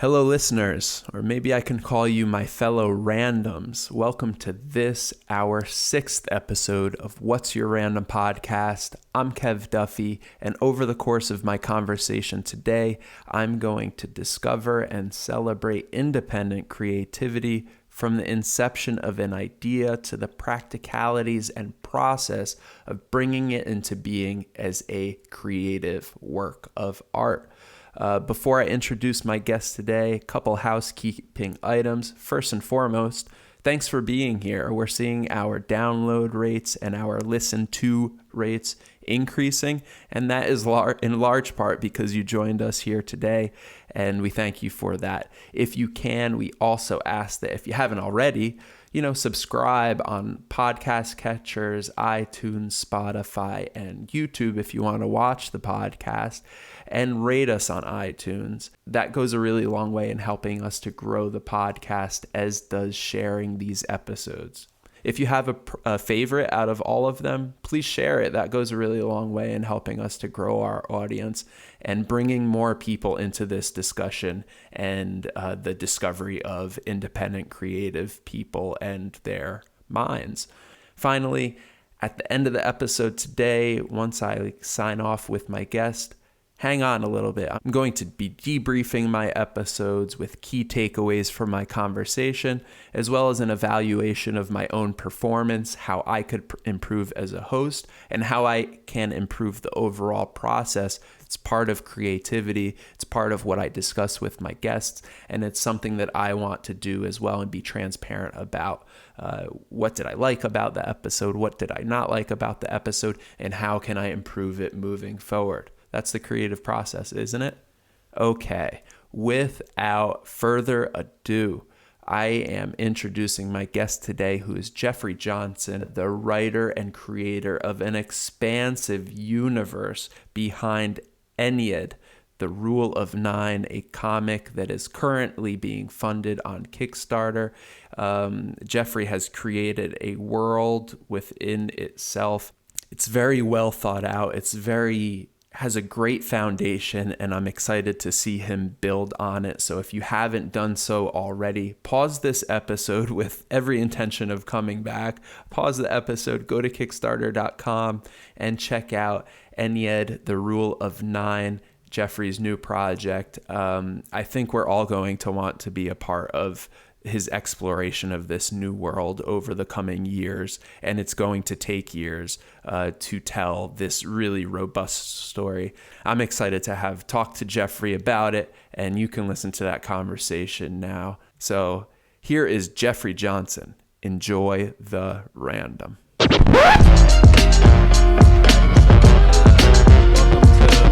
Hello, listeners, or maybe I can call you my fellow randoms. Welcome to this, our sixth episode of What's Your Random Podcast. I'm Kev Duffy, and over the course of my conversation today, I'm going to discover and celebrate independent creativity from the inception of an idea to the practicalities and process of bringing it into being as a creative work of art. Before I introduce my guest today, a couple housekeeping items. First and foremost, thanks for being here. We're seeing our download rates and our listen to rates increasing, and that is in large part because you joined us here today, and we thank you for that. If you can, we also ask that if you haven't already, subscribe on podcast catchers, iTunes, Spotify, and YouTube if you want to watch the podcast, and rate us on iTunes. That goes a really long way in helping us to grow the podcast, as does sharing these episodes. If you have a favorite out of all of them, please share it. That goes a really long way in helping us to grow our audience and bringing more people into this discussion and the discovery of independent creative people and their minds. Finally, at the end of the episode today, once I sign off with my guest, hang on a little bit. I'm going to be debriefing my episodes with key takeaways from my conversation, as well as an evaluation of my own performance, how I could improve as a host, and how I can improve the overall process. It's part of creativity. It's part of what I discuss with my guests, and it's something that I want to do as well and be transparent about. What did I like about the episode? What did I not like about the episode? And how can I improve it moving forward? That's the creative process, isn't it? Okay, without further ado, I am introducing my guest today, who is Jeffrey Johnson, the writer and creator of an expansive universe behind Ennead, the Rule of Nine, a comic that is currently being funded on Kickstarter. Jeffrey has created a world within itself. It's very well thought out. Has a great foundation, and I'm excited to see him build on it. So if you haven't done so already, pause this episode with every intention of coming back. Pause the episode, go to Kickstarter.com and check out Ennead, the Rule of Nine, Jeffrey's new project. I think we're all going to want to be a part of his exploration of this new world over the coming years, and it's going to take years to tell this really robust story. I'm excited to have talked to Jeffrey about it, and you can listen to that conversation now. So here is Jeffrey Johnson. Enjoy the random. Welcome to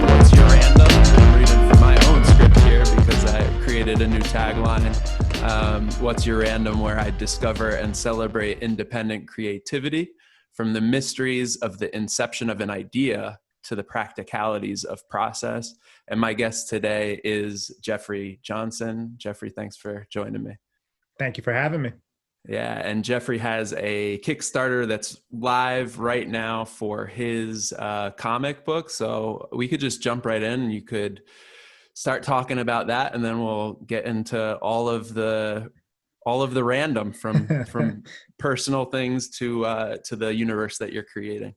What's Your Random? I'm reading from my own script here because I created a new tagline. What's Your Random, where I discover and celebrate independent creativity from the mysteries of the inception of an idea to the practicalities of process. And my guest today is Jeffrey Johnson. Jeffrey, thanks for joining me. Thank you for having me. Yeah, and Jeffrey has a Kickstarter that's live right now for his comic book. So we could just jump right in, and you could start talking about that, and then we'll get into all of the random from personal things to the universe that you're creating.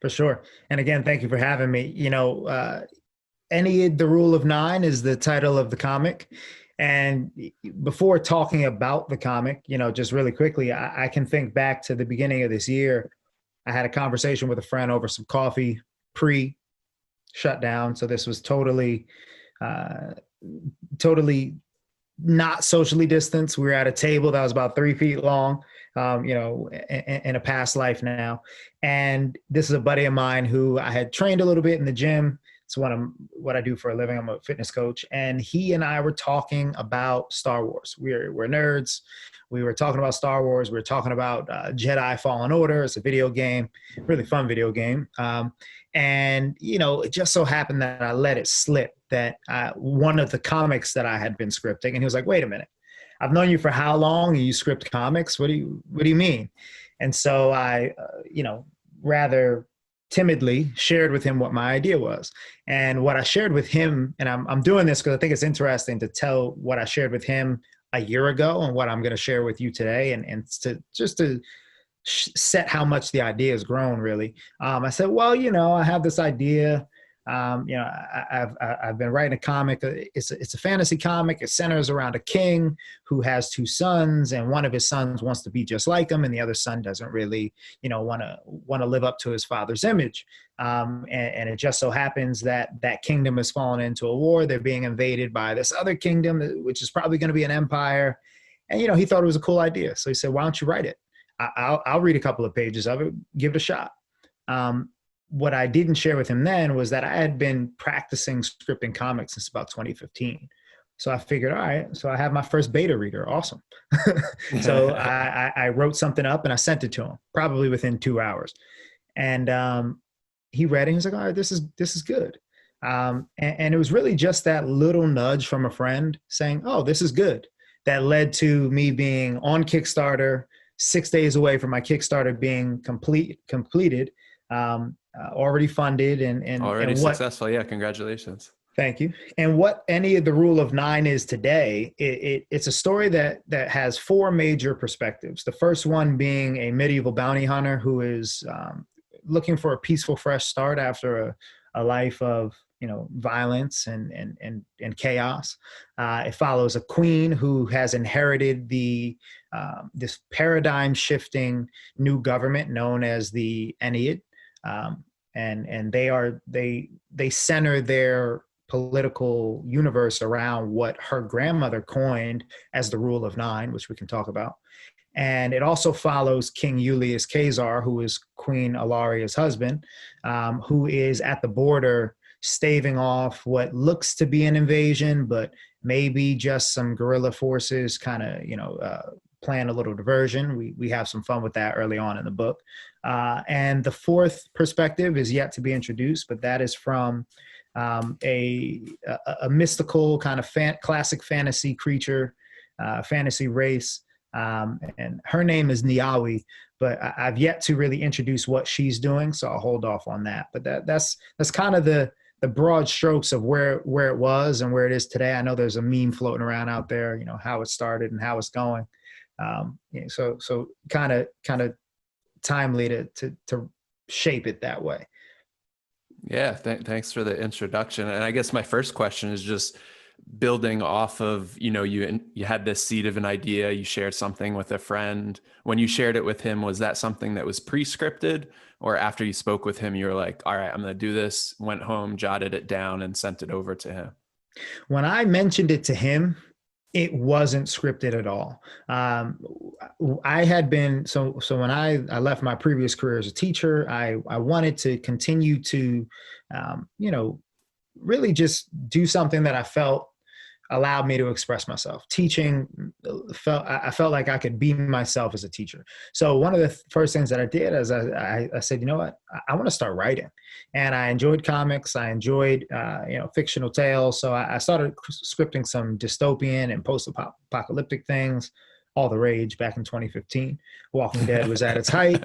For sure. And again, thank you for having me. Ennead, the Rule of Nine is the title of the comic. And before talking about the comic, just really quickly, I can think back to the beginning of this year. I had a conversation with a friend over some coffee pre-shutdown. So this was totally not socially distanced. We were at a table that was about 3 feet long, in a past life now. And this is a buddy of mine who I had trained a little bit in the gym. It's what I do for a living. I'm a fitness coach. And he and I were talking about Star Wars. We're nerds. We were talking about Star Wars. We were talking about Jedi Fallen Order. It's a video game, really fun video game. And it just so happened that I let it slip that one of the comics that I had been scripting, and he was like, wait a minute, I've known you for how long? And you script comics? What do you mean? And so I, rather timidly shared with him what my idea was. And what I shared with him, and I'm doing this because I think it's interesting to tell what I shared with him a year ago and what I'm going to share with you today, and to just to set how much the idea has grown. Really, I said, well, I have this idea. I've been writing a comic. It's a fantasy comic. It centers around a king who has two sons, and one of his sons wants to be just like him, and the other son doesn't really, want to live up to his father's image. And it just so happens that that kingdom has fallen into a war. They're being invaded by this other kingdom, which is probably going to be an empire. And he thought it was a cool idea, so he said, "Why don't you write it? I'll read a couple of pages of it, give it a shot." What I didn't share with him then was that I had been practicing scripting comics since about 2015. So I figured, all right, so I have my first beta reader. Awesome. So I wrote something up and I sent it to him probably within 2 hours. And he read it and he's like, all right, this is good. And it was really just that little nudge from a friend saying, oh, this is good, that led to me being on Kickstarter, 6 days away from my Kickstarter being completed, already funded, and Already what. successful. Yeah, congratulations. Thank you. And what Ennead the Rule of Nine is today, it's a story that has four major perspectives. The first one being a medieval bounty hunter who is looking for a peaceful, fresh start after a life of violence and chaos. It follows a queen who has inherited this paradigm shifting new government known as the Ennead. And they center their political universe around what her grandmother coined as the rule of nine, which we can talk about. And it also follows King Julius Caesar, who is Queen Ilaria's husband, who is at the border staving off what looks to be an invasion, but maybe just some guerrilla forces kind of, plan a little diversion. We have some fun with that early on in the book. And the fourth perspective is yet to be introduced, but that is from a mystical kind of classic fantasy creature, fantasy race. And her name is Niawi, but I've yet to really introduce what she's doing, so I'll hold off on that. But that's kind of the broad strokes of where it was and where it is today. I know there's a meme floating around out there, how it started and how it's going. So kind of timely to shape it that way. Yeah, thanks for the introduction. And I guess my first question is just building off of, you had this seed of an idea, you shared something with a friend. When you shared it with him, was that something that was pre-scripted, or after you spoke with him, you were like, all right, I'm going to do this, went home, jotted it down and sent it over to him? When I mentioned it to him, it wasn't scripted at all. I had been, so when I left my previous career as a teacher, I wanted to continue to, really just do something that I felt allowed me to express myself. Teaching I felt like I could be myself as a teacher. So one of the first things that I did is I said, you know what, I want to start writing. And I enjoyed comics. I enjoyed, fictional tales. So I started scripting some dystopian and post-apocalyptic things, all the rage back in 2015. Walking Dead was at its height.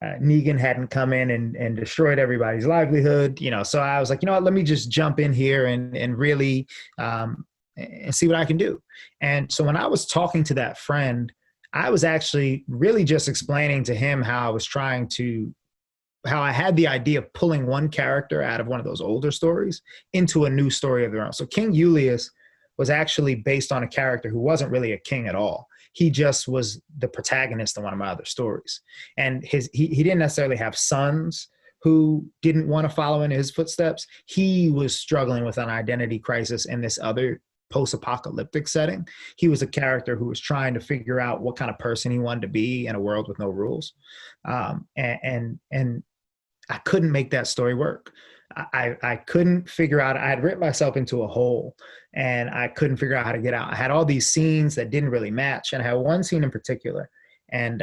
Negan hadn't come in and destroyed everybody's livelihood, so I was like, you know what, let me just jump in here and really and see what I can do. And so when I was talking to that friend, I was actually really just explaining to him how I had the idea of pulling one character out of one of those older stories into a new story of their own. So King Julius was actually based on a character who wasn't really a king at all. He just was the protagonist in one of my other stories. And he didn't necessarily have sons who didn't want to follow in his footsteps. He was struggling with an identity crisis in this other post-apocalyptic setting. He was a character who was trying to figure out what kind of person he wanted to be in a world with no rules. And I couldn't make that story work. I couldn't figure out, I had written myself into a hole and I couldn't figure out how to get out. I had all these scenes that didn't really match. And I had one scene in particular. And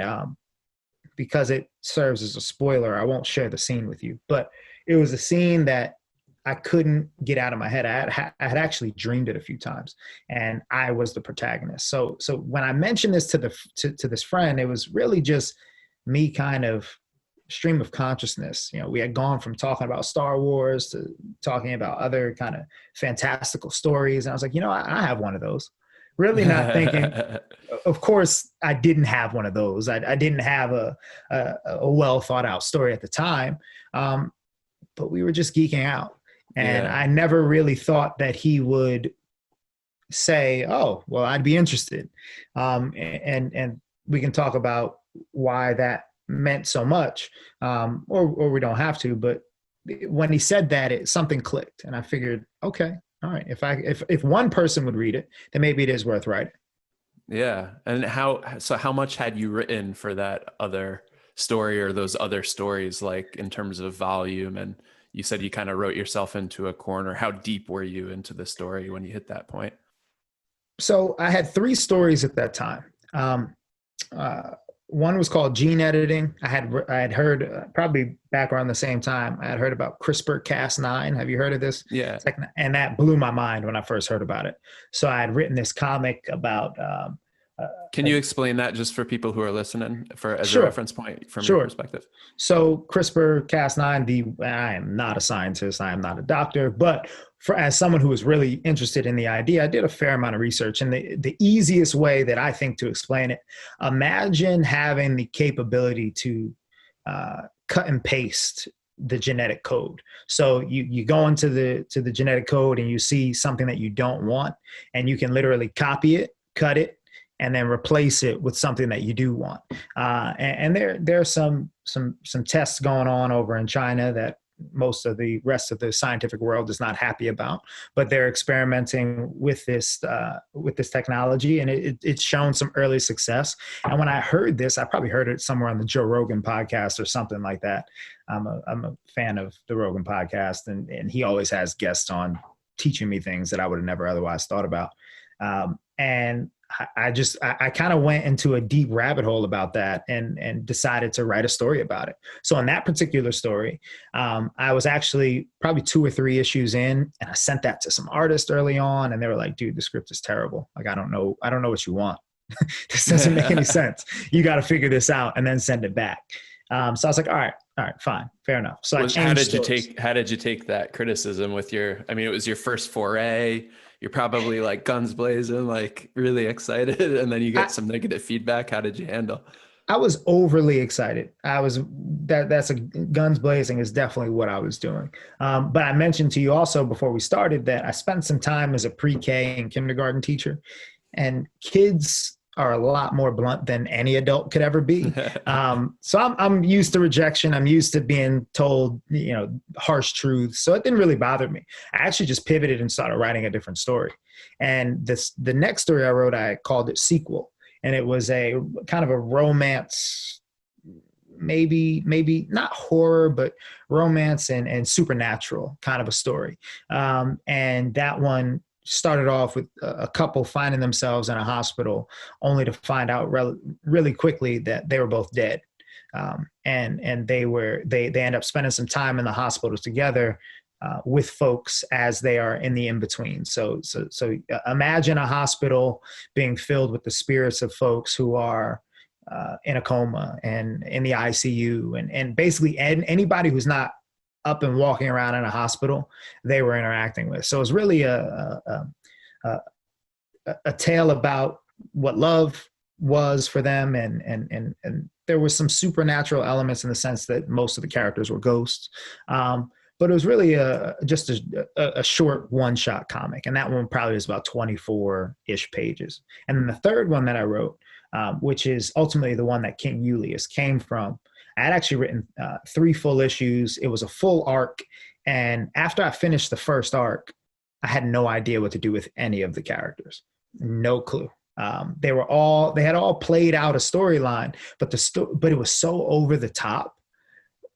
because it serves as a spoiler, I won't share the scene with you, but it was a scene that I couldn't get out of my head. I had actually dreamed it a few times and I was the protagonist. So when I mentioned this to this friend, it was really just me kind of stream of consciousness. We had gone from talking about Star Wars to talking about other kind of fantastical stories. And I was like, I have one of those. Really not thinking. Of course, I didn't have one of those. I didn't have a well thought out story at the time, but we were just geeking out. And Yeah. I never really thought that he would say, "Oh, well, I'd be interested," and we can talk about why that meant so much, or we don't have to. But when he said that, something clicked, and I figured, okay, all right, if one person would read it, then maybe it is worth writing. Yeah. And how much had you written for that other story or those other stories, like in terms of volume? And you said you kind of wrote yourself into a corner. How deep were you into the story when you hit that point? So I had three stories at that time. Uh, One was called Gene Editing. I had heard probably back around the same time. I had heard about CRISPR-Cas9. Have you heard of this? Yeah. And that blew my mind when I first heard about it. So I had written this comic about. Can you explain that just for people who are listening as a Sure, reference point from your sure. perspective? So CRISPR-Cas9, I am not a scientist, I am not a doctor, but as someone who was really interested in the idea, I did a fair amount of research. And the easiest way that I think to explain it, imagine having the capability to cut and paste the genetic code. So you go into the genetic code and you see something that you don't want, and you can literally copy it, cut it, and then replace it with something that you do want. And there's some tests going on over in China that most of the rest of the scientific world is not happy about, but they're experimenting with this technology, and it's shown some early success. And when I heard this, I probably heard it somewhere on the Joe Rogan podcast or something like that. I'm a fan of the Rogan podcast, and he always has guests on teaching me things that I would have never otherwise thought about. And I kind of went into a deep rabbit hole about that and decided to write a story about it. So in that particular story, I was actually probably 2 or 3 issues in, and I sent that to some artists early on, and they were like, "Dude, the script is terrible. Like, I don't know what you want. This doesn't make any sense. You got to figure this out and then send it back." So I was like, all right, fine, fair enough. So I changed stories. How did you take that criticism with it was your first foray. You're probably like guns blazing, like really excited, and then you get some negative feedback. How did you handle? I was overly excited. That's guns blazing is definitely what I was doing. But I mentioned to you also before we started that I spent some time as a pre-K and kindergarten teacher, and kids are a lot more blunt than any adult could ever be. So I'm used to rejection. I'm used to being told, harsh truths. So it didn't really bother me. I actually just pivoted and started writing a different story. And the next story I wrote, I called it Sequel. And it was a kind of a romance, maybe not horror, but romance and supernatural kind of a story. And that one started off with a couple finding themselves in a hospital, only to find out really quickly that they were both dead. And they end up spending some time in the hospital together with folks as they are in the in-between. So imagine a hospital being filled with the spirits of folks who are in a coma and in the ICU, and basically anybody who's not up and walking around in a hospital, they were interacting with. So it was really a tale about what love was for them, and there was some supernatural elements in the sense that most of the characters were ghosts. But it was really just a short one-shot comic, and that one probably was about 24-ish pages. And then the third one that I wrote, which is ultimately the one that King Julius came from, I had actually written 3 full issues. It was a full arc. And after I finished the first arc, I had no idea what to do with any of the characters. No clue. They had all played out a storyline, but it was so over the top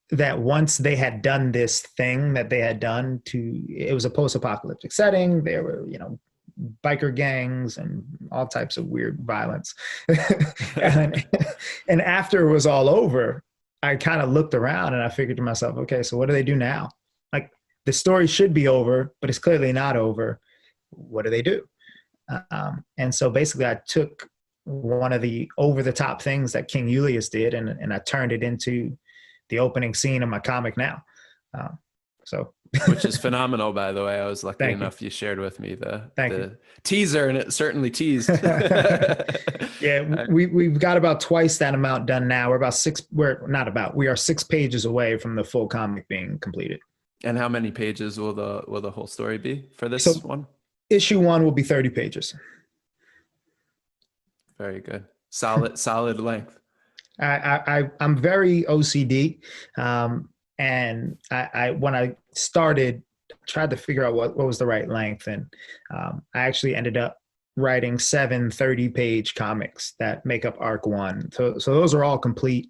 that once they had done this thing that they had done it was a post-apocalyptic setting. There were, biker gangs and all types of weird violence. and after it was all over, I kind of looked around and I figured to myself, okay, so what do they do now? Like, the story should be over, but it's clearly not over. What do they do? And so basically I took one of the over the top things that King Julius did, and I turned it into the opening scene of my comic now. Um, so Which is phenomenal, by the way. I was lucky thank you. enough you shared with me Thank you. the teaser, and it certainly teased. Yeah, we've got about twice that amount done now. We are 6 pages away from the full comic being completed. And how many pages will the whole story be for this So one? issue one will be 30 pages. Very good. Solid length. I'm very OCD, and I when I started, tried to figure out what was the right length, and I actually ended up writing 7 30-page comics that make up arc one. So those are all complete.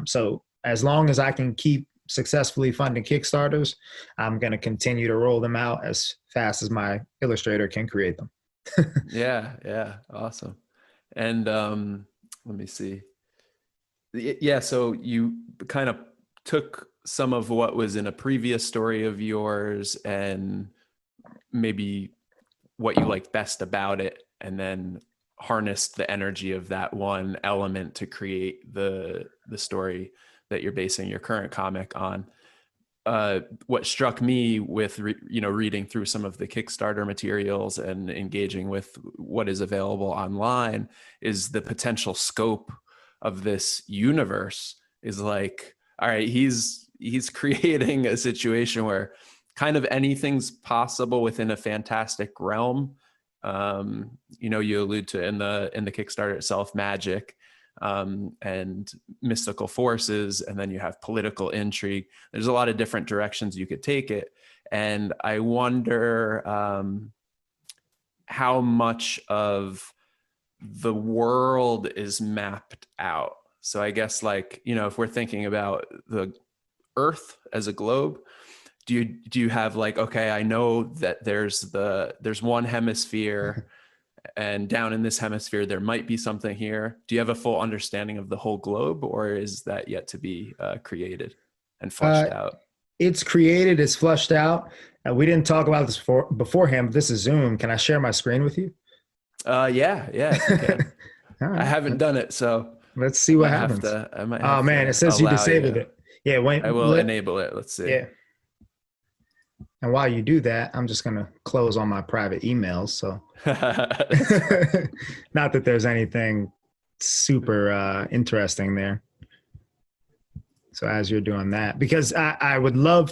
So as long as I can keep successfully funding Kickstarters, I'm going to continue to roll them out as fast as my illustrator can create them. Yeah, awesome. And let me see. Yeah, so you kind of took some of what was in a previous story of yours and maybe what you liked best about it, and then harnessed the energy of that one element to create the story that you're basing your current comic on. What struck me with reading through some of the Kickstarter materials and engaging with what is available online is the potential scope of this universe. Is like, all right, he's creating a situation where kind of anything's possible within a fantastic realm. You allude to in the Kickstarter itself, magic, and mystical forces, and then you have political intrigue. There's a lot of different directions you could take it, and I wonder how much of the world is mapped out. So I guess, like, if we're thinking about the Earth as a globe, do you have, like, okay, I know that there's one hemisphere, and down in this hemisphere there might be something here. Do you have a full understanding of the whole globe, or is that yet to be created and Uh, fleshed out? it's created, it's flushed out. We didn't talk about this beforehand, but this is Zoom. Can I share my screen with you? Yeah, if you can. All I right. haven't done it, so Let's see what happens. I might Oh have man, it to says you allow disabled you. it. Yeah, I will enable it. Let's see. yeah. And while you do that, I'm just gonna close on my private emails. So That's fine. not that there's anything super interesting there. So as you're doing that, because I would love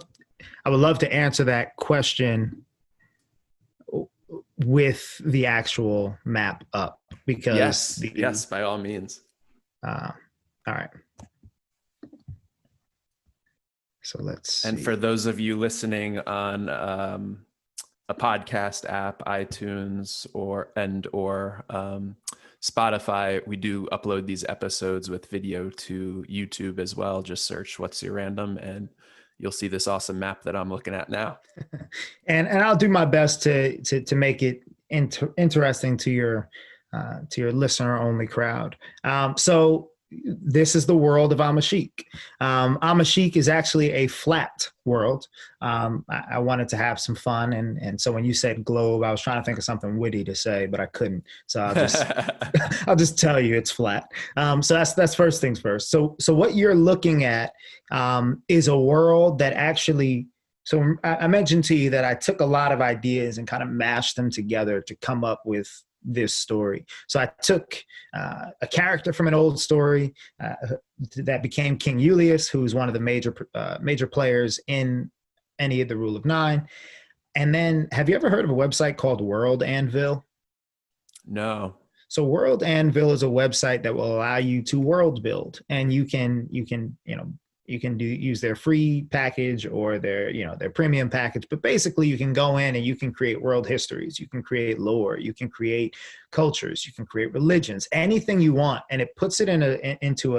to answer that question with the actual map up, because Yes, by all means. All right. So let's see. And for those of you listening on a podcast app, iTunes or Spotify, we do upload these episodes with video to YouTube as well. Just search "What's Your Random" and you'll see this awesome map that I'm looking at now. and I'll do my best to make it interesting to your listener only crowd. So this is the world of Amashik. Amashik is actually a flat world. I wanted to have some fun, and so when you said globe, I was trying to think of something witty to say, but I couldn't. So I'll just tell you it's flat. So that's first things first. So what you're looking at is a world that actually. So I mentioned to you that I took a lot of ideas and kind of mashed them together to come up with this story. So I took a character from an old story that became King Julius, who was one of the major players in Ennead, the Rule of Nine. And then, have you ever heard of a website called World Anvil? No. So World Anvil is a website that will allow you to world build, and you can use their free package or their premium package, but basically you can go in and you can create world histories, you can create lore, you can create cultures, you can create religions, anything you want, and it puts it into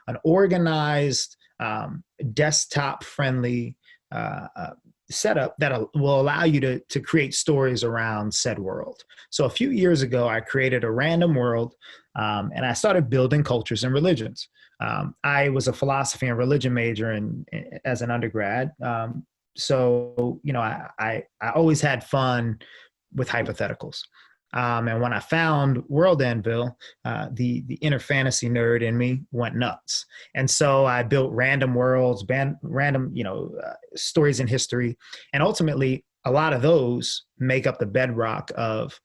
an organized, desktop friendly setup that will allow you to create stories around said world. So a few years ago, I created a random world, and I started building cultures and religions. I was a philosophy and religion major as an undergrad. So I always had fun with hypotheticals. And when I found World Anvil, the inner fantasy nerd in me went nuts. And so I built random worlds, random, stories in history. And ultimately, a lot of those make up the bedrock of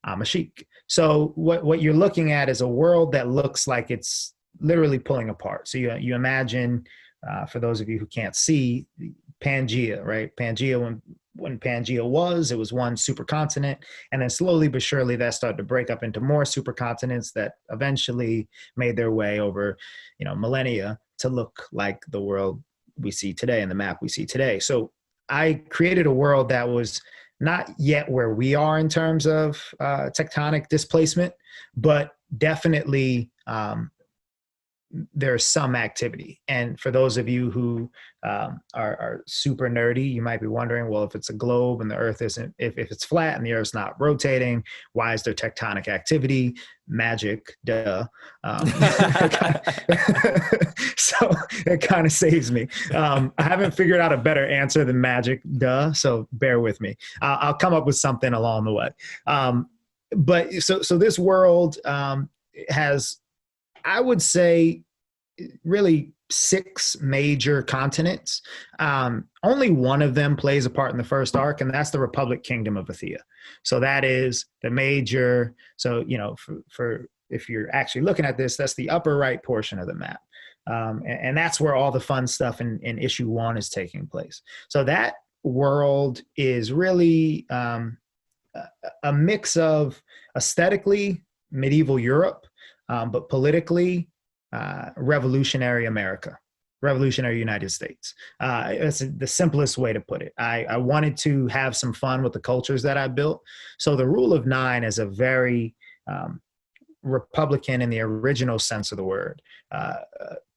Amashik. So what you're looking at is a world that looks like it's literally pulling apart. So you imagine, for those of you who can't see, Pangea, right? Pangea, when Pangea was, it was one supercontinent, and then slowly but surely that started to break up into more supercontinents that eventually made their way over, millennia to look like the world we see today and the map we see today. So I created a world that was not yet where we are in terms of tectonic displacement, but definitely there's some activity. And for those of you who are super nerdy, you might be wondering, well, if it's a globe and the Earth isn't, if it's flat and the Earth's not rotating, why is there tectonic activity? Magic, duh. So it kind of saves me. I haven't figured out a better answer than magic, duh. So bear with me. I'll come up with something along the way. But so this world has, I would say, really 6 major continents. Only one of them plays a part in the first arc, and that's the Republic Kingdom of Athea. So that is the major. So, for if you're actually looking at this, that's the upper right portion of the map. And that's where all the fun stuff in issue 1 is taking place. So that world is really a mix of aesthetically medieval Europe, but politically revolutionary America, revolutionary United States. That's the simplest way to put it. I wanted to have some fun with the cultures that I built. So the rule of 9 is a very Republican in the original sense of the word,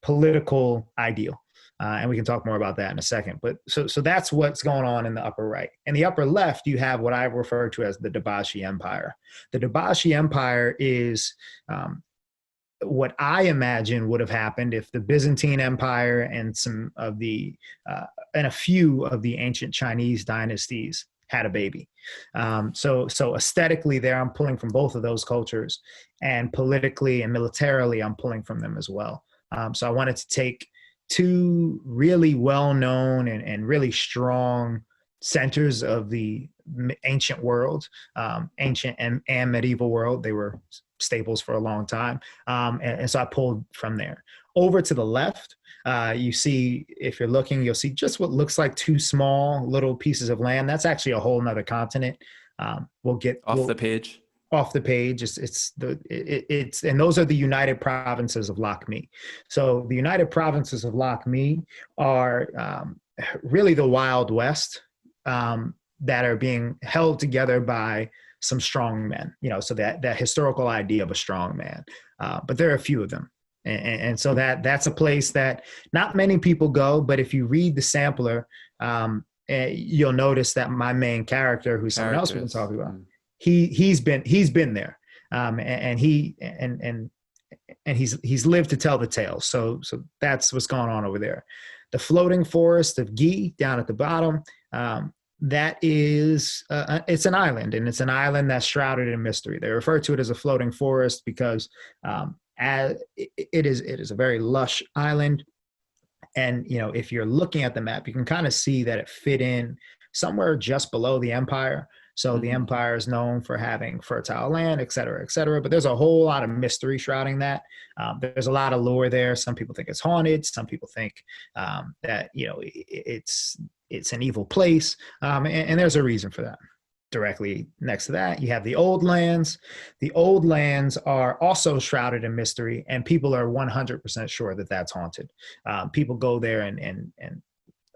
political ideal. And we can talk more about that in a second. But so that's what's going on in the upper right. In the upper left, you have what I refer to as the Dabashi Empire. The Dabashi Empire is what I imagine would have happened if the Byzantine Empire and and a few of the ancient Chinese dynasties had a baby. So aesthetically there, I'm pulling from both of those cultures, and politically and militarily, I'm pulling from them as well. So I wanted to take 2 really well-known and really strong centers of the ancient world, ancient and medieval world. They were staples for a long time. And so I pulled from there. Over to the left, you see, if you're looking, you'll see just what looks like 2 small little pieces of land. That's actually a whole nother continent. We'll get off the page. Off the page. And those are the United Provinces of Lakmi. So the United Provinces of Lakmi are really the Wild West, that are being held together by some strong men, so that historical idea of a strong man. But there are a few of them. And so that's a place that not many people go, but if you read the sampler, you'll notice that my main character, who's someone else we've been talking about, he's been there. And he's lived to tell the tale. So that's what's going on over there. The floating forest of Gi down at the bottom, that is, it's an island, and it's an island that's shrouded in mystery. They refer to it as a floating forest because it is a very lush island. And, if you're looking at the map, you can kind of see that it fit in somewhere just below the empire. So the empire is known for having fertile land, et cetera, et cetera. But there's a whole lot of mystery shrouding that. There's a lot of lore there. Some people think it's haunted. Some people think that, it's an evil place. And there's a reason for that. Directly next to that, you have the old lands. The old lands are also shrouded in mystery, and people are 100% sure that that's haunted. People go there and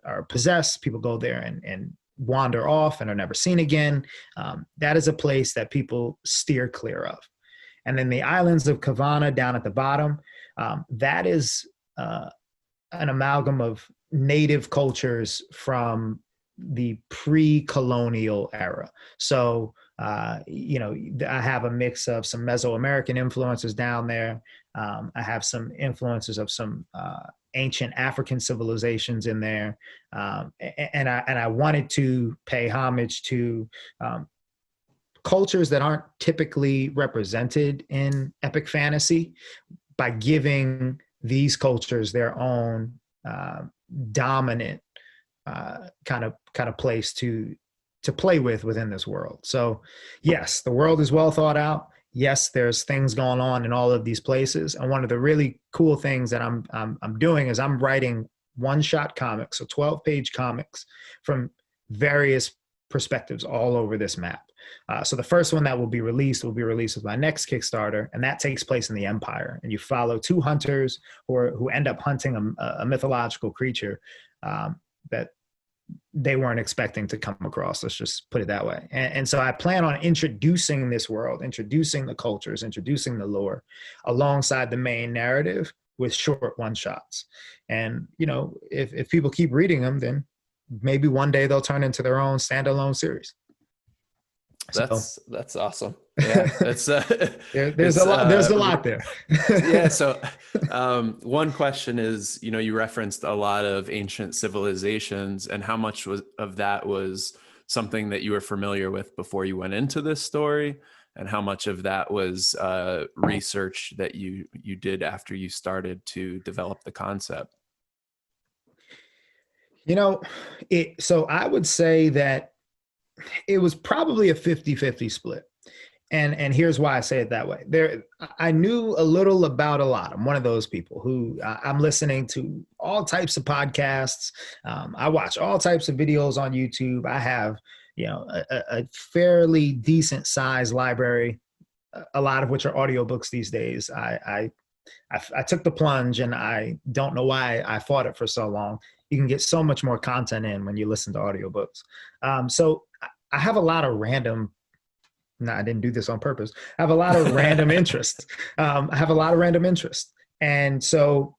are possessed. People go there and wander off and are never seen again. That is a place that people steer clear of. And then the islands of Kavana down at the bottom, that is an amalgam of native cultures from the pre-colonial era. So, I have a mix of some Mesoamerican influences down there. I have some influences of some ancient African civilizations in there. And I wanted to pay homage to cultures that aren't typically represented in epic fantasy by giving these cultures their own dominant kind of place to play with within this world. So yes, the world is well thought out. Yes, there's things going on in all of these places. And one of the really cool things that I'm doing is I'm writing one-shot comics, so 12-page comics from various perspectives all over this map. So the first one that will be released with my next Kickstarter, and that takes place in the Empire. And you follow two hunters who end up hunting a mythological creature that they weren't expecting to come across. Let's just put it that way. And so I plan on introducing this world, introducing the cultures, introducing the lore alongside the main narrative with short one shots. And, if people keep reading them, then maybe one day they'll turn into their own standalone series. That's awesome. Yeah, that's there's a lot there. Yeah. So one question is, you referenced a lot of ancient civilizations, and how much of that was something that you were familiar with before you went into this story, and how much of that was research that you did after you started to develop the concept? So I would say that it was probably a 50-50 split. And here's why I say it that way. I knew a little about a lot. I'm one of those people who I'm listening to all types of podcasts. I watch all types of videos on YouTube. I have, a fairly decent sized library, a lot of which are audiobooks these days. I took the plunge, and I don't know why I fought it for so long. You can get so much more content in when you listen to audiobooks. So I have a lot of random. No, I didn't do this on purpose. I have a lot of random interests. And so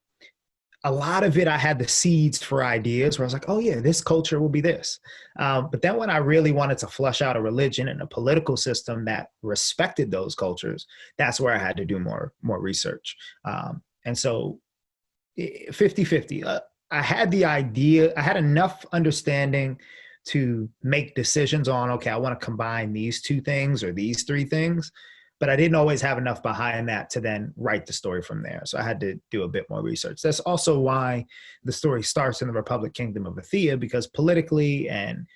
a lot of it, I had the seeds for ideas where I was like, oh yeah, this culture will be this. But then when I really wanted to flush out a religion and a political system that respected those cultures, that's where I had to do more research. And so 50-50. I had the idea, I had enough understanding to make decisions on, okay, I want to combine these two things or these three things, but I didn't always have enough behind that to then write the story from there. So I had to do a bit more research. That's also why the story starts in the Republic Kingdom of Athea, because politically and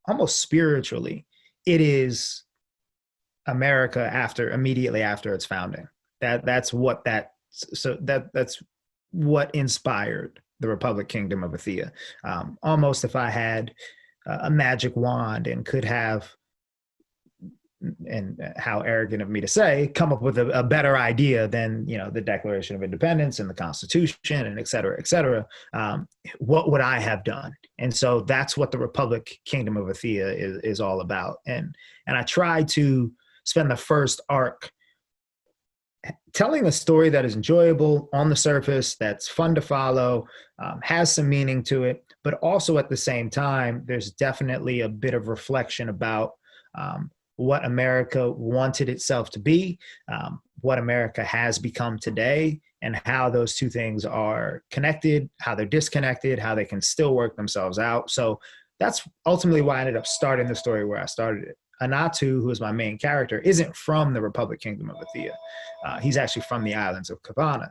almost spiritually, it is America immediately after its founding. That's what inspired the Republic Kingdom of Athea. Almost if I had a magic wand and could have, and how arrogant of me to say, come up with a better idea than, the Declaration of Independence and the Constitution and et cetera, what would I have done? And so that's what the Republic Kingdom of Athea is all about. And I try to spend the first arc telling a story that is enjoyable on the surface, that's fun to follow, has some meaning to it, but also at the same time, there's definitely a bit of reflection about what America wanted itself to be, what America has become today, and how those two things are connected, how they're disconnected, how they can still work themselves out. So that's ultimately why I ended up starting the story where I started it. Anatu, who is my main character, isn't from the Republic Kingdom of Athea. He's actually from the islands of Kavana.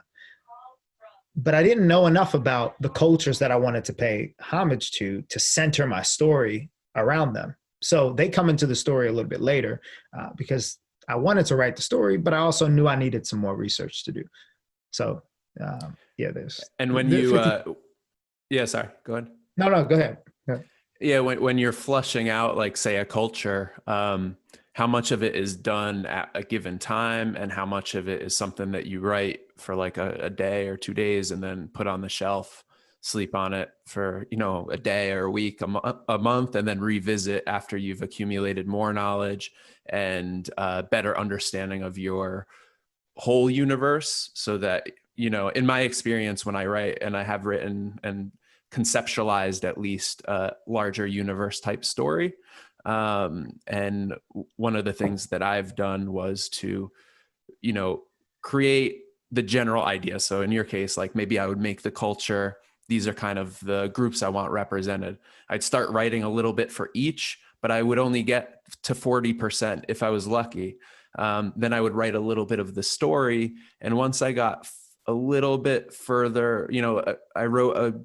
But I didn't know enough about the cultures that I wanted to pay homage to center my story around them. So they come into the story a little bit later because I wanted to write the story, but I also knew I needed some more research to do. So there's. And when you, sorry, go ahead. No, go ahead. Yeah, when you're flushing out, like, say, a culture, how much of it is done at a given time, and how much of it is something that you write for like a day or 2 days and then put on the shelf, sleep on it for, a day or a week, a month, and then revisit after you've accumulated more knowledge and better understanding of your whole universe, so that, in my experience, when I write, and I have written and conceptualized at least a larger universe type story. And one of the things that I've done was to, create the general idea. So in your case, like, maybe I would make the culture, these are kind of the groups I want represented. I'd start writing a little bit for each, but I would only get to 40% if I was lucky. Then I would write a little bit of the story. And once I got a little bit further, I wrote a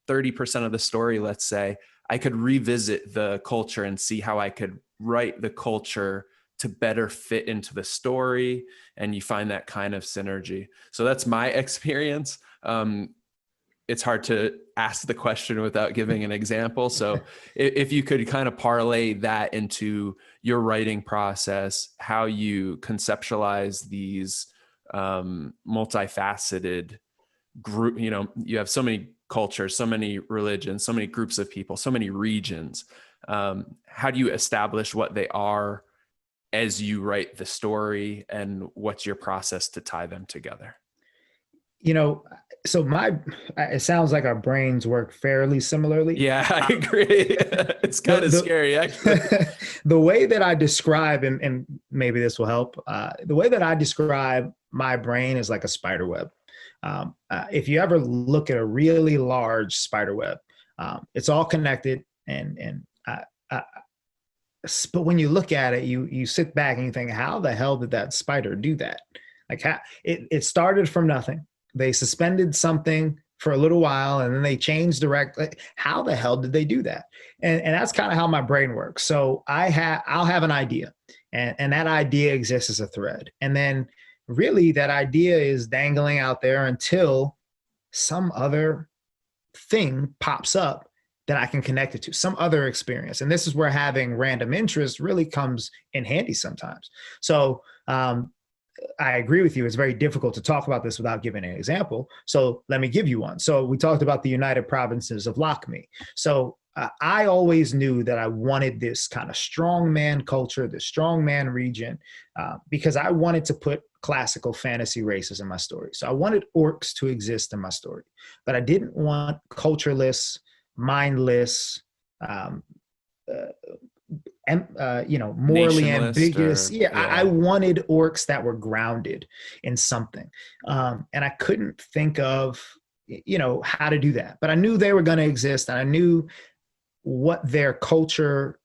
30% of the story, let's say, I could revisit the culture and see how I could write the culture to better fit into the story. And you find that kind of synergy. So that's my experience. It's hard to ask the question without giving an example. So if you could kind of parlay that into your writing process, how you conceptualize these multifaceted group, you have so many cultures, so many religions, so many groups of people, so many regions. How do you establish what they are as you write the story, and what's your process to tie them together? So it sounds like our brains work fairly similarly. Yeah, I agree. It's kind of scary, actually. The way that I describe, and maybe this will help, the way that I describe my brain is like a spider web. If you ever look at a really large spider web, it's all connected, but when you look at it, you sit back and you think, how the hell did that spider do that? Like, it started from nothing. They suspended something for a little while, and then they changed like, how the hell did they do that? And that's kind of how my brain works. So I'll have an idea, and that idea exists as a thread. And then really that idea is dangling out there until some other thing pops up that I can connect it to, some other experience. And this is where having random interest really comes in handy sometimes. So I agree with you. It's very difficult to talk about this without giving an example. So let me give you one. So we talked about the United Provinces of Lakme. So I always knew that I wanted this kind of strongman culture, this strongman region, because I wanted to put classical fantasy races in my story. So I wanted orcs to exist in my story, but I didn't want cultureless, mindless, morally ambiguous. I wanted orcs that were grounded in something. And I couldn't think of, how to do that, but I knew they were going to exist, and I knew what their culture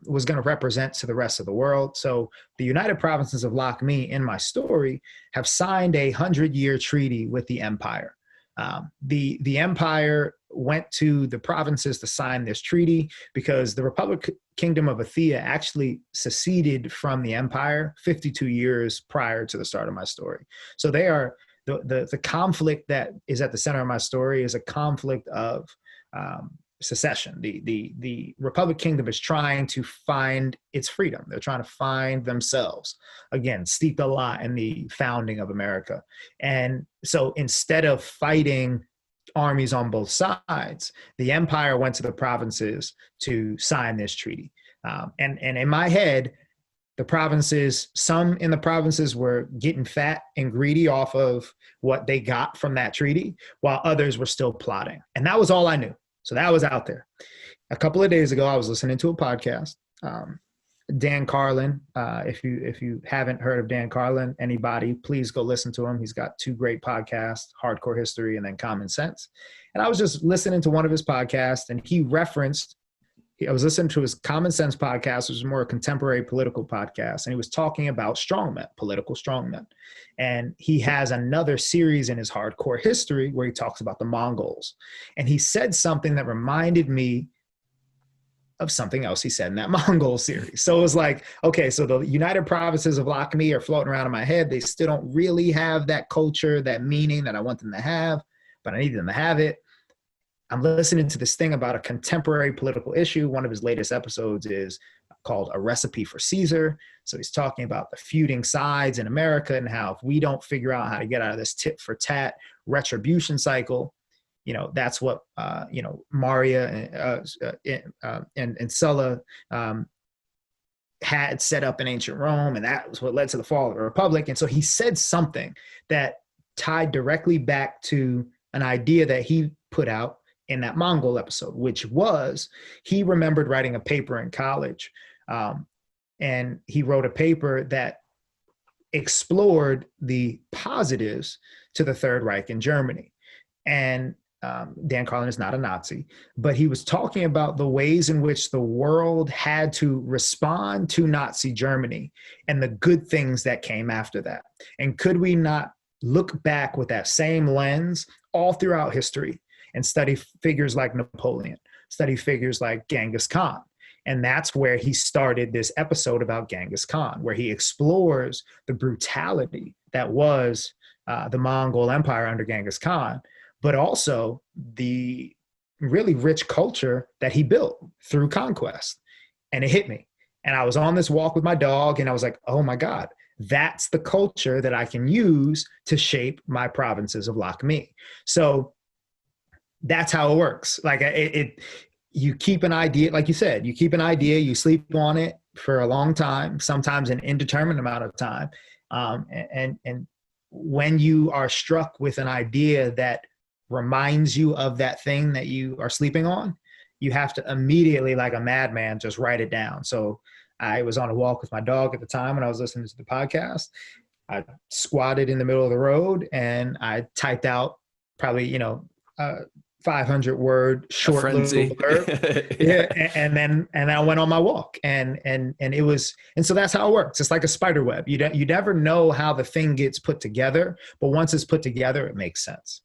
was going to represent to the rest of the world. So the United Provinces of Lakme in my story have signed a 100-year treaty with the empire. The empire went to the provinces to sign this treaty because the Republic Kingdom of Athea actually seceded from the empire 52 years prior to the start of my story. So they are the conflict that is at the center of my story is a conflict of secession. The Republic Kingdom is trying to find its freedom. They're trying to find themselves. Again, steeped a lot in the founding of America. And so instead of fighting armies on both sides, the empire went to the provinces to sign this treaty. And in my head, some in the provinces were getting fat and greedy off of what they got from that treaty, while others were still plotting. And that was all I knew. So that was out there. A couple of days ago, I was listening to a podcast. Dan Carlin, if you haven't heard of Dan Carlin, anybody, please go listen to him. He's got 2 great podcasts, Hardcore History and then Common Sense. And I was just listening to one of his podcasts, and I was listening to his Common Sense podcast, which was more a contemporary political podcast, and he was talking about strongmen, political strongmen. And he has another series in his Hardcore History where he talks about the Mongols. And he said something that reminded me of something else he said in that Mongol series. So it was like, okay, so the United Provinces of Lakme are floating around in my head. They still don't really have that culture, that meaning that I want them to have, but I need them to have it. I'm listening to this thing about a contemporary political issue. One of his latest episodes is called A Recipe for Caesar. So he's talking about the feuding sides in America and how if we don't figure out how to get out of this tit for tat retribution cycle, that's what, Maria and Sulla had set up in ancient Rome. And that was what led to the fall of the Republic. And so he said something that tied directly back to an idea that he put out in that Mongol episode, which was he remembered writing a paper in college. And he wrote a paper that explored the positives to the Third Reich in Germany. And Dan Carlin is not a Nazi, but he was talking about the ways in which the world had to respond to Nazi Germany and the good things that came after that. And could we not look back with that same lens all throughout history and study figures like Napoleon, study figures like Genghis Khan? And that's where he started this episode about Genghis Khan, where he explores the brutality that was the Mongol Empire under Genghis Khan, but also the really rich culture that he built through conquest. And it hit me. And I was on this walk with my dog, and I was like, oh my God, that's the culture that I can use to shape my provinces of Lac-Me. So that's how it works. Like you keep an idea, like you said, you keep an idea, you sleep on it for a long time, sometimes an indeterminate amount of time. And when you are struck with an idea that reminds you of that thing that you are sleeping on, you have to immediately, like a madman, just write it down. So I was on a walk with my dog at the time when I was listening to the podcast. I squatted in the middle of the road and I typed out probably, 500-word short little blurb. Yeah. And then I went on my walk, and it was, and so that's how it works. It's like a spider web. You never know how the thing gets put together, but once it's put together, it makes sense.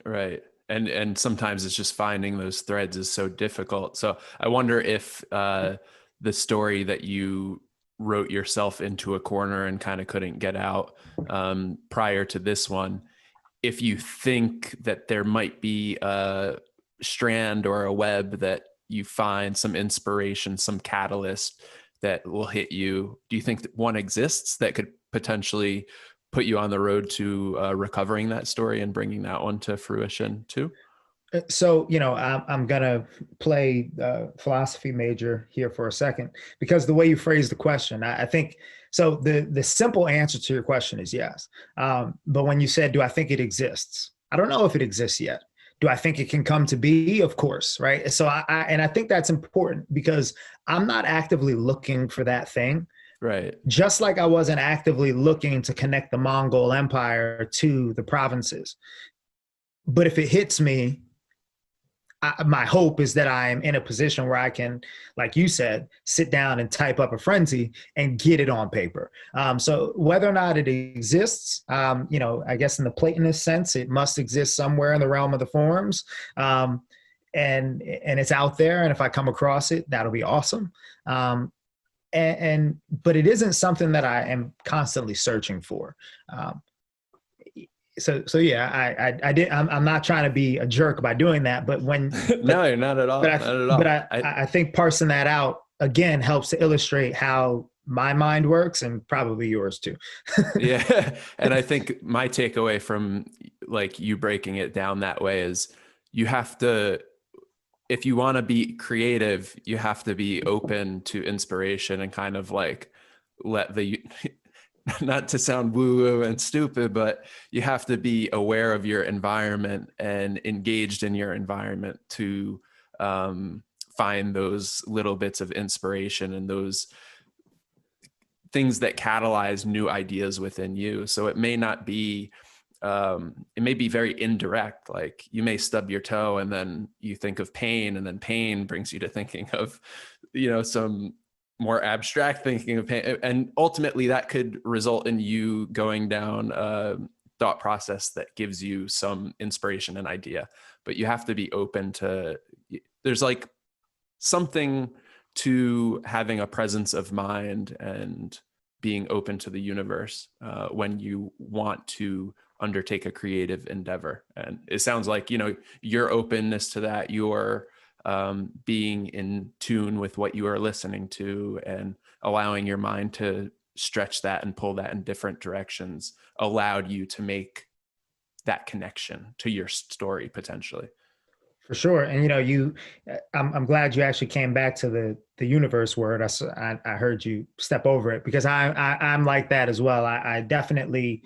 Right. And sometimes it's just finding those threads is so difficult. So I wonder if the story that you wrote yourself into a corner and kind of couldn't get out prior to this one, if you think that there might be a strand or a web that you find, some inspiration, some catalyst that will hit you, do you think that one exists that could potentially put you on the road to recovering that story and bringing that one to fruition too? So, I'm going to play philosophy major here for a second, because the way you phrase the question, I think, so the simple answer to your question is yes. But when you said, do I think it exists? I don't know if it exists yet. Do I think it can come to be? Of course, right? So I think that's important, because I'm not actively looking for that thing. Right. Just like I wasn't actively looking to connect the Mongol Empire to the provinces. But if it hits me, my hope is that I am in a position where I can, like you said, sit down and type up a frenzy and get it on paper. So whether or not it exists, I guess in the Platonist sense, it must exist somewhere in the realm of the forms. And it's out there. And if I come across it, that'll be awesome. But it isn't something that I am constantly searching for. So yeah, I'm not trying to be a jerk by doing that, but no, you're not at all. Not at all. But I think parsing that out again helps to illustrate how my mind works, and probably yours too. Yeah. And I think my takeaway from like you breaking it down that way is you have to, if you want to be creative, you have to be open to inspiration and kind of like let the, not to sound woo-woo and stupid, but you have to be aware of your environment and engaged in your environment to find those little bits of inspiration and those things that catalyze new ideas within you. So it may not be, it may be very indirect. Like you may stub your toe and then you think of pain, and then pain brings you to thinking of, some more abstract thinking of pain. And ultimately that could result in you going down a thought process that gives you some inspiration and idea, but you have to be open to, there's like something to having a presence of mind and being open to the universe when you want to undertake a creative endeavor. And it sounds like, your openness to that, your being in tune with what you are listening to and allowing your mind to stretch that and pull that in different directions allowed you to make that connection to your story potentially. For sure. And, I'm glad you actually came back to the universe word. I heard you step over it, because I'm like that as well. I definitely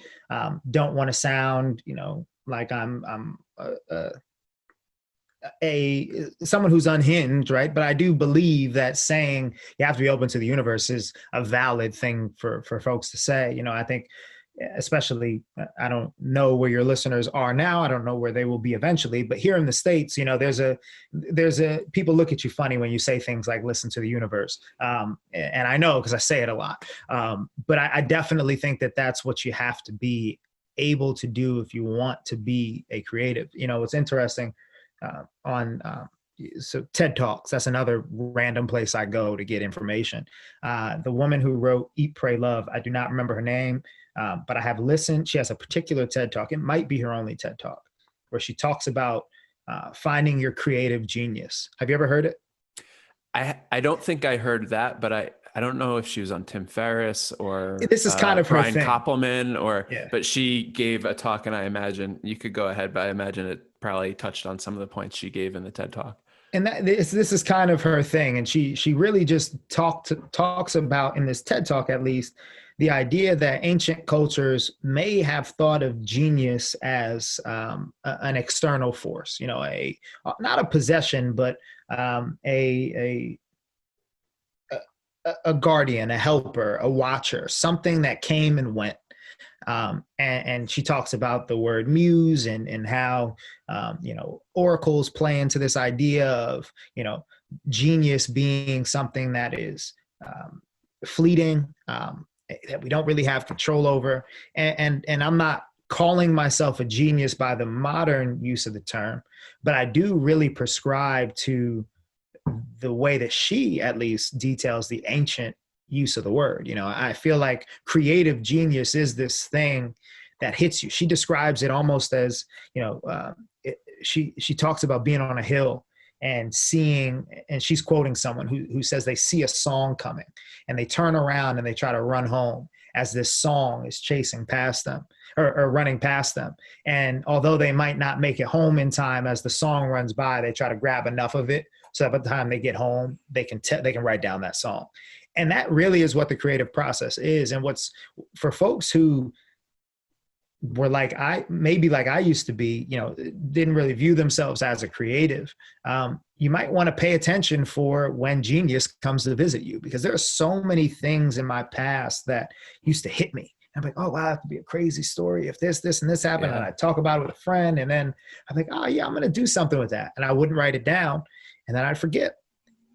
don't want to sound, like I'm someone who's unhinged, right? But I do believe that saying you have to be open to the universe is a valid thing for folks to say. I think especially, I don't know where your listeners are now. I don't know where they will be eventually, but here in the States, there's a people look at you funny when you say things like listen to the universe. And I know because I say it a lot. But I definitely think that that's what you have to be able to do if you want to be a creative. It's interesting on so TED Talks, that's another random place I go to get information. The woman who wrote Eat, Pray, Love, I do not remember her name, but I have listened. She has a particular TED Talk. It might be her only TED Talk where she talks about finding your creative genius. Have you ever heard it? I don't think I heard that, but I don't know if she was on Tim Ferriss or This is kind of her Brian thing. Koppelman Yeah. but she gave a talk, and I imagine you could go ahead, but I imagine it probably touched on some of the points she gave in the TED Talk. And this is kind of her thing, and she really just talks about, in this TED Talk at least, the idea that ancient cultures may have thought of genius as an external force, a not a possession, but a guardian, a helper, a watcher, something that came and went. And she talks about the word muse and how oracles play into this idea of genius being something that is fleeting, that we don't really have control over. And I'm not calling myself a genius by the modern use of the term, but I do really prescribe to the way that she at least details the ancient use of the word. I feel like creative genius is this thing that hits you. She describes it almost as, she talks about being on a hill and seeing, and she's quoting someone who says they see a song coming and they turn around and they try to run home as this song is chasing past them or running past them. And although they might not make it home in time, as the song runs by, they try to grab enough of it so that by the time they get home, they can write down that song. And that really is what the creative process is. And what's for folks who were like I used to be, didn't really view themselves as a creative. You might want to pay attention for when genius comes to visit you, because there are so many things in my past that used to hit me. I'm like, oh, wow, that could be a crazy story if this and this happened. Yeah. And I talk about it with a friend, and then I'm like, oh yeah, I'm going to do something with that. And I wouldn't write it down, and then I'd forget.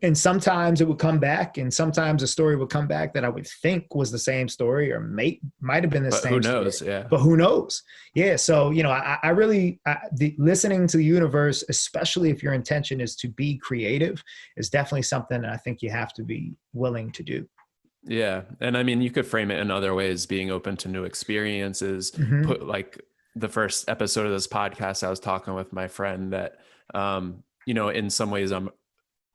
And sometimes it would come back, and sometimes a story would come back that I would think was the same story, or might have been the But who same knows? story. Yeah. But who knows? Yeah. So, I really, listening to the universe, especially if your intention is to be creative, is definitely something that I think you have to be willing to do. Yeah. And I mean, you could frame it in other ways, being open to new experiences. Mm-hmm. Put like the first episode of this podcast, I was talking with my friend that, in some ways I'm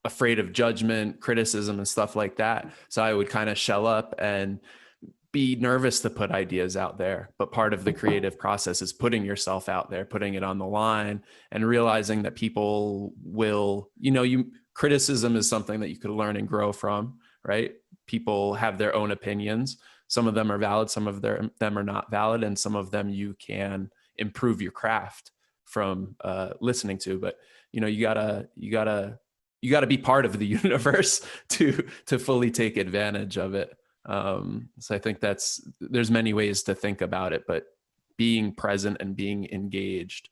afraid of judgment, criticism, and stuff like that. So I would kind of shell up and be nervous to put ideas out there. But part of the creative process is putting yourself out there, putting it on the line, and realizing that people will, criticism is something that you could learn and grow from, right? People have their own opinions. Some of them are valid, some of them are not valid, and some of them you can improve your craft from listening to. But you gotta be part of the universe to fully take advantage of it. So I think there's many ways to think about it, but being present and being engaged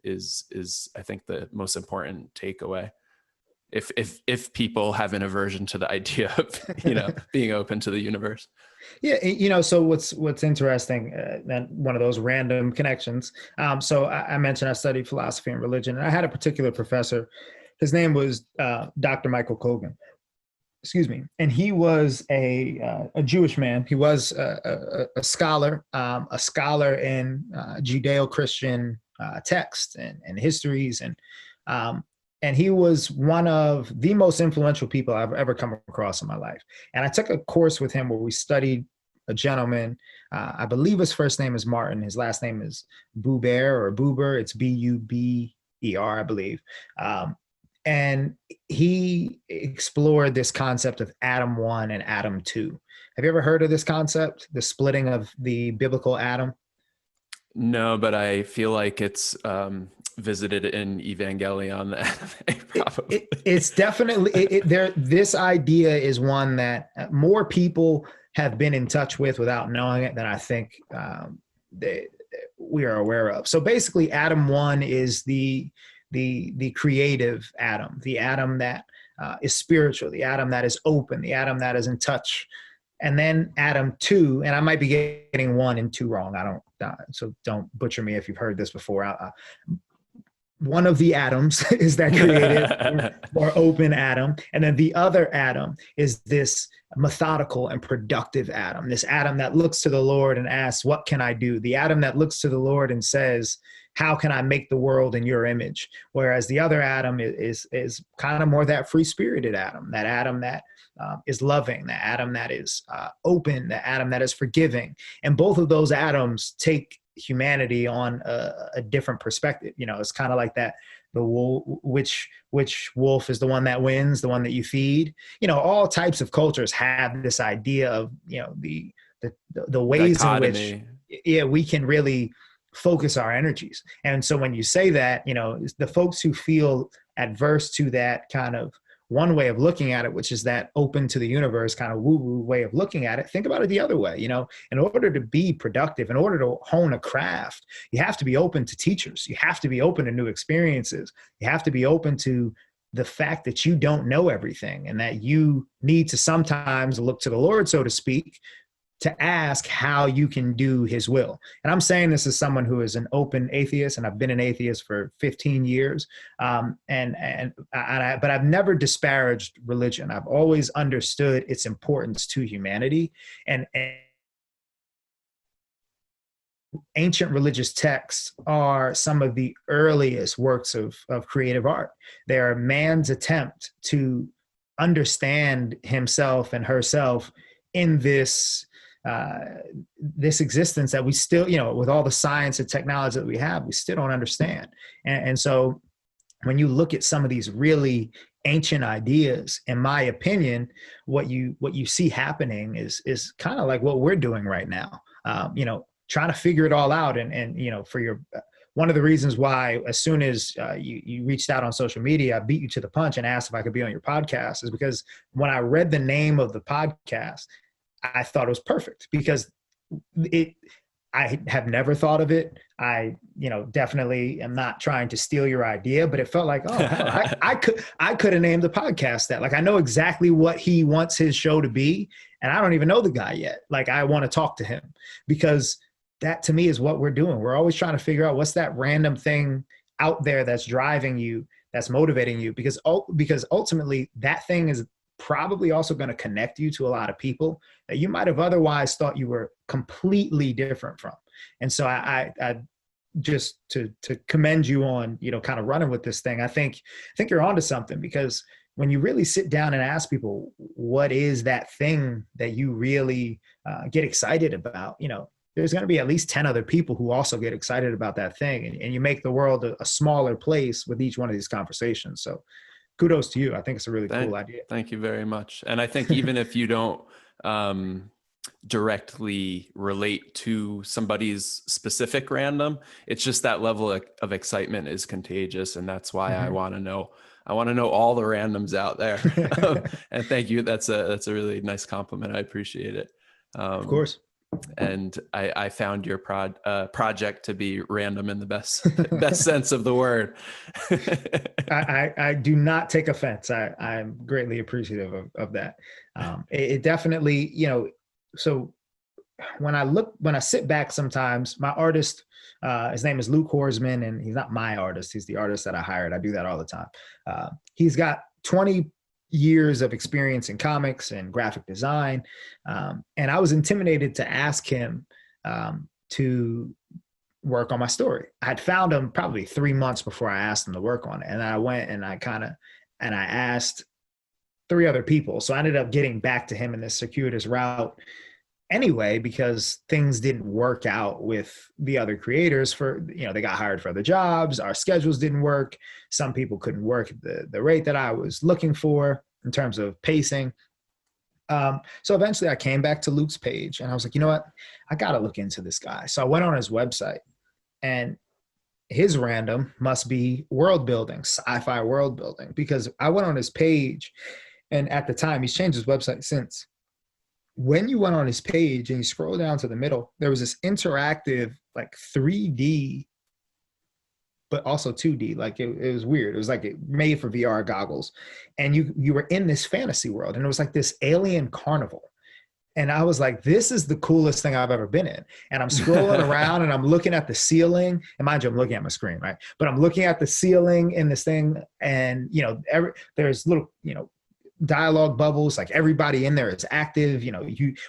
is I think the most important takeaway. If people have an aversion to the idea of being open to the universe. Yeah, so what's interesting, and one of those random connections. So I mentioned I studied philosophy and religion, and I had a particular professor. His name was Dr. Michael Kogan. Excuse me, and he was a Jewish man. He was a scholar in Judeo-Christian texts and histories, and he was one of the most influential people I've ever come across in my life. And I took a course with him where we studied a gentleman. I believe his first name is Martin. His last name is Buber. It's Buber, I believe. And he explored this concept of Adam 1 and Adam 2. Have you ever heard of this concept, the splitting of the biblical Adam? No, but I feel like it's visited in Evangelion. Probably. It's definitely there. This idea is one that more people have been in touch with without knowing it than I think they, we are aware of. So basically, Adam 1 is the creative Adam, the Adam that is spiritual, the Adam that is open, the Adam that is in touch. And then Adam 2, and I might be getting 1 and 2 wrong. I don't, so don't butcher me if you've heard this before. One of the atoms is that creative or open Adam. And then the other Adam is this methodical and productive Adam, this Adam that looks to the Lord and asks, what can I do? The Adam that looks to the Lord and says, how can I make the world in your image? Whereas the other Adam is kind of more that free-spirited Adam that is loving, the Adam that is open, the Adam that is forgiving. And both of those Adams take humanity on a different perspective. You know, it's kind of like that, the which wolf is the one that wins, the one that you feed. You know, all types of cultures have this idea of, you know, the ways dichotomy in which we can really focus our energies. And so when you say that, you know, the folks who feel adverse to that kind of one way of looking at it, which is that open to the universe kind of woo-woo way of looking at it, think about it the other way. You know, in order to be productive, in order to hone a craft, you have to be open to teachers. You have to be open to new experiences. You have to be open to the fact that you don't know everything and that you need to sometimes look to the Lord, so to speak, to ask how you can do his will. And I'm saying this as someone who is an open atheist, and I've been an atheist for 15 years. But I've never disparaged religion. I've always understood its importance to humanity. And ancient religious texts are some of the earliest works of creative art. They are man's attempt to understand himself and herself in this existence that we still, you know, with all the science and technology that we have, we still don't understand. And so when you look at some of these really ancient ideas, in my opinion, what you see happening is kind of like what we're doing right now, you know, trying to figure it all out. And you know, for your, one of the reasons why, as soon as you reached out on social media, I beat you to the punch and asked if I could be on your podcast, is because when I read the name of the podcast, I thought it was perfect because I have never thought of it. I, you know, definitely am not trying to steal your idea, but it felt like, oh, hell, I could have named the podcast that. Like, I know exactly what he wants his show to be, and I don't even know the guy yet. Like, I want to talk to him because that to me is what we're doing. We're always trying to figure out what's that random thing out there that's driving you, that's motivating you, because ultimately that thing is probably also going to connect you to a lot of people that you might have otherwise thought you were completely different from. And so I just to commend you on, you know, kind of running with this thing. I think you're onto something, because when you really sit down and ask people, what is that thing that you really get excited about? You know, there's going to be at least 10 other people who also get excited about that thing. And you make the world a smaller place with each one of these conversations. So kudos to you. I think it's a really cool idea. Thank you very much. And I think even if you don't directly relate to somebody's specific random, it's just that level of excitement is contagious. And that's why I want to know all the randoms out there. And thank you. That's a really nice compliment. I appreciate it. Of course. And I found your project to be random in the best sense of the word. I do not take offense. I'm greatly appreciative of that. It definitely, you know, so when I sit back sometimes, my artist, his name is Luke Horsman, and he's not my artist. He's the artist that I hired. I do that all the time. He's got 20 years of experience in comics and graphic design. And I was intimidated to ask him to work on my story. I had found him probably 3 months before I asked him to work on it. And I went and I asked 3 other people. So I ended up getting back to him in this circuitous route anyway, because things didn't work out with the other creators. For, you know, they got hired for other jobs. Our schedules didn't work. Some people couldn't work at the rate that I was looking for in terms of pacing. So eventually I came back to Luke's page and I was like, you know what? I got to look into this guy. So I went on his website, and his random must be world building, sci-fi world building, because I went on his page, and at the time, he's changed his website since. When you went on his page and you scroll down to the middle, there was this interactive, like 3D, but also 2D. Like it was weird. It was like it made for VR goggles, and you were in this fantasy world, and it was like this alien carnival. And I was like, this is the coolest thing I've ever been in. And I'm scrolling around and I'm looking at the ceiling. And mind you, I'm looking at my screen, right? But I'm looking at the ceiling in this thing. And, there's little, dialogue bubbles. Like everybody in there is active.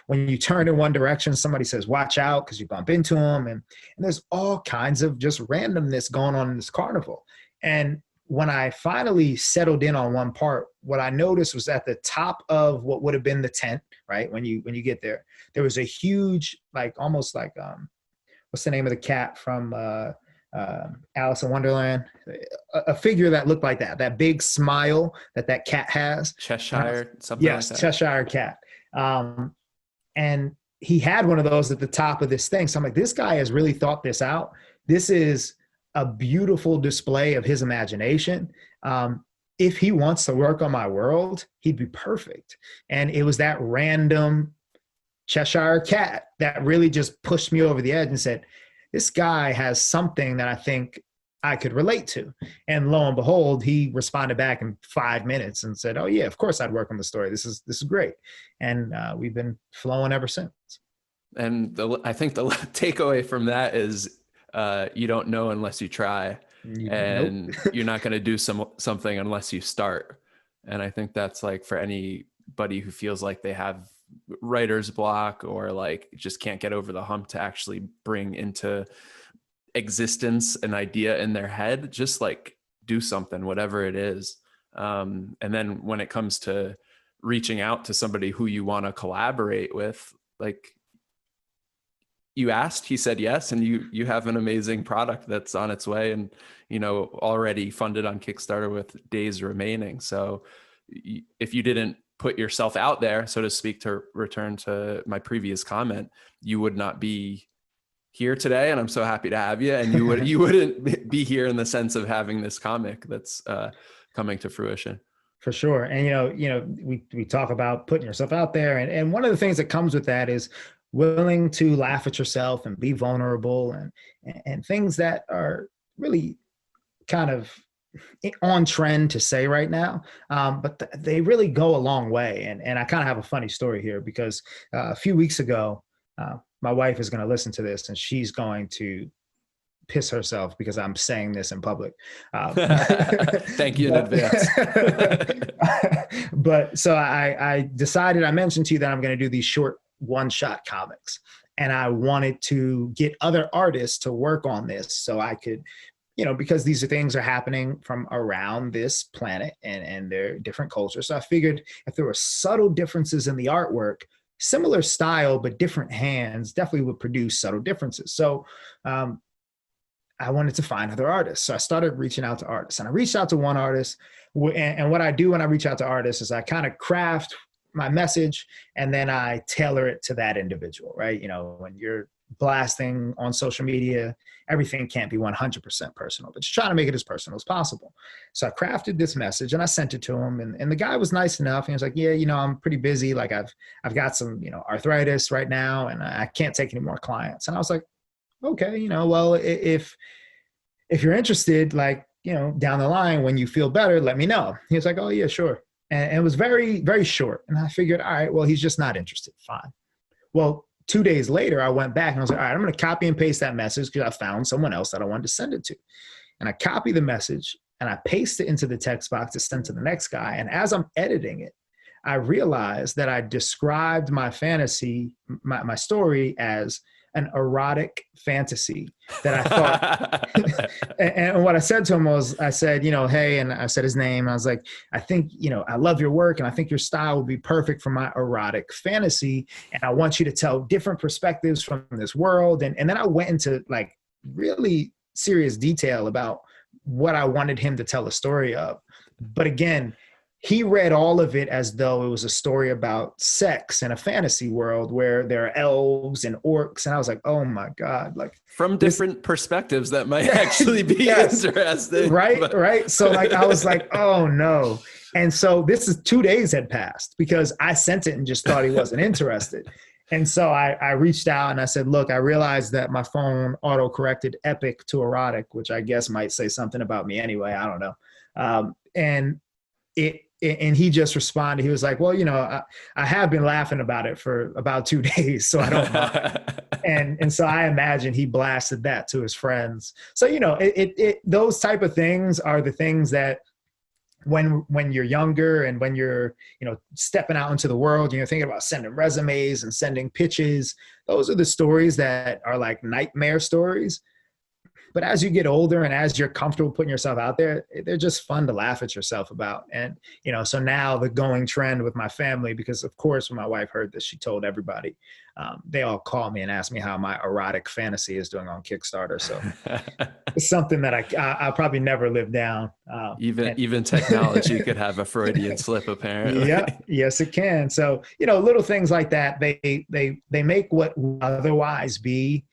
When you turn in one direction, somebody says, watch out, because you bump into them. And there's all kinds of just randomness going on in this carnival. And when I finally settled in on one part, what I noticed was at the top of what would have been the tent, right? When you get there, there was a huge, like almost like what's the name of the cat from Alice in Wonderland? A figure that looked like that big smile that cat has. Cheshire, something like that. Yes, Cheshire cat. And he had one of those at the top of this thing. So I'm like, this guy has really thought this out. This is a beautiful display of his imagination. If he wants to work on my world, he'd be perfect. And it was that random Cheshire cat that really just pushed me over the edge and said, this guy has something that I think I could relate to. And lo and behold, he responded back in 5 minutes and said, oh yeah, of course I'd work on the story. This is great. And we've been flowing ever since. And I think the takeaway from that is, you don't know unless you try, and you're not going to do something unless you start. And I think that's like for anybody who feels like they have writer's block or like just can't get over the hump to actually bring into existence an idea in their head, just like do something, whatever it is. And then when it comes to reaching out to somebody who you want to collaborate with, like, you asked, he said yes, and you have an amazing product that's on its way and, already funded on Kickstarter with days remaining. So if you didn't put yourself out there, so to speak, to return to my previous comment, you would not be here today. And I'm so happy to have you. And you wouldn't be here in the sense of having this comic that's coming to fruition. For sure. And, we talk about putting yourself out there. And one of the things that comes with that is willing to laugh at yourself and be vulnerable and things that are really kind of on trend to say right now. But they really go a long way. And I kind of have a funny story here because a few weeks ago, my wife is going to listen to this and she's going to piss herself because I'm saying this in public. Thank you in advance. But so I decided, I mentioned to you that I'm going to do these short one-shot comics. And I wanted to get other artists to work on this so I could, because these things are happening from around this planet and they're different cultures. So I figured if there were subtle differences in the artwork, similar style, but different hands definitely would produce subtle differences. So I wanted to find other artists. So I started reaching out to artists and I reached out to one artist. And what I do when I reach out to artists is I kind of craft my message and then I tailor it to that individual, right? When you're blasting on social media, everything can't be 100% personal, but just trying to make it as personal as possible. So I crafted this message and I sent it to him and the guy was nice enough. He was like, yeah, I'm pretty busy. Like I've got some, arthritis right now and I can't take any more clients. And I was like, okay, well, if you're interested, like, down the line, when you feel better, let me know. He was like, oh yeah, sure. And it was very, very short. And I figured, all right, well, he's just not interested. Fine. Well, 2 days later, I went back and I was like, all right, I'm going to copy and paste that message because I found someone else that I wanted to send it to. And I copy the message and I paste it into the text box to send to the next guy. And as I'm editing it, I realized that I described my fantasy, my story as an erotic fantasy that I thought, and what I said to him was, I said, hey, and I said his name. I was like, I think, I love your work and I think your style would be perfect for my erotic fantasy. And I want you to tell different perspectives from this world. And then I went into like really serious detail about what I wanted him to tell a story of. But again, he read all of it as though it was a story about sex in a fantasy world where there are elves and orcs. And I was like, oh my God, like From this. different perspectives that might actually be Yes. interesting. Right. But Right. So like, I was like, oh no. And so this is 2 days had passed because I sent it and just thought he wasn't interested. And so I reached out and I said, look, I realized that my phone auto corrected epic to erotic, which I guess might say something about me anyway. I don't know. And and he just responded. He was like, well, I have been laughing about it for about 2 days, so I don't mind. And so I imagine he blasted that to his friends. So, those type of things are the things that when you're younger and when you're, stepping out into the world, you're thinking about sending resumes and sending pitches. Those are the stories that are like nightmare stories. But as you get older and as you're comfortable putting yourself out there, they're just fun to laugh at yourself about. And, so now the going trend with my family, because of course, when my wife heard this, she told everybody, they all call me and ask me how my erotic fantasy is doing on Kickstarter. So it's something that I'll probably never live down. Even technology could have a Freudian slip, apparently. Yeah, yes, it can. So, little things like that, they make what would otherwise be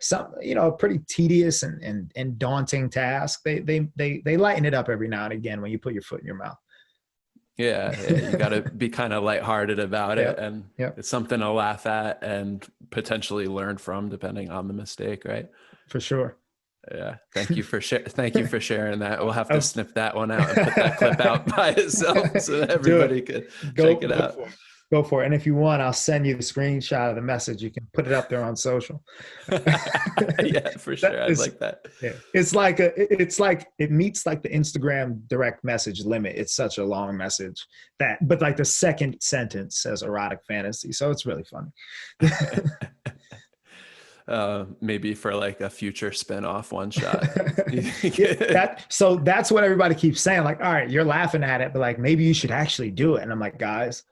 some, a pretty tedious and daunting task. They lighten it up every now and again when you put your foot in your mouth. Yeah, you got to be kind of lighthearted about it, Yep. and Yep. it's something to laugh at and potentially learn from, depending on the mistake, right? For sure. Yeah, thank you for sharing that. We'll have to Of- snip that one out and put that clip out by itself so that Do everybody it. could Go, check it go out. for it. Go for it. And if you want, I'll send you the screenshot of the message. You can put it up there on social. Yeah, for sure. I'd like that. Yeah. It's like it meets like the Instagram direct message limit. It's such a long message but like the second sentence says erotic fantasy. So it's really funny. Maybe for like a future spin-off one shot. So that's what everybody keeps saying. Like, all right, you're laughing at it, but like maybe you should actually do it. And I'm like, guys,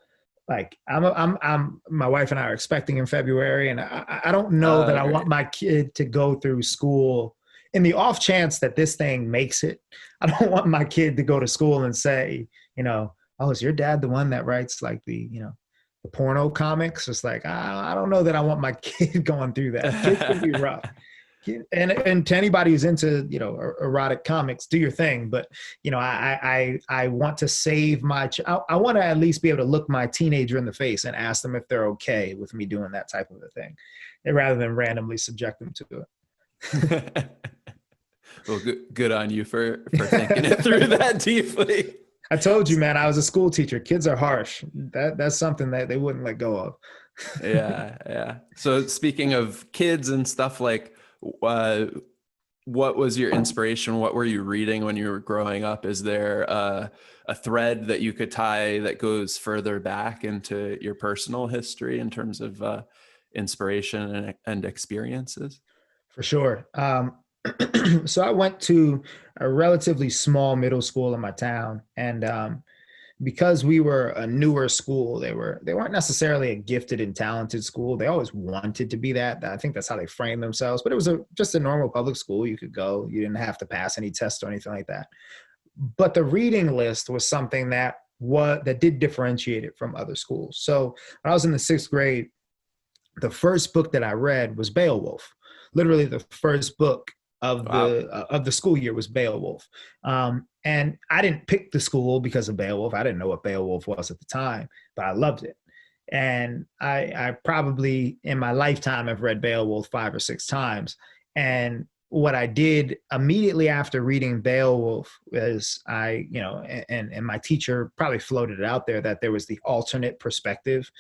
like my wife and I are expecting in February, and I don't know that I want my kid to go through school in the off chance that this thing makes it. I don't want my kid to go to school and say, oh, is your dad the one that writes like the porno comics? It's like, I don't know that I want my kid going through that. Kids can be rough. And to anybody who's into erotic comics, do your thing. But I want to save I want to at least be able to look my teenager in the face and ask them if they're okay with me doing that type of a thing, rather than randomly subject them to it. Well, good on you for thinking it through that deeply. I told you, man, I was a school teacher. Kids are harsh. That's something that they wouldn't let go of. Yeah. So speaking of kids and stuff, like, what was your inspiration? What were you reading when you were growing up? Is there a thread that you could tie that goes further back into your personal history in terms of inspiration and experiences? For sure. So I went to a relatively small middle school in my town, and because we were a newer school, they weren't necessarily a gifted and talented school. They always wanted to be that. I think that's how they framed themselves. But it was just a normal public school. You could go. You didn't have to pass any tests or anything like that. But the reading list was something that did differentiate it from other schools. So when I was in the sixth grade, the first book that I read was Beowulf. Literally, the first book of the school year was Beowulf. And I didn't pick the school because of Beowulf. I didn't know what Beowulf was at the time, but I loved it. And I probably in my lifetime have read Beowulf 5 or 6 times. And what I did immediately after reading Beowulf is and my teacher probably floated it out there that there was the alternate perspective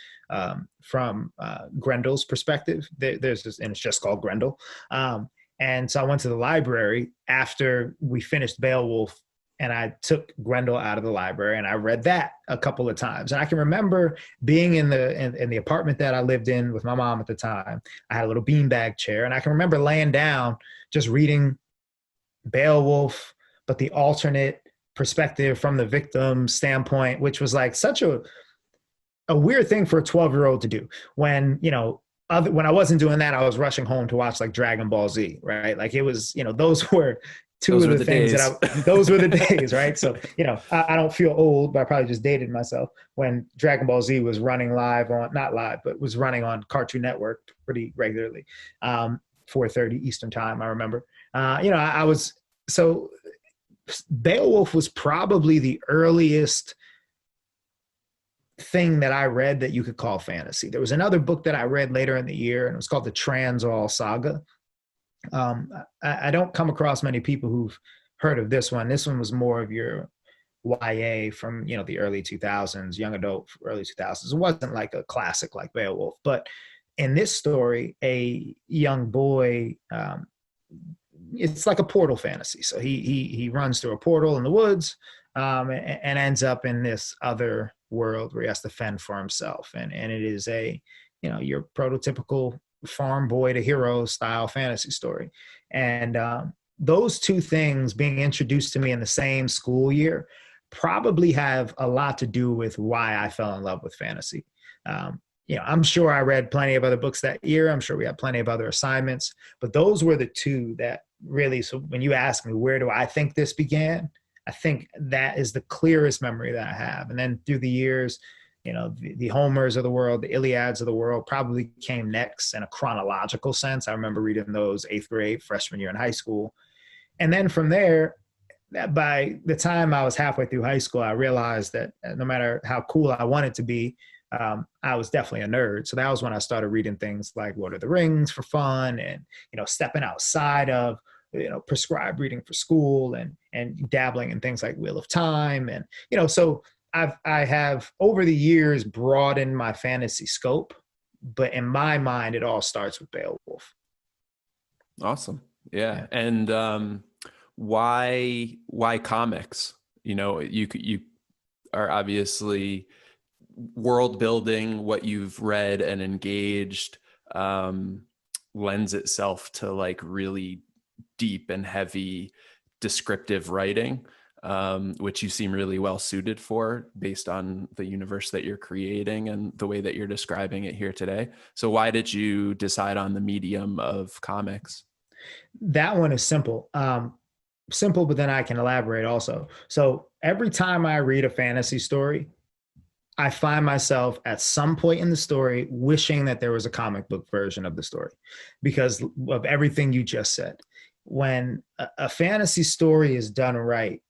from Grendel's perspective. There's this, and it's just called Grendel. And so I went to the library after we finished Beowulf, and I took Grendel out of the library and I read that a couple of times. And I can remember being in the apartment that I lived in with my mom at the time. I had a little beanbag chair, and I can remember laying down just reading Beowulf, but the alternate perspective from the victim standpoint, which was like such a weird thing for a 12-year-old to do. When when I wasn't doing that, I was rushing home to watch like Dragon Ball Z, right? Like it was, those were two Those of were the the things days. those were the days, right? So, I don't feel old, but I probably just dated myself when Dragon Ball Z was running live on, not live, but was running on Cartoon Network pretty regularly, 4:30 Eastern time, I remember. I was, so Beowulf was probably the earliest thing that I read that you could call fantasy. There was another book that I read later in the year, and it was called the Transall Saga. I don't come across many people who've heard of this one. This one was more of your YA from the early 2000s, young adult early 2000s. It wasn't like a classic like Beowulf, but in this story, a young boy, it's like a portal fantasy. So he runs through a portal in the woods, and ends up in this other world where he has to fend for himself. And it is your prototypical farm boy to hero style fantasy story. And those two things being introduced to me in the same school year probably have a lot to do with why I fell in love with fantasy. I'm sure I read plenty of other books that year. I'm sure we had plenty of other assignments, but those were the two that really, so when you ask me, where do I think this began? I think that is the clearest memory that I have. And then through the years, the Homers of the world, the Iliads of the world probably came next in a chronological sense. I remember reading those 8th grade, freshman year in high school. And then from there, by the time I was halfway through high school, I realized that no matter how cool I wanted to be, I was definitely a nerd. So that was when I started reading things like Lord of the Rings for fun, and stepping outside of prescribed reading for school, and dabbling in things like Wheel of Time, and so I have over the years broadened my fantasy scope, but in my mind, it all starts with Beowulf. Awesome. Yeah. And why comics? You are obviously world building. What you've read and engaged lends itself to like really deep and heavy descriptive writing, which you seem really well suited for based on the universe that you're creating and the way that you're describing it here today. So why did you decide on the medium of comics? That one is simple. Simple, but then I can elaborate also. So every time I read a fantasy story, I find myself at some point in the story wishing that there was a comic book version of the story because of everything you just said. When a fantasy story is done right,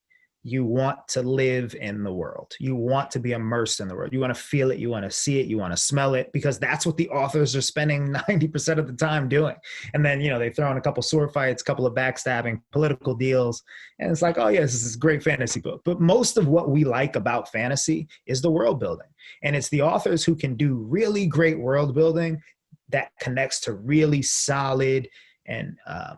you want to live in the world. You want to be immersed in the world. You want to feel it. You want to see it. You want to smell it, because that's what the authors are spending 90% of the time doing. And then, they throw in a couple sword fights, a couple of backstabbing, political deals. And it's like, oh, yes, this is a great fantasy book. But most of what we like about fantasy is the world building. And it's the authors who can do really great world building that connects to really solid and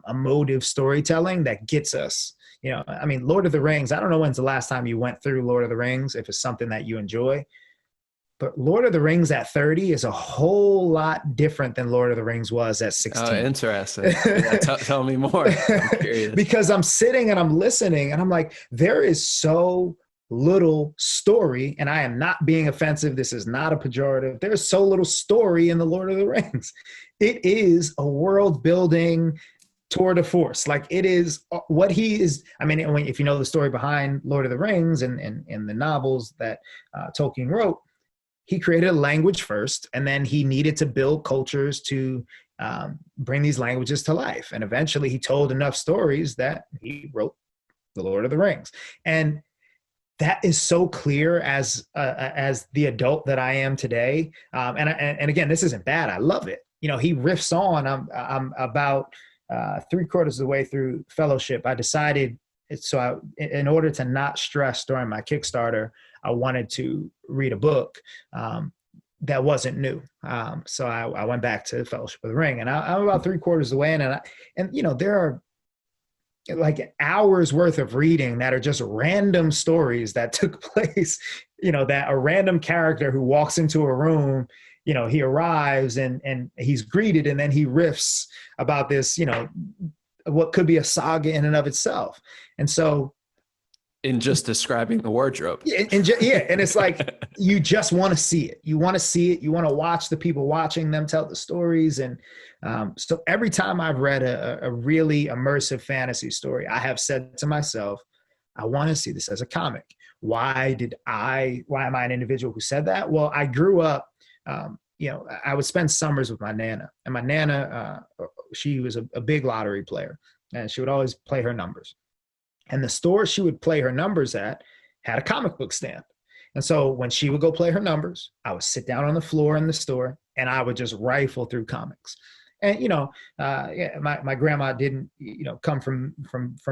emotive storytelling that gets us. Lord of the Rings, I don't know when's the last time you went through Lord of the Rings, if it's something that you enjoy, but Lord of the Rings at 30 is a whole lot different than Lord of the Rings was at 16. Oh, interesting. Yeah, tell me more. I'm curious. Because I'm sitting and I'm listening and I'm like, there is so little story, and I am not being offensive. This is not a pejorative. There is so little story in the Lord of the Rings. It is a world building tour de force. Like, it is what he is. If you know the story behind Lord of the Rings and the novels that Tolkien wrote, he created a language first, and then he needed to build cultures to bring these languages to life. And eventually he told enough stories that he wrote the Lord of the Rings. And that is so clear as the adult that I am today. And again, this isn't bad. I love it. He riffs on. I'm about 3/4 of the way through Fellowship. I decided, in order to not stress during my Kickstarter, I wanted to read a book that wasn't new. So I went back to Fellowship of the Ring, and I'm about 3/4 of the way in, and there are like hours worth of reading that are just random stories that took place, that a random character who walks into a room, he arrives and he's greeted, and then he riffs about this, what could be a saga in and of itself. And so In just describing the wardrobe. Yeah, and it's like you just want to see it. You want to see it. You want to watch the people watching them tell the stories. And so every time I've read a really immersive fantasy story, I have said to myself, I want to see this as a comic. Why am I an individual who said that? Well, I grew up, I would spend summers with my Nana, and my Nana, she was a big lottery player, and she would always play her numbers. And the store she would play her numbers at had a comic book stand. And so when she would go play her numbers, I would sit down on the floor in the store and I would just rifle through comics. And yeah, my grandma didn't come from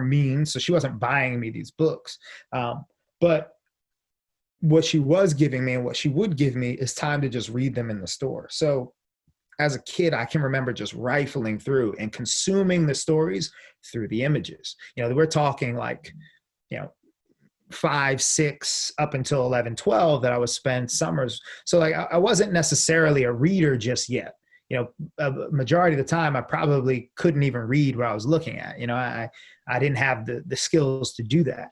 means, so she wasn't buying me these books. But what she was giving me and what she would give me is time to just read them in the store. So as a kid, I can remember just rifling through and consuming the stories through the images. We're talking like, 5, 6, up until 11, 12 that I would spend summers. So like, I wasn't necessarily a reader just yet. A majority of the time, I probably couldn't even read what I was looking at. I didn't have the skills to do that.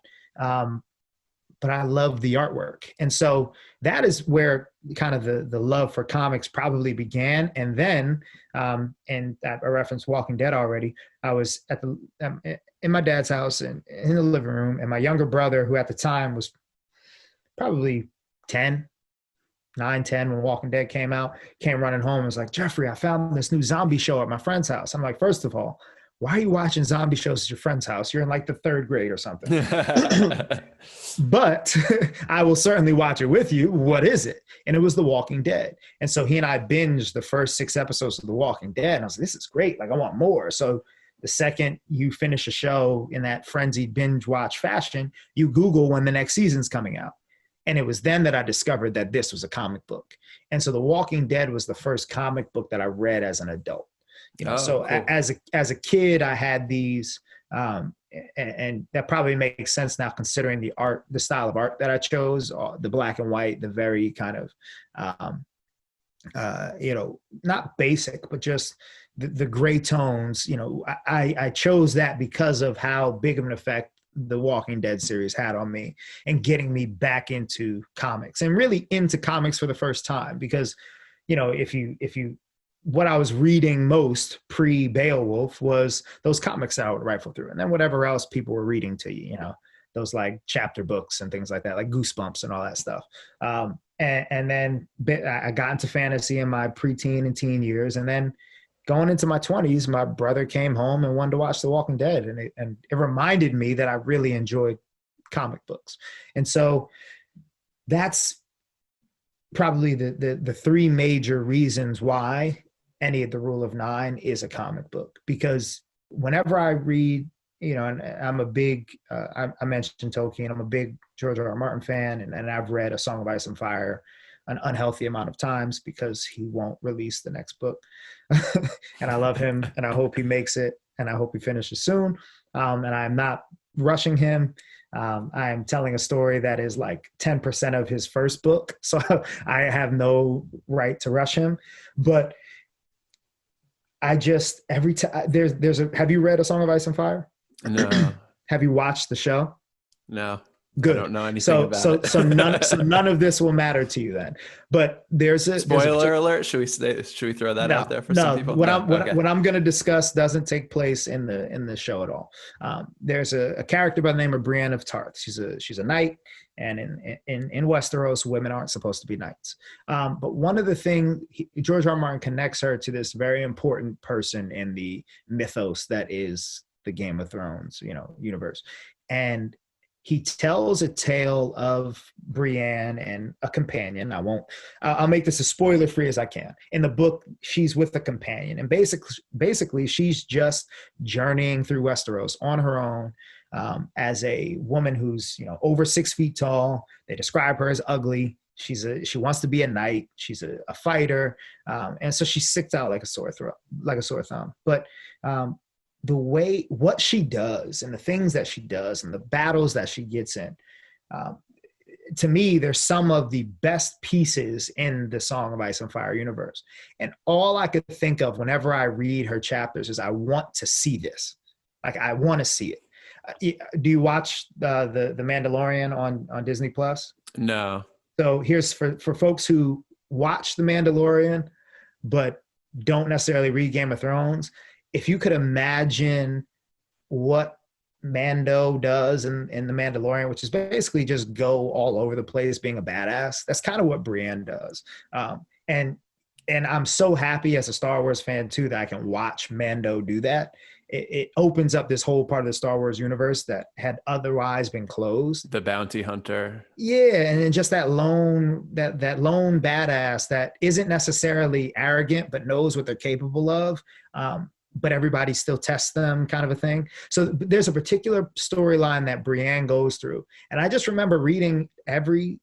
But I love the artwork. And so that is where kind of the love for comics probably began. And then, and I referenced Walking Dead already, I was in my dad's house and in the living room, and my younger brother, who at the time was probably 10, 9, 10 when Walking Dead came out, came running home and was like, Jeffrey, I found this new zombie show at my friend's house. I'm like, first of all, why are you watching zombie shows at your friend's house? You're in like the 3rd grade or something. But I will certainly watch it with you. What is it? And it was The Walking Dead. And so he and I binged the first 6 episodes of The Walking Dead. And I was like, this is great. Like, I want more. So the second you finish a show in that frenzied binge watch fashion, you Google when the next season's coming out. And it was then that I discovered that this was a comic book. And so The Walking Dead was the first comic book that I read as an adult. So cool. As a kid, I had these, and that probably makes sense now considering the style of art that I chose, the black and white, the very kind of, not basic, but just the gray tones. I chose that because of how big of an effect the Walking Dead series had on me and getting me back into comics and really into comics for the first time. Because, if you what I was reading most pre-Beowulf was those comics that I would rifle through, and then whatever else people were reading to you, those like chapter books and things like that, like Goosebumps and all that stuff. And then I got into fantasy in my preteen and teen years, and then going into my 20s, my brother came home and wanted to watch The Walking Dead, and it reminded me that I really enjoyed comic books, and so that's probably the 3 major reasons why Ennead the Rule of 9 is a comic book. Because whenever I read, and I'm a big, I mentioned Tolkien, I'm a big George R. R. Martin fan, and I've read A Song of Ice and Fire an unhealthy amount of times because he won't release the next book. And I love him, and I hope he makes it, and I hope he finishes soon. And I'm not rushing him. I am telling a story that is like 10% of his first book, so I have no right to rush him. But I just, every time have you read A Song of Ice and Fire? No. Have you watched the show? No. Good. I don't know anything about it. So none of this will matter to you then. But there's a spoiler alert. Should we throw that out there for some people? What I'm going to discuss doesn't take place in the show at all. There's a character by the name of Brienne of Tarth. She's a knight, and in Westeros, women aren't supposed to be knights. But one of the things, George R. R. Martin connects her to this very important person in the mythos that is the Game of Thrones, universe, and he tells a tale of Brienne and a companion. I'll make this as spoiler free as I can. In the book, she's with a companion, and basically she's just journeying through Westeros on her own, as a woman who's, over 6 feet tall. They describe her as ugly. She wants to be a knight. She's a fighter. And so she sticks out like a sore thumb. But, what she does and the things that she does and the battles that she gets in, to me, there's some of the best pieces in the Song of Ice and Fire universe. And all I could think of whenever I read her chapters is I want to see this. Like, I want to see it. Do you watch the Mandalorian on Disney Plus? No. So here's for folks who watch the Mandalorian but don't necessarily read Game of Thrones. If you could imagine what Mando does in the Mandalorian, which is basically just go all over the place being a badass. That's kind of what Brienne does. And I'm so happy as a Star Wars fan too that I can watch Mando do that. It opens up this whole part of the Star Wars universe that had otherwise been closed. The bounty hunter. Yeah, and then just that lone badass that isn't necessarily arrogant but knows what they're capable of. But everybody still tests them, kind of a thing. So there's a particular storyline that Brienne goes through, and I just remember reading every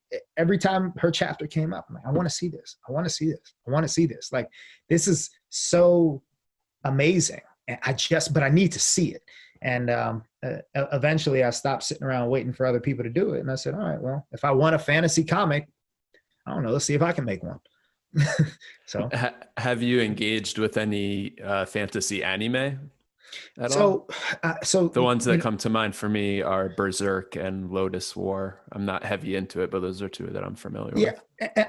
time her chapter came up. I'm like, I want to see this. I want to see this. I want to see this. Like, this is so amazing. And but I need to see it. And eventually, I stopped sitting around waiting for other people to do it, and I said, all right, well, if I want a fantasy comic, I don't know. Let's see if I can make one. So have you engaged with any fantasy anime at all? So The ones that come to mind for me are Berserk and Lotus War. I'm not heavy into it, but those are two that I'm familiar with.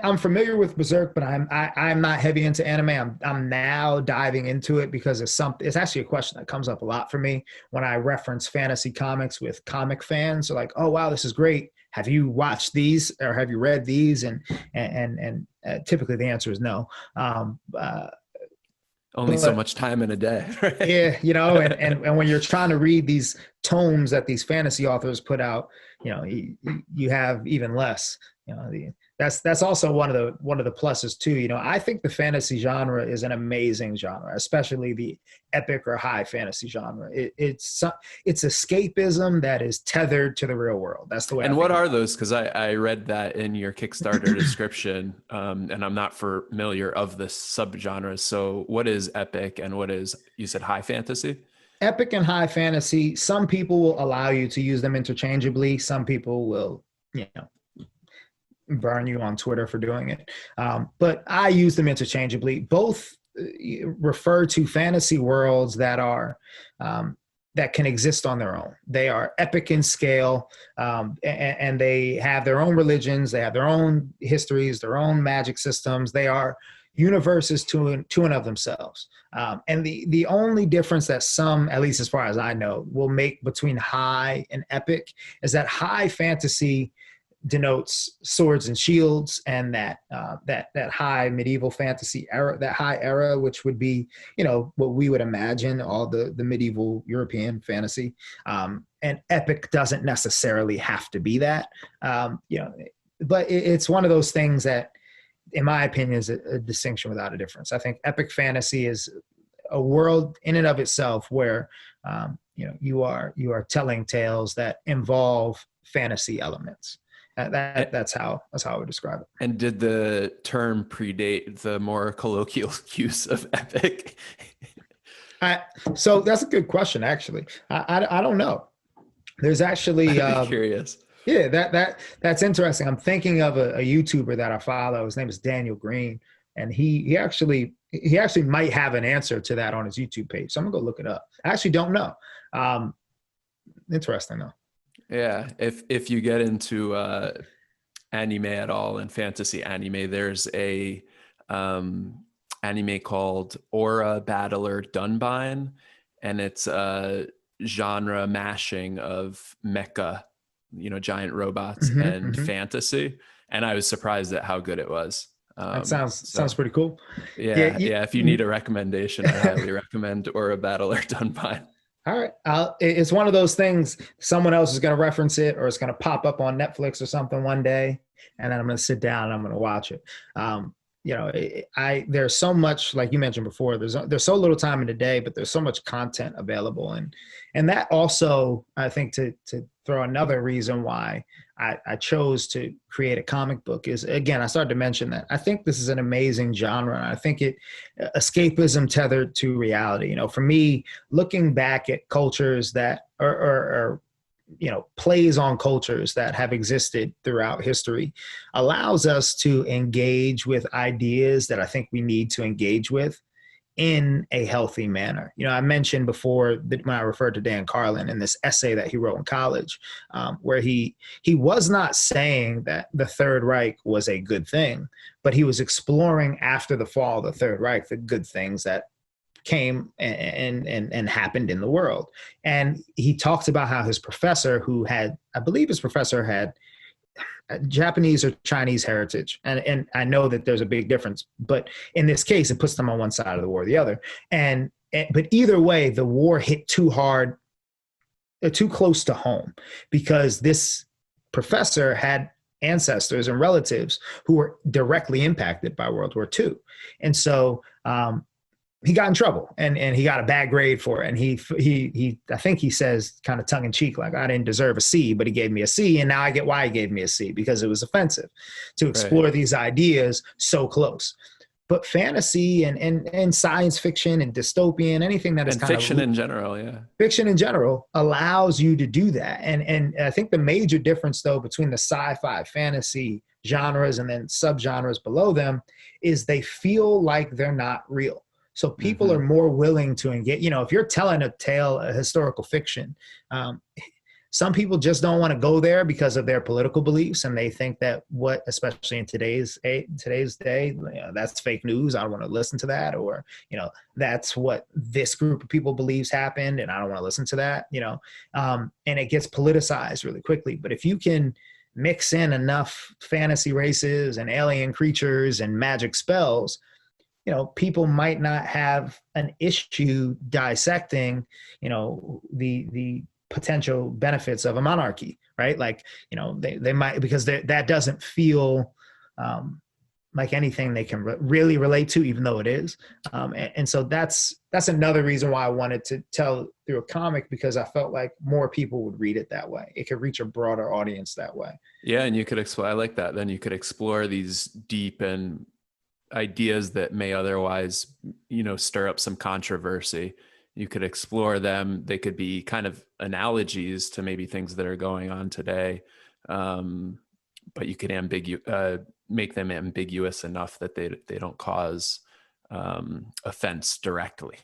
I'm familiar with Berserk, but I'm not heavy into anime. I'm now diving into it because it's actually a question that comes up a lot for me when I reference fantasy comics with comic fans. They're like, oh wow, this is great. Have you watched these or have you read these? And typically the answer is no. Only so much time in a day. Right? Yeah, and when you're trying to read these tomes that these fantasy authors put out, you have even less. That's also one of the pluses too. I think the fantasy genre is an amazing genre, especially the epic or high fantasy genre. It's escapism that is tethered to the real world. That's the way. And what are those? Because I read that in your Kickstarter description, and I'm not familiar of the subgenres. So what is epic and what is, you said, high fantasy? Epic and high fantasy. Some people will allow you to use them interchangeably. Some people will, burn you on Twitter for doing it. But I use them interchangeably. Both refer to fantasy worlds that are that can exist on their own. They are epic in scale, and they have their own religions. They have their own histories, their own magic systems. They are universes to and of themselves. And the only difference that some, at least as far as I know, will make between high and epic is that high fantasy denotes swords and shields, and that high medieval fantasy era, that high era, which would be, what we would imagine all the medieval European fantasy. And epic doesn't necessarily have to be that, but it's one of those things that, in my opinion, is a distinction without a difference. I think epic fantasy is a world in and of itself where, you are telling tales that involve fantasy elements. That's how I would describe it. And did the term predate the more colloquial use of epic? So that's a good question, actually. I don't know. There's actually curious. Yeah, that's interesting. I'm thinking of a YouTuber that I follow. His name is Daniel Green, and he actually might have an answer to that on his YouTube page. So I'm gonna go look it up. I actually don't know. Interesting though. Yeah, if you get into anime at all and fantasy anime, there's a anime called Aura Battler Dunbine, and it's a genre mashing of mecha, giant robots and fantasy. And I was surprised at how good it was. That sounds pretty cool. Yeah. If you need a recommendation, I highly recommend Aura Battler Dunbine. All right. It's one of those things, someone else is going to reference it, or it's going to pop up on Netflix or something one day, and then I'm going to sit down and I'm going to watch it. There's so much, like you mentioned before, there's so little time in the day, but there's so much content available. And that also, I think, to throw another reason why I chose to create a comic book is, again, I started to mention that I think this is an amazing genre. I think escapism tethered to reality. For me, looking back at cultures that are plays on cultures that have existed throughout history allows us to engage with ideas that I think we need to engage with in a healthy manner. I mentioned before that when I referred to Dan Carlin in this essay that he wrote in college, where he was not saying that the Third Reich was a good thing, but he was exploring after the fall of the Third Reich the good things that came and happened in the world. And he talked about how his professor, who had, I believe his professor had Japanese or Chinese heritage. And I know that there's a big difference, but in this case, it puts them on one side of the war or the other. But either way, the war hit too hard, too close to home, because this professor had ancestors and relatives who were directly impacted by World War II. And so he got in trouble and he got a bad grade for it. And he I think he says kind of tongue in cheek, like, I didn't deserve a C, but he gave me a C. And now I get why he gave me a C, because it was offensive to explore Right. these ideas so close. But fantasy and science fiction and dystopian, anything that is And kind fiction of in general. Yeah. fiction in general, allows you to do that. And I think the major difference, though, between the sci-fi fantasy genres and then subgenres below them is they feel like they're not real. So people Mm-hmm. are more willing to engage. If you're telling a tale, a historical fiction, um, some people just don't want to go there because of their political beliefs, and they think that especially in today's day, that's fake news. I don't want to listen to that, or that's what this group of people believes happened, and I don't want to listen to that. And it gets politicized really quickly. But if you can mix in enough fantasy races and alien creatures and magic spells, people might not have an issue dissecting, the potential benefits of a monarchy, right? Like, they might, because that doesn't feel like anything they can really relate to, even though it is. And so that's another reason why I wanted to tell through a comic, because I felt like more people would read it that way. It could reach a broader audience that way. Yeah. And you could explore, I like that. Then you could explore these deep and ideas that may otherwise, stir up some controversy. You could explore them. They could be kind of analogies to maybe things that are going on today. But you could make them ambiguous enough that they don't cause offense directly.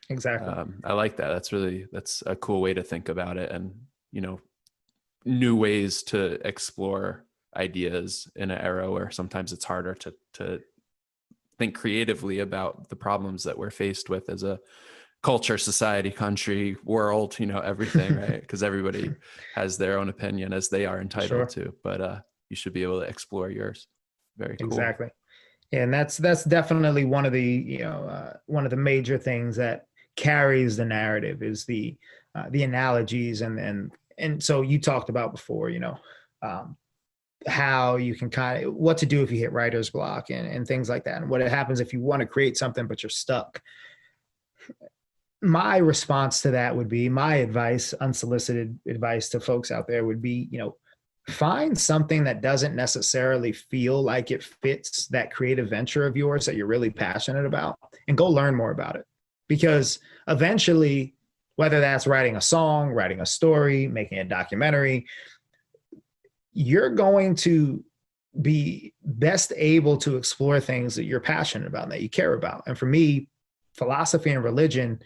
Exactly. I like that. That's a cool way to think about it. And, new ways to explore ideas in an era where sometimes it's harder to think creatively about the problems that we're faced with as a culture, society, country, world, everything, right? Because everybody has their own opinion, as they are entitled Sure. to, but you should be able to explore yours. Very cool. Exactly. And that's definitely one of the major things that carries the narrative is the analogies, and so you talked about before, um, how you can kind of what to do if you hit writer's block and things like that, and what happens if you want to create something but you're stuck. My response to that would be, my advice, unsolicited advice to folks out there would be, find something that doesn't necessarily feel like it fits that creative venture of yours that you're really passionate about, and go learn more about it. Because eventually, whether that's writing a song, writing a story, making a documentary, you're going to be best able to explore things that you're passionate about and that you care about. And for me, philosophy and religion,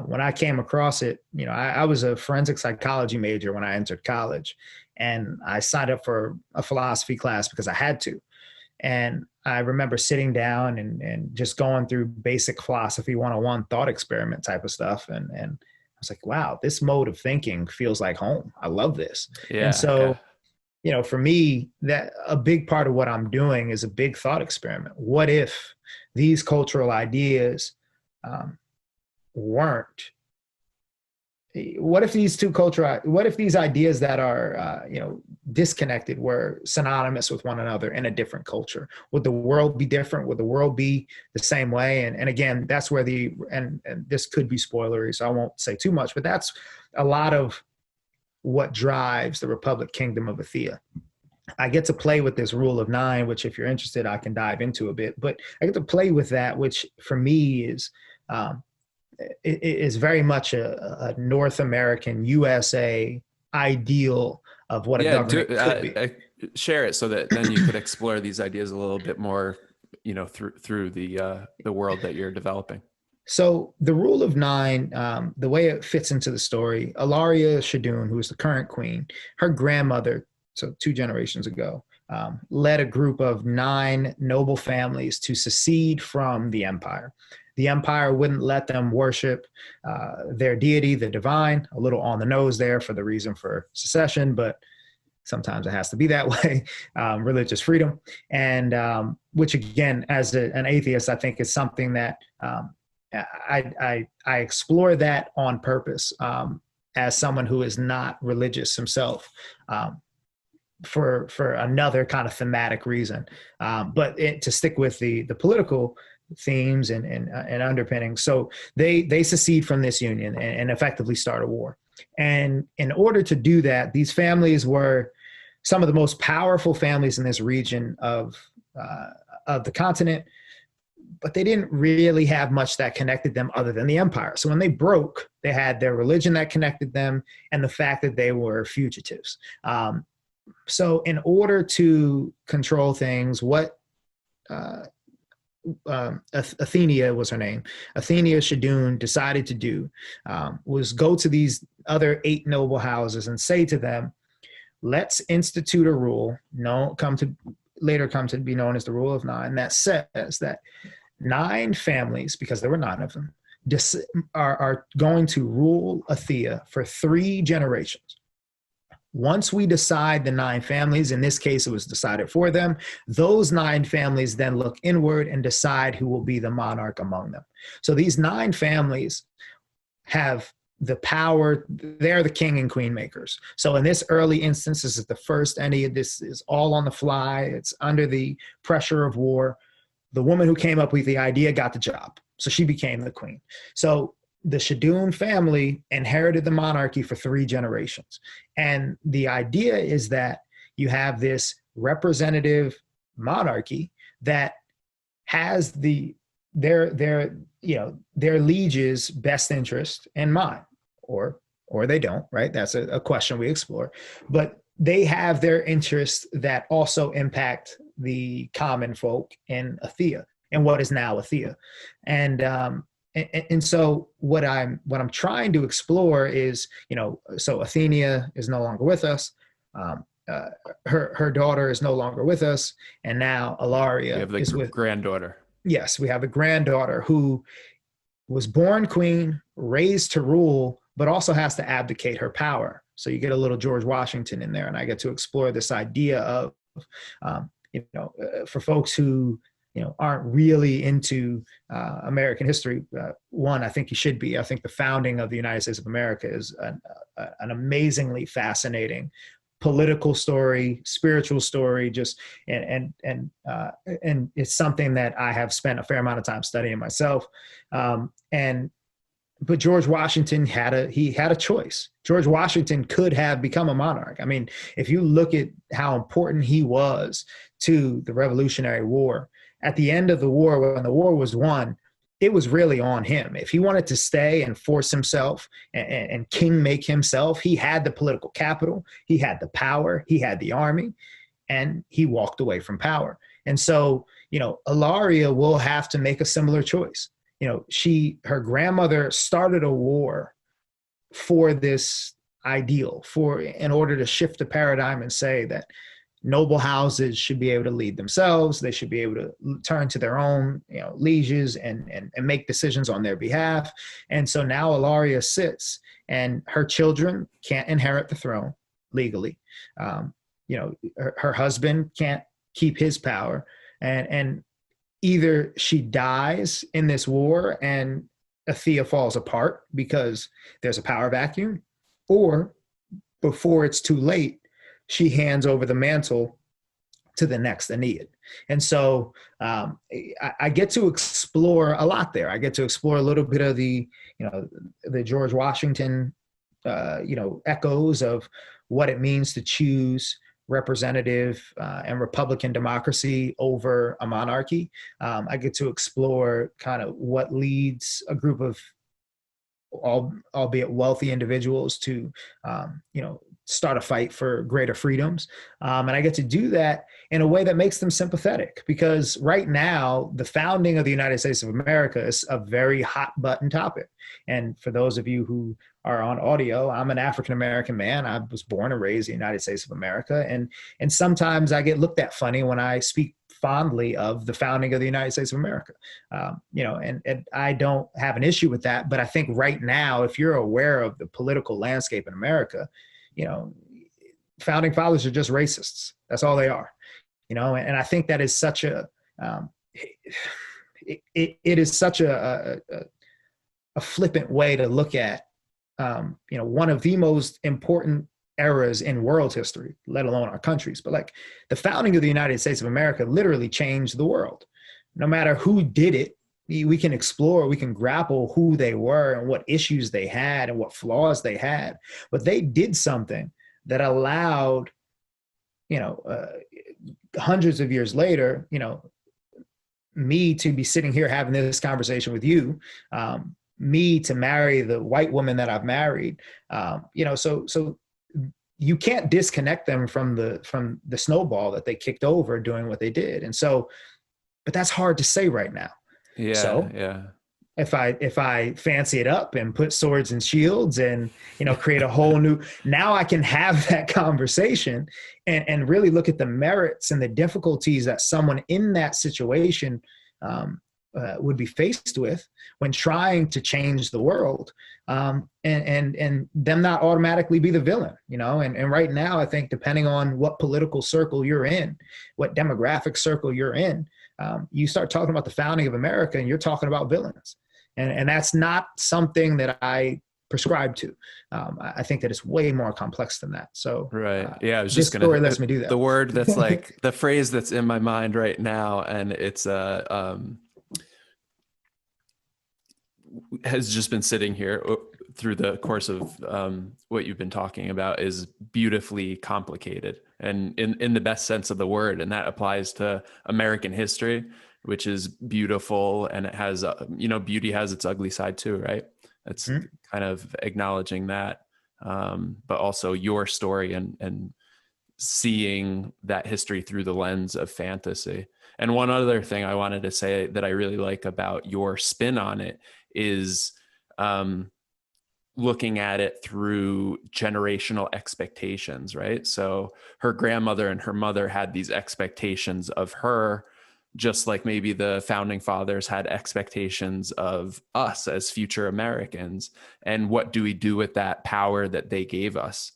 when I came across it, I was a forensic psychology major when I entered college, and I signed up for a philosophy class because I had to. And I remember sitting down and just going through basic philosophy 101 thought experiment type of stuff. And I was like, wow, this mode of thinking feels like home. I love this. And Yeah. so, Yeah. for me, that a big part of what I'm doing is a big thought experiment. What if these cultural ideas um, weren't? What if what if these ideas that are, disconnected were synonymous with one another in a different culture? Would the world be different? Would the world be the same way? And again, that's where and this could be spoilery, so I won't say too much, but that's a lot of what drives the Republic Kingdom of Athea. I get to play with this rule of nine, which if you're interested, I can dive into a bit, but I get to play with that, which for me um, is very much a North American USA ideal of what a Yeah. government could be. Share it so that then you could explore these ideas a little bit more, through the world that you're developing. So the rule of nine, the way it fits into the story, Ilaria Shadun, who is the current queen, her grandmother, so 2 generations ago, led a group of 9 noble families to secede from the empire. The empire wouldn't let them worship their deity, the divine. A little on the nose there for the reason for secession, but sometimes it has to be that way. Religious freedom, and which again, as an atheist, I think is something that I explore that on purpose, as someone who is not religious himself, for another kind of thematic reason. To stick with the political themes and underpinnings, so they secede from this union and effectively start a war. And in order to do that, these families were some of the most powerful families in this region of the continent, but they didn't really have much that connected them other than the empire. So when they broke, they had their religion that connected them and the fact that they were fugitives. So in order to control things, what Athenia was her name, Athenia Shadun decided to do was go to these other 8 noble houses and say to them, let's institute a rule, later come to be known as the Rule of Nine, that says that 9 families, because there were 9 of them, are going to rule Athea for 3 generations. Once we decide the 9 families, in this case, it was decided for them, those 9 families then look inward and decide who will be the monarch among them. So these 9 families have the power. They're the king and queen makers. So in this early instance, this is the first Ennead. This is all on the fly. It's under the pressure of war. The woman who came up with the idea got the job. So she became the queen. So the Shadun family inherited the monarchy for 3 generations. And the idea is that you have this representative monarchy that has their liege's best interest in mind, or they don't, right? That's a question we explore. But they have their interests that also impact the common folk in Athea and what is now Athea. And so what I'm trying to explore is, so Athenia is no longer with us. Her daughter is no longer with us, and now Ilaria is with granddaughter. Yes, we have a granddaughter who was born queen, raised to rule, but also has to abdicate her power. So you get a little George Washington in there, and I get to explore this idea of, for folks who aren't really into American history. One, I think you should be. I think the founding of the United States of America is an amazingly fascinating political story, spiritual story, just and it's something that I have spent a fair amount of time studying myself. But George Washington had a choice. George Washington could have become a monarch. I mean, if you look at how important he was to the Revolutionary War, at the end of the war, when the war was won, it was really on him. If he wanted to stay and force himself and king make himself, he had the political capital, he had the power, he had the army, and he walked away from power. And so, Ilaria will have to make a similar choice. Her grandmother started a war for this ideal, in order to shift the paradigm and say that noble houses should be able to lead themselves. They should be able to turn to their own, lieges and make decisions on their behalf. And so now Ilaria sits, and her children can't inherit the throne legally. Her husband can't keep his power, and either she dies in this war and Athea falls apart because there's a power vacuum, or before it's too late, she hands over the mantle to the next Ennead. And so I get to explore a lot there. I get to explore a little bit of the George Washington, echoes of what it means to choose representative and Republican democracy over a monarchy. I get to explore kind of what leads a group of albeit wealthy individuals to, start a fight for greater freedoms. And I get to do that in a way that makes them sympathetic, because right now, the founding of the United States of America is a very hot button topic. And for those of you who are on audio, I'm an African-American man. I was born and raised in the United States of America. And sometimes I get looked at funny when I speak fondly of the founding of the United States of America. And I don't have an issue with that. But I think right now, if you're aware of the political landscape in America, founding fathers are just racists. That's all they are. And I think that is such it is such a flippant way to look at, one of the most important eras in world history, let alone our countries. But like, the founding of the United States of America literally changed the world. No matter who did it, we can explore, we can grapple who they were and what issues they had and what flaws they had. But they did something that allowed, hundreds of years later, me to be sitting here having this conversation with you, me to marry the white woman that I've married. So you can't disconnect them from the snowball that they kicked over doing what they did. And so, but that's hard to say right now. Yeah. So yeah. If I fancy it up and put swords and shields and, create a whole new, now I can have that conversation and really look at the merits and the difficulties that someone in that situation would be faced with when trying to change the world, and them not automatically be the villain, and right now, I think depending on what political circle you're in, what demographic circle you're in, you start talking about the founding of America and you're talking about villains. And that's not something that I prescribe to. I think that it's way more complex than that. So right. Yeah. I was this just story lets me do that. The word that's like the phrase that's in my mind right now. And it's, has just been sitting here through the course of what you've been talking about is beautifully complicated, and in the best sense of the word. And that applies to American history, which is beautiful. And it has, beauty has its ugly side too, right? It's kind of acknowledging that, but also your story and seeing that history through the lens of fantasy. And one other thing I wanted to say that I really like about your spin on it is looking at it through generational expectations, right? So her grandmother and her mother had these expectations of her, just like maybe the founding fathers had expectations of us as future Americans. And what do we do with that power that they gave us?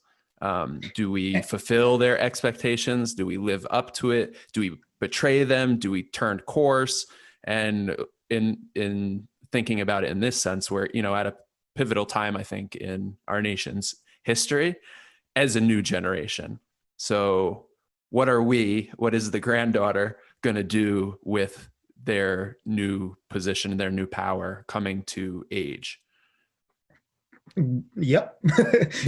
Do we fulfill their expectations? Do we live up to it? Do we betray them? Do we turn course? And in thinking about it in this sense, where, at a pivotal time, I think, in our nation's history as a new generation. So what is the granddaughter going to do with their new position, their new power coming to age? Yep.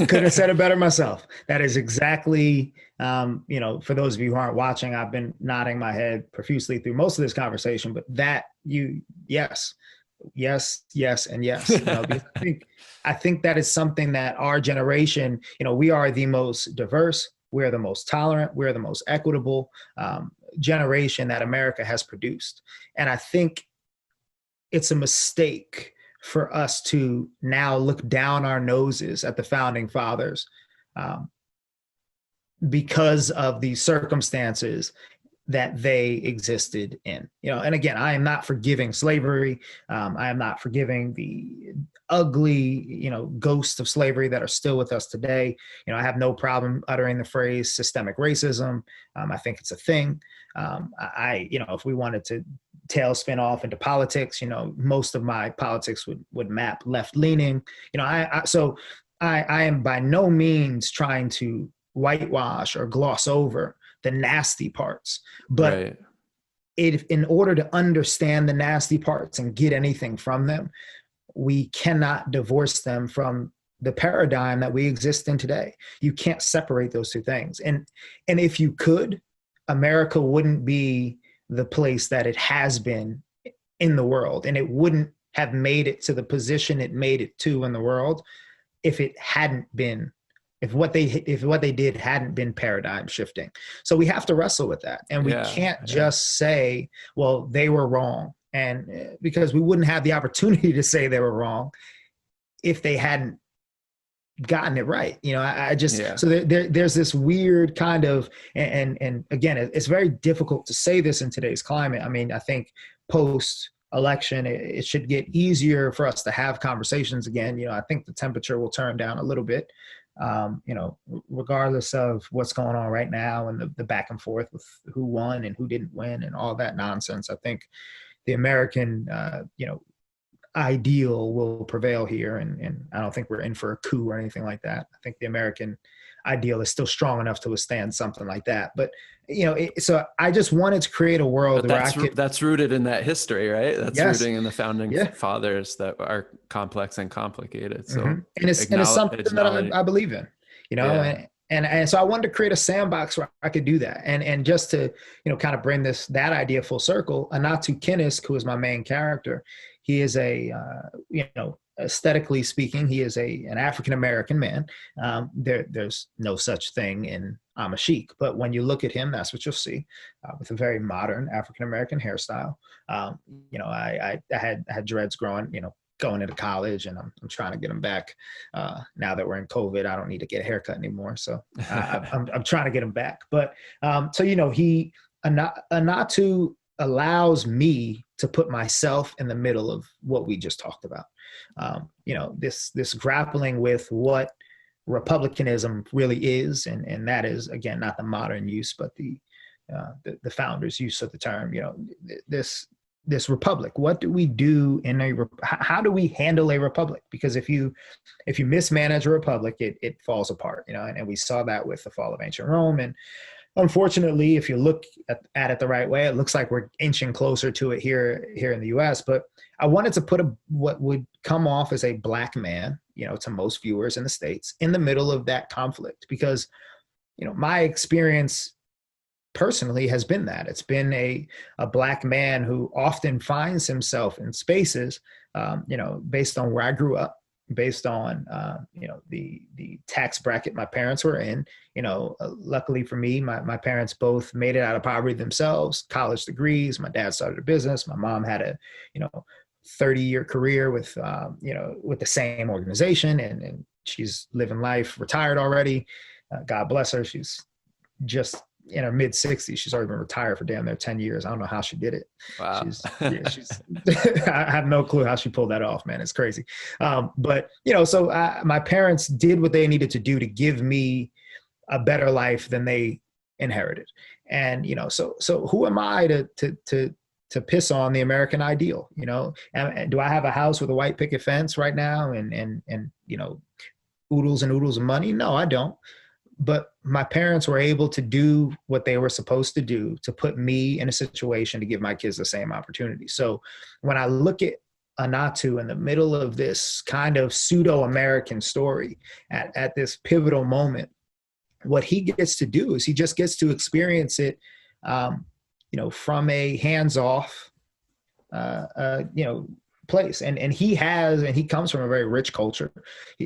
Could have said it better myself. That is exactly, for those of you who aren't watching, I've been nodding my head profusely through most of this conversation, but yes, and yes. I think that is something that our generation, we are the most diverse, we're the most tolerant, we're the most equitable generation that America has produced. And I think it's a mistake for us to now look down our noses at the founding fathers because of the circumstances that they existed in. And again, I am not forgiving slavery. I am not forgiving the ugly, ghosts of slavery that are still with us today. I have no problem uttering the phrase systemic racism. I think it's a thing. If we wanted to tailspin off into politics, most of my politics would map left leaning. So I am by no means trying to whitewash or gloss over the nasty parts, but right. In order to understand the nasty parts and get anything from them, we cannot divorce them from the paradigm that we exist in today. You can't separate those two things. And if you could, America wouldn't be the place that it has been in the world, and it wouldn't have made it to the position it made it to in the world if it hadn't been if what they did hadn't been paradigm shifting. So we have to wrestle with that, and we Yeah. can't Yeah. just say, well, they were wrong, and because we wouldn't have the opportunity to say they were wrong if they hadn't gotten it right. I just, Yeah. so there's this weird kind of, and again, it's very difficult to say this in today's climate. I mean, I think post election, it should get easier for us to have conversations again. I think the temperature will turn down a little bit, regardless of what's going on right now and the back and forth with who won and who didn't win and all that nonsense. I think the American, ideal will prevail here. And I don't think we're in for a coup or anything like that. I think the American ideal is still strong enough to withstand something like that. But, so I just wanted to create a world But where I could, that's rooted in that history, right? That's yes, rooting in the founding yeah. fathers that are complex and complicated. Mm-hmm. So And it's something that acknowledge, I believe in, yeah, and so I wanted to create a sandbox where I could do that. And just to, kind of bring that idea full circle, Anatu Kinnisk, who is my main character, he is aesthetically speaking, he is an African-American man. There's no such thing in I'm a Sheik, but when you look at him, that's what you'll see, with a very modern African-American hairstyle. I had dreads growing, going into college, and I'm trying to get them back. Now that we're in COVID, I don't need to get a haircut anymore. So I'm trying to get them back. But so, Anatu allows me to put myself in the middle of what we just talked about. This grappling with what republicanism really is, and that is, again, not the modern use, but the founders' use of the term. This republic. What do we do how do we handle a republic? Because if you mismanage a republic, it falls apart. And we saw that with the fall of ancient Rome. And unfortunately, if you look at it the right way, it looks like we're inching closer to it here in the U.S. But I wanted to put what would come off as a black man, to most viewers in the States, in the middle of that conflict, because my experience personally has been that it's been a black man who often finds himself in spaces, based on where I grew up, based on the tax bracket my parents were in. Luckily for me, my parents both made it out of poverty themselves, college degrees. My dad started a business. My mom had a 30-year career with with the same organization, and she's living life, retired already. God bless her. She's just in her mid 60s. She's already been retired for damn near 10 years. I don't know how she did it. wow. She's I have no clue how she pulled that off, man. It's crazy. But so my parents did what they needed to do to give me a better life than they inherited. And so who am I to piss on the American ideal? And do I have a house with a white picket fence right now and oodles and oodles of money? No, I don't. But my parents were able to do what they were supposed to do to put me in a situation to give my kids the same opportunity. So when I look at Anatu in the middle of this kind of pseudo-American story at this pivotal moment, what he gets to do is he just gets to experience it, from a hands-off, place. And he comes from a very rich culture,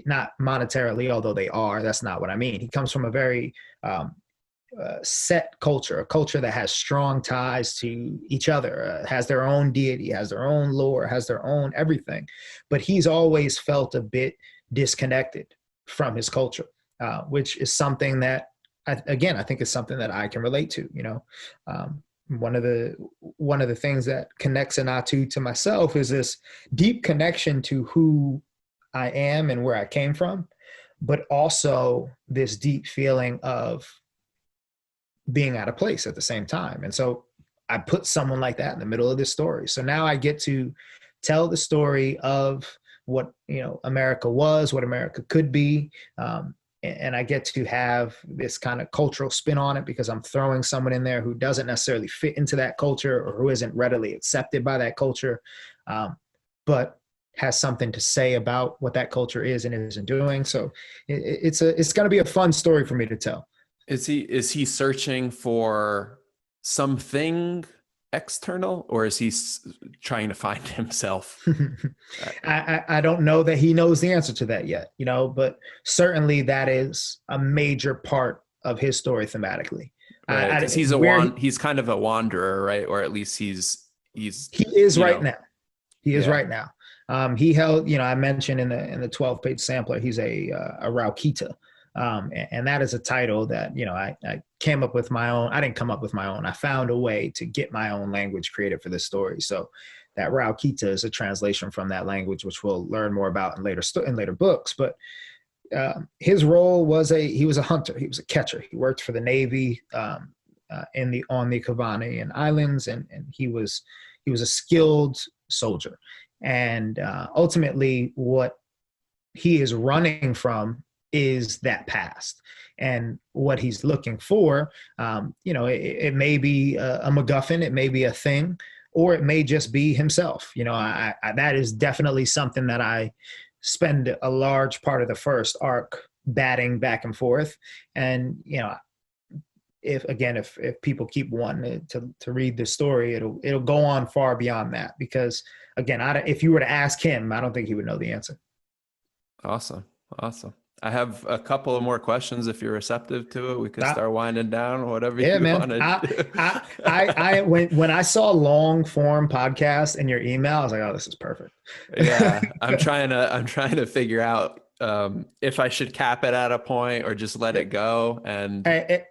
not monetarily, although they are. That's not what I mean. He comes from a very set culture, a culture that has strong ties to each other, has their own deity, has their own lore, has their own everything. But he's always felt a bit disconnected from his culture, which is something that, I think is something that I can relate to. One of the things that connects Anatu to myself is this deep connection to who I am and where I came from, but also this deep feeling of being out of place at the same time. And so I put someone like that in the middle of this story. So now I get to tell the story of what America was, what America could be, and I get to have this kind of cultural spin on it, because I'm throwing someone in there who doesn't necessarily fit into that culture, or who isn't readily accepted by that culture, but has something to say about what that culture is and isn't doing. So it's going to be a fun story for me to tell. Is he searching for something external, or is he trying to find himself? I don't know that he knows the answer to that yet, but certainly that is a major part of his story thematically. Right, because he's kind of a wanderer, right? Or at least he's he is right know, now. He is right now. He held, I mentioned in the 12-page sampler, he's a Raukita. And that is a title that, I came up with my own. I didn't come up with my own. I found a way to get my own language created for this story. So that Raukita is a translation from that language, which we'll learn more about in later books. But his role was he was a hunter. He was a catcher. He worked for the Navy on the Kavanian Islands, and he was a skilled soldier. And ultimately, what he is running from is that past. And what he's looking for, it may be a MacGuffin, it may be a thing, or it may just be himself. That is definitely something that I spend a large part of the first arc batting back and forth. And, if people keep wanting to read the story, it'll go on far beyond that, because again, if you were to ask him, I don't think he would know the answer. Awesome. I have a couple of more questions. If you're receptive to it, we could start winding down, whatever you want to do. When I saw long form podcast in your email, I was like, oh, this is perfect. Yeah. I'm trying to figure out if I should cap it at a point or just let it go. And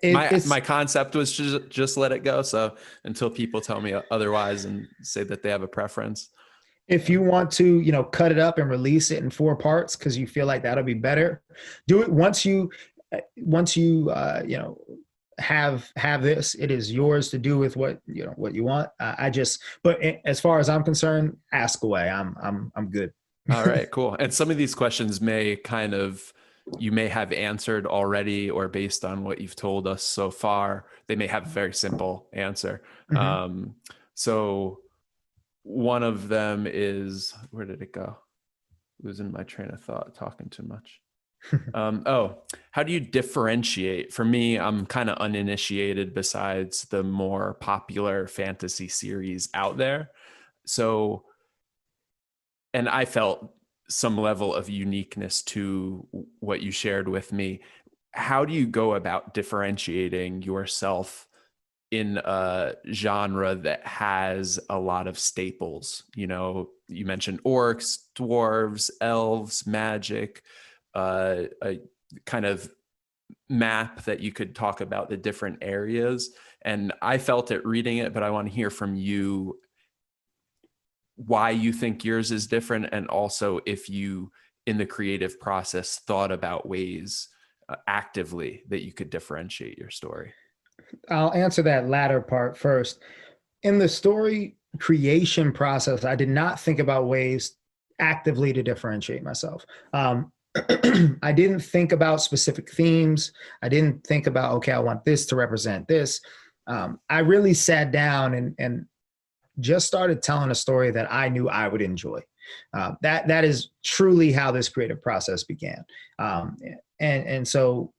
my concept was just let it go. So until people tell me otherwise and say that they have a preference. If you want to, cut it up and release it in 4 parts because you feel like that'll be better, do it once you have this. It is yours to do with what you want. But as far as I'm concerned, ask away. I'm good. All right, cool. And some of these questions you may have answered already, or based on what you've told us so far, they may have a very simple answer. Mm-hmm. So one of them is, where did it go? Losing my train of thought, talking too much. How do you differentiate? For me, I'm kind of uninitiated besides the more popular fantasy series out there. So, and I felt some level of uniqueness to what you shared with me. How do you go about differentiating yourself in a genre that has a lot of staples? You mentioned orcs, dwarves, elves, magic, a kind of map that you could talk about the different areas. And I felt it reading it, but I want to hear from you why you think yours is different, and also if you, in the creative process, thought about ways actively that you could differentiate your story. I'll answer that latter part first. In the story creation process, I did not think about ways actively to differentiate myself. I didn't think about specific themes. I didn't think about, okay, I want this to represent this. I really sat down and just started telling a story that I knew I would enjoy. That is truly how this creative process began. So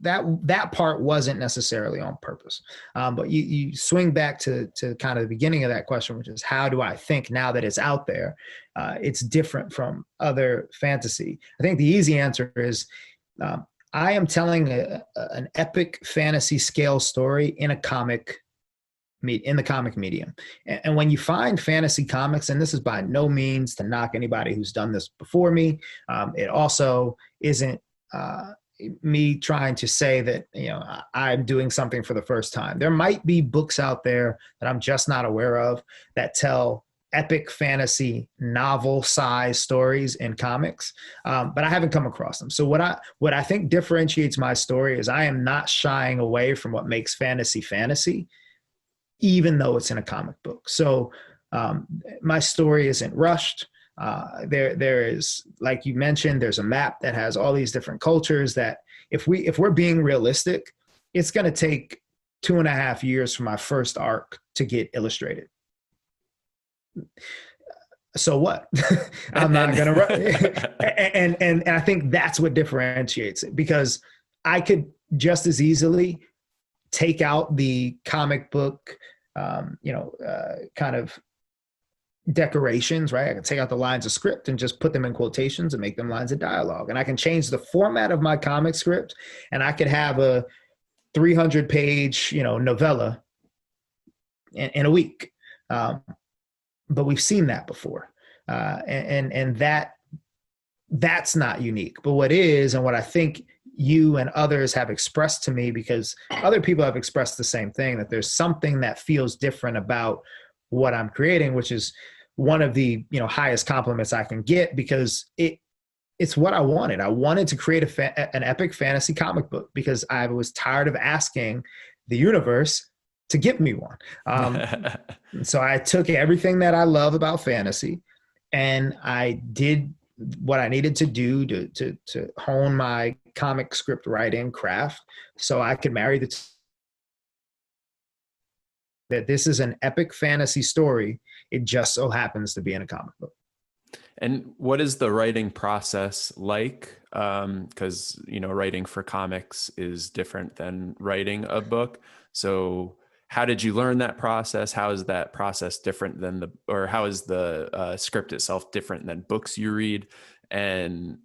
that part wasn't necessarily on purpose. But you swing back to kind of the beginning of that question, which is, how do I think now that it's out there, it's different from other fantasy? I think the easy answer is, I am telling an epic fantasy scale story in the comic medium. And when you find fantasy comics, and this is by no means to knock anybody who's done this before me, it also isn't me trying to say that, I'm doing something for the first time. There might be books out there that I'm just not aware of that tell epic fantasy novel size stories in comics, but I haven't come across them. So what I think differentiates my story is I am not shying away from what makes fantasy, even though it's in a comic book. So my story isn't rushed. There is, like you mentioned, there's a map that has all these different cultures that if we're being realistic, it's going to take 2.5 years for my first arc to get illustrated. So what? I'm not going to and I think that's what differentiates it, because I could just as easily take out the comic book kind of decorations, right? I can take out the lines of script and just put them in quotations and make them lines of dialogue. And I can change the format of my comic script, and I could have a 300 page, novella in a week. But we've seen that before. And that's not unique. But what is, and what I think you and others have expressed to me, because other people have expressed the same thing, that there's something that feels different about what I'm creating, which is one of the highest compliments I can get, because it's what I wanted. I wanted to create an epic fantasy comic book because I was tired of asking the universe to give me one. So I took everything that I love about fantasy, and I did what I needed to do to hone my comic script writing craft, so I could marry that this is an epic fantasy story. It just so happens to be in a comic book. And what is the writing process like? Because, writing for comics is different than writing a book. So how did you learn that process? How is that process different than or how is the script itself different than books you read? And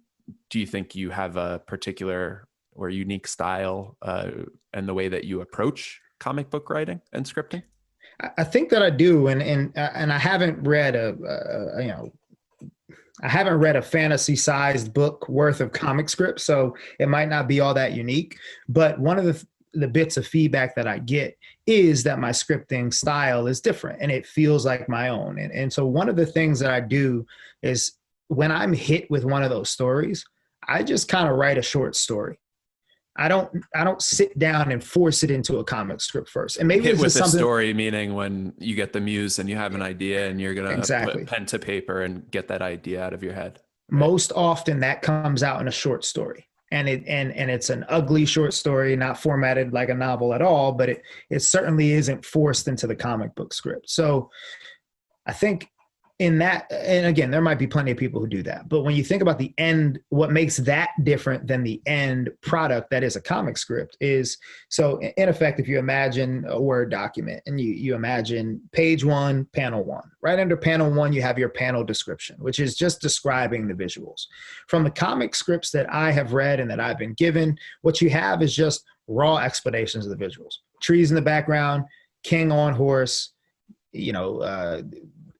do you think you have a particular or unique style and the way that you approach comic book writing and scripting? I think that I do, and I haven't read I haven't read a fantasy-sized book worth of comic scripts, so it might not be all that unique. But one of the bits of feedback that I get is that my scripting style is different and it feels like my own. And so one of the things that I do is, when I'm hit with one of those stories, I just kind of write a short story. I don't sit down and force it into a comic script first. And maybe Hit this with is a something. story, meaning when you get the muse and you have an idea and you're going to put Exactly. pen to paper and get that idea out of your head. Right. Most often that comes out in a short story. And it's an ugly short story, not formatted like a novel at all, but it certainly isn't forced into the comic book script. So I think in that, and again, there might be plenty of people who do that, but when you think about the end, what makes that different than the end product that is a comic script is, so in effect, if you imagine a Word document and you imagine page 1, panel 1, right under panel 1, you have your panel description, which is just describing the visuals. From the comic scripts that I have read and that I've been given, what you have is just raw explanations of the visuals. Trees in the background, king on horse,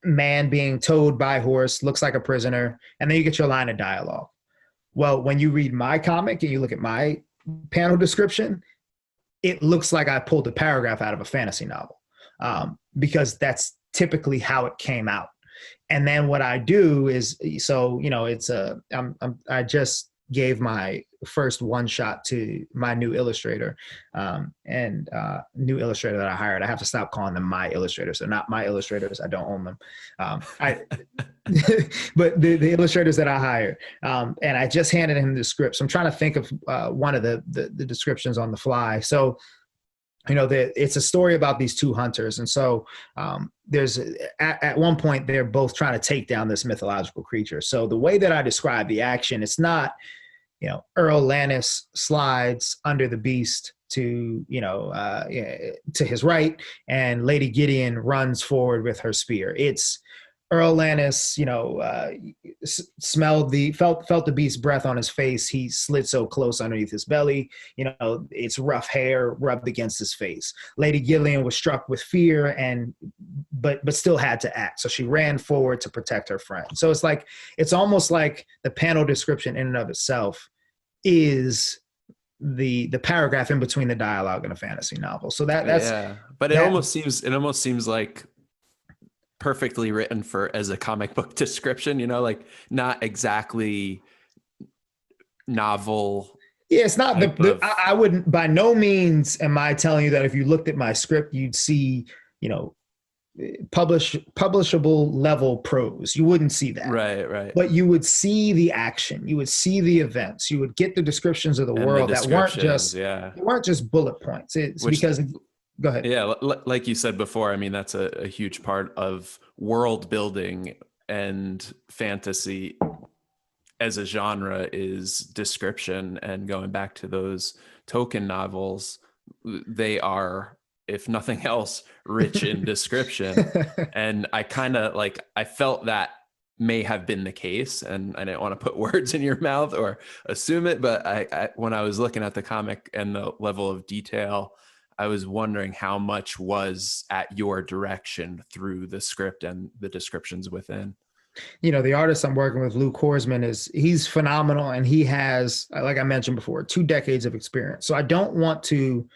man being towed by horse, looks like a prisoner, and then you get your line of dialogue. Well, when you read my comic and you look at my panel description, it looks like I pulled a paragraph out of a fantasy novel, because that's typically how it came out. And then what I do is, so I just gave my first one shot to my new illustrator, and new illustrator that I hired. I have to stop calling them my illustrators. They're not my illustrators. I don't own them. But the illustrators that I hired, and I just handed him the script. So I'm trying to think of one of the descriptions on the fly. So it's a story about these two hunters. And so there's at one point, they're both trying to take down this mythological creature. So the way that I describe the action, it's not, Earl Lannis slides under the beast to his right, and Lady Gideon runs forward with her spear. It's Earl Lannis, felt the beast's breath on his face. He slid so close underneath his belly. It's rough hair rubbed against his face. Lady Gillian was struck with fear but still had to act. So she ran forward to protect her friend. So it's almost like the panel description in and of itself is the paragraph in between the dialogue in a fantasy novel. So that's but that. It almost seems like perfectly written as a comic book description, like not exactly novel. Yeah, it's not I wouldn't, by no means am I telling you that if you looked at my script, you'd see, publishable level prose. You wouldn't see that. Right. But you would see the action. You would see the events. You would get the descriptions of the And world that weren't just bullet points. It's because, go ahead. Yeah, like you said before, I mean, that's a huge part of world building, and fantasy as a genre is description. And going back to those Tolkien novels, they are if nothing else, rich in description. And I kind of like, I felt that may have been the case, and I didn't want to put words in your mouth or assume it, but when I was looking at the comic and the level of detail, I was wondering how much was at your direction through the script and the descriptions within. The artist I'm working with, Luke Horsman, he's phenomenal, and he has, like I mentioned before, 2 decades of experience. So I don't want to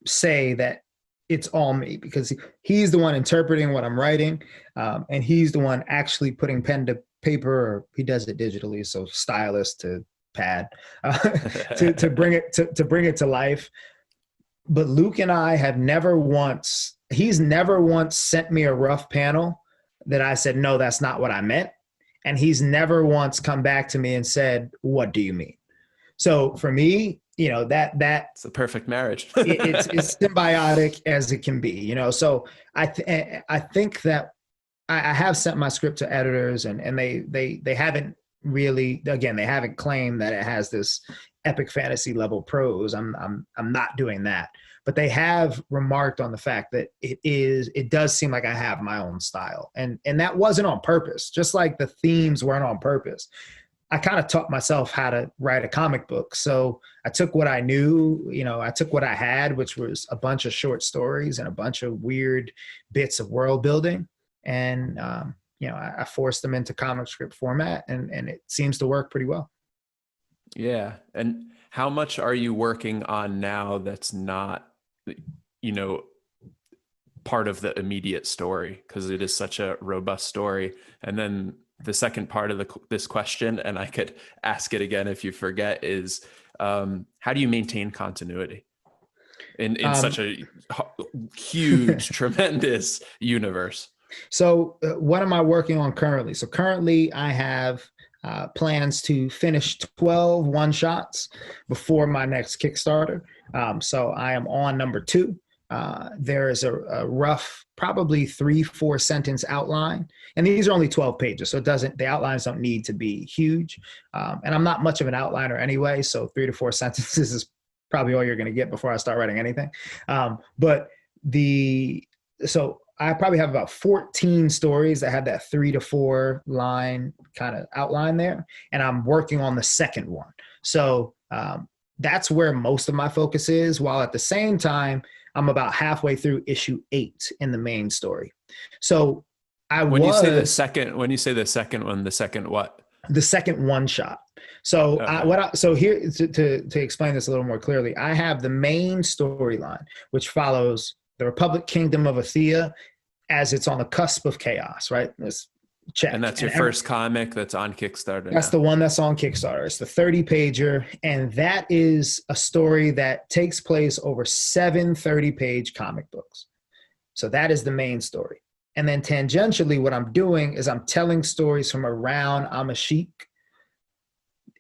say that it's all me, because he's the one interpreting what I'm writing, and he's the one actually putting pen to paper, or he does it digitally, so stylus to pad, to bring it to life. But Luke and I have he's never once sent me a rough panel that I said, no, that's not what I meant. And he's never once come back to me and said, what do you mean? So for me, it's a perfect marriage. it's symbiotic as it can be, So I think that I have sent my script to editors, and they haven't really, again, they haven't claimed that it has this epic fantasy level prose. I'm not doing that, but they have remarked on the fact that it does seem like I have my own style, and that wasn't on purpose. Just like the themes weren't on purpose. I kind of taught myself how to write a comic book. So I took what I knew, I took what I had, which was a bunch of short stories and a bunch of weird bits of world building. And, I forced them into comic script format, and it seems to work pretty well. Yeah. And how much are you working on now that's not, part of the immediate story? Because it is such a robust story. And then the second part of this question, and I could ask it again if you forget, is how do you maintain continuity in such a huge, tremendous universe? So what am I working on currently? So currently I have plans to finish 12 one-shots before my next Kickstarter. So I am on number 2. There is a rough, probably 3-4 sentence outline, and these are only 12 pages, so the outlines don't need to be huge. And I'm not much of an outliner anyway, so 3 to 4 sentences is probably all you're going to get before I start writing anything. So I probably have about 14 stories that have that 3 to 4 line kind of outline there, and I'm working on the second one. So that's where most of my focus is, while at the same time, I'm about halfway through issue 8 in the main story. So when you say the second one, the second what? The second one shot. So okay. So here to explain this a little more clearly, I have the main storyline, which follows the Republic Kingdom of Athea as it's on the cusp of chaos, right? Check. And that's your first comic that's on Kickstarter. That's the one that's on Kickstarter. It's the 30-pager, and that is a story that takes place over 7 30-page comic books. So that is the main story. And then tangentially, what I'm doing is I'm telling stories from around Amashik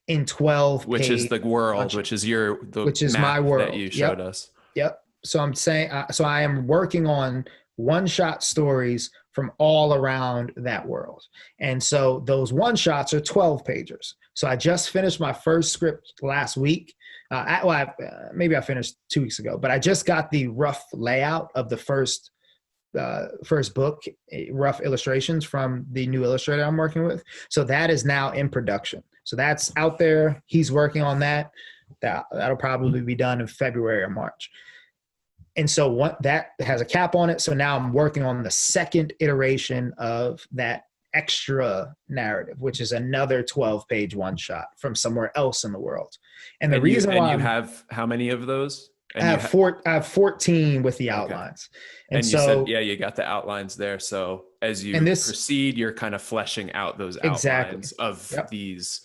in 12 which is the world, which is my world that you showed us. Yep. So I'm saying, so I am working on one-shot stories from all around that world. And so those one-shots are 12 pagers. So I just finished my first script last week. Maybe I finished 2 weeks ago, but I just got the rough layout of the first book, rough illustrations from the new illustrator I'm working with. So that is now in production. So that's out there. He's working on that. That'll probably be done in February or March. And so that has a cap on it. So now I'm working on the second iteration of that extra narrative, which is another 12-page one-shot from somewhere else in the world. And the reason why you have how many of those? I have 14 with the outlines. Okay. And so, you said, you got the outlines there. So as you proceed, you're kind of fleshing out those outlines of these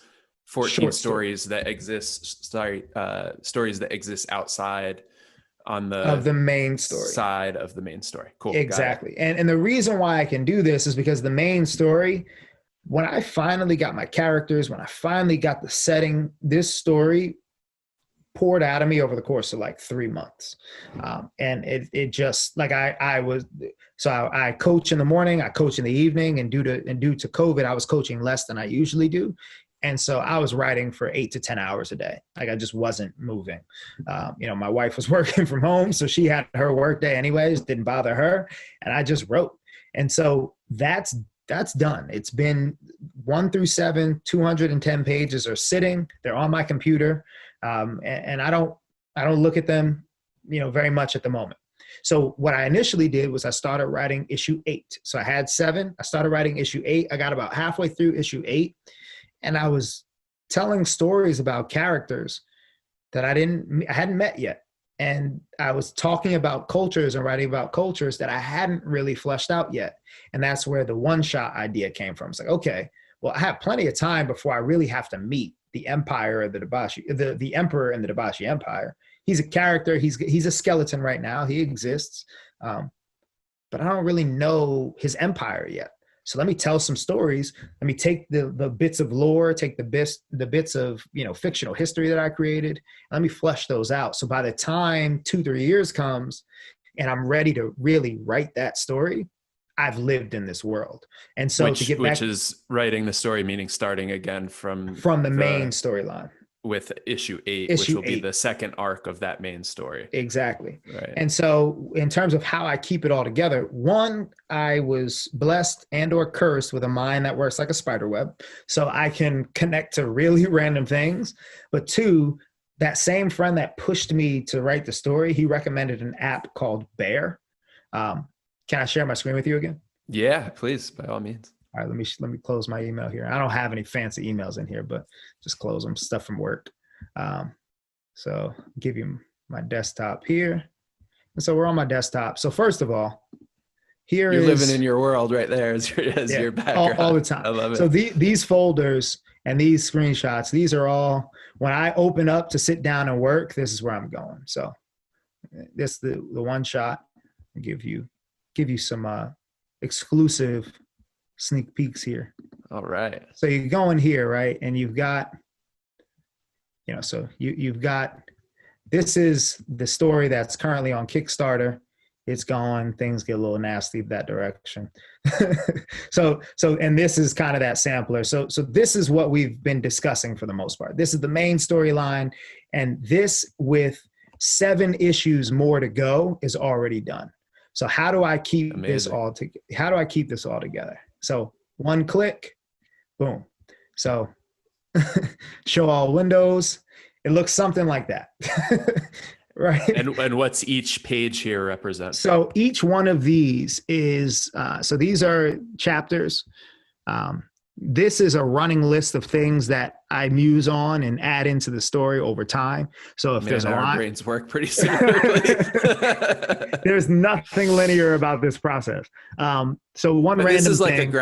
14 stories that exist. Stories that exist outside on the main story side of the main story. Cool. Exactly. And the reason why I can do this is because the main story, when I finally got my characters, when I finally got the setting, this story poured out of me over the course of like 3 months. And it just like I coach in the morning, I coach in the evening, and due to COVID, I was coaching less than I usually do. And so I was writing for 8 to 10 hours a day. Like I just wasn't moving. My wife was working from home, so she had her work day anyways, didn't bother her. And I just wrote. And so that's done. It's been 1 through 7, 210 pages are sitting. They're on my computer. And I don't look at them, very much at the moment. So what I initially did was I started writing issue 8. So I had 7. I started writing issue 8. I got about halfway through issue 8. And I was telling stories about characters that I hadn't met yet. And I was talking about cultures and writing about cultures that I hadn't really fleshed out yet. And that's where the one-shot idea came from. It's like, okay, well, I have plenty of time before I really have to meet the empire of the Dabashi, the emperor in the Dabashi Empire. He's a character. He's a skeleton right now. He exists. But I don't really know his empire yet. So let me tell some stories. Let me take the bits of lore, take the bits of, fictional history that I created. Let me flesh those out. So by the time 2-3 years comes and I'm ready to really write that story, I've lived in this world. And so which is writing the story, meaning starting again from the main storyline. With issue 8, which will be the second arc of that main story. Exactly. Right. And so in terms of how I keep it all together, one, I was blessed and or cursed with a mind that works like a spider web. So I can connect to really random things. But 2, that same friend that pushed me to write the story, he recommended an app called Bear. Can I share my screen with you again? Yeah, please, by all means. All right, let me close my email here. I don't have any fancy emails in here, but just close them. Stuff from work. So give you my desktop here. And so we're on my desktop. So first of all, you're living in your world right there as your background. All the time. I love it. So these folders and these screenshots, these are all, when I open up to sit down and work, this is where I'm going. So this the one shot. I'll give you some exclusive sneak peeks here. All right. So you go in here, right? And you've got, so you've got, this is the story that's currently on Kickstarter. It's gone, things get a little nasty that direction. And this is kind of that sampler. So this is what we've been discussing for the most part. This is the main storyline. And this, with 7 issues more to go, is already done. So how do I keep this all together? So one click, boom. So show all windows. It looks something like that. Right. And what's each page here represent? So each one of these is, so these are chapters. This is a running list of things that I muse on and add into the story over time. So if there's a our line, brains work pretty similarly. There's nothing linear about this process. So one random this is like thing,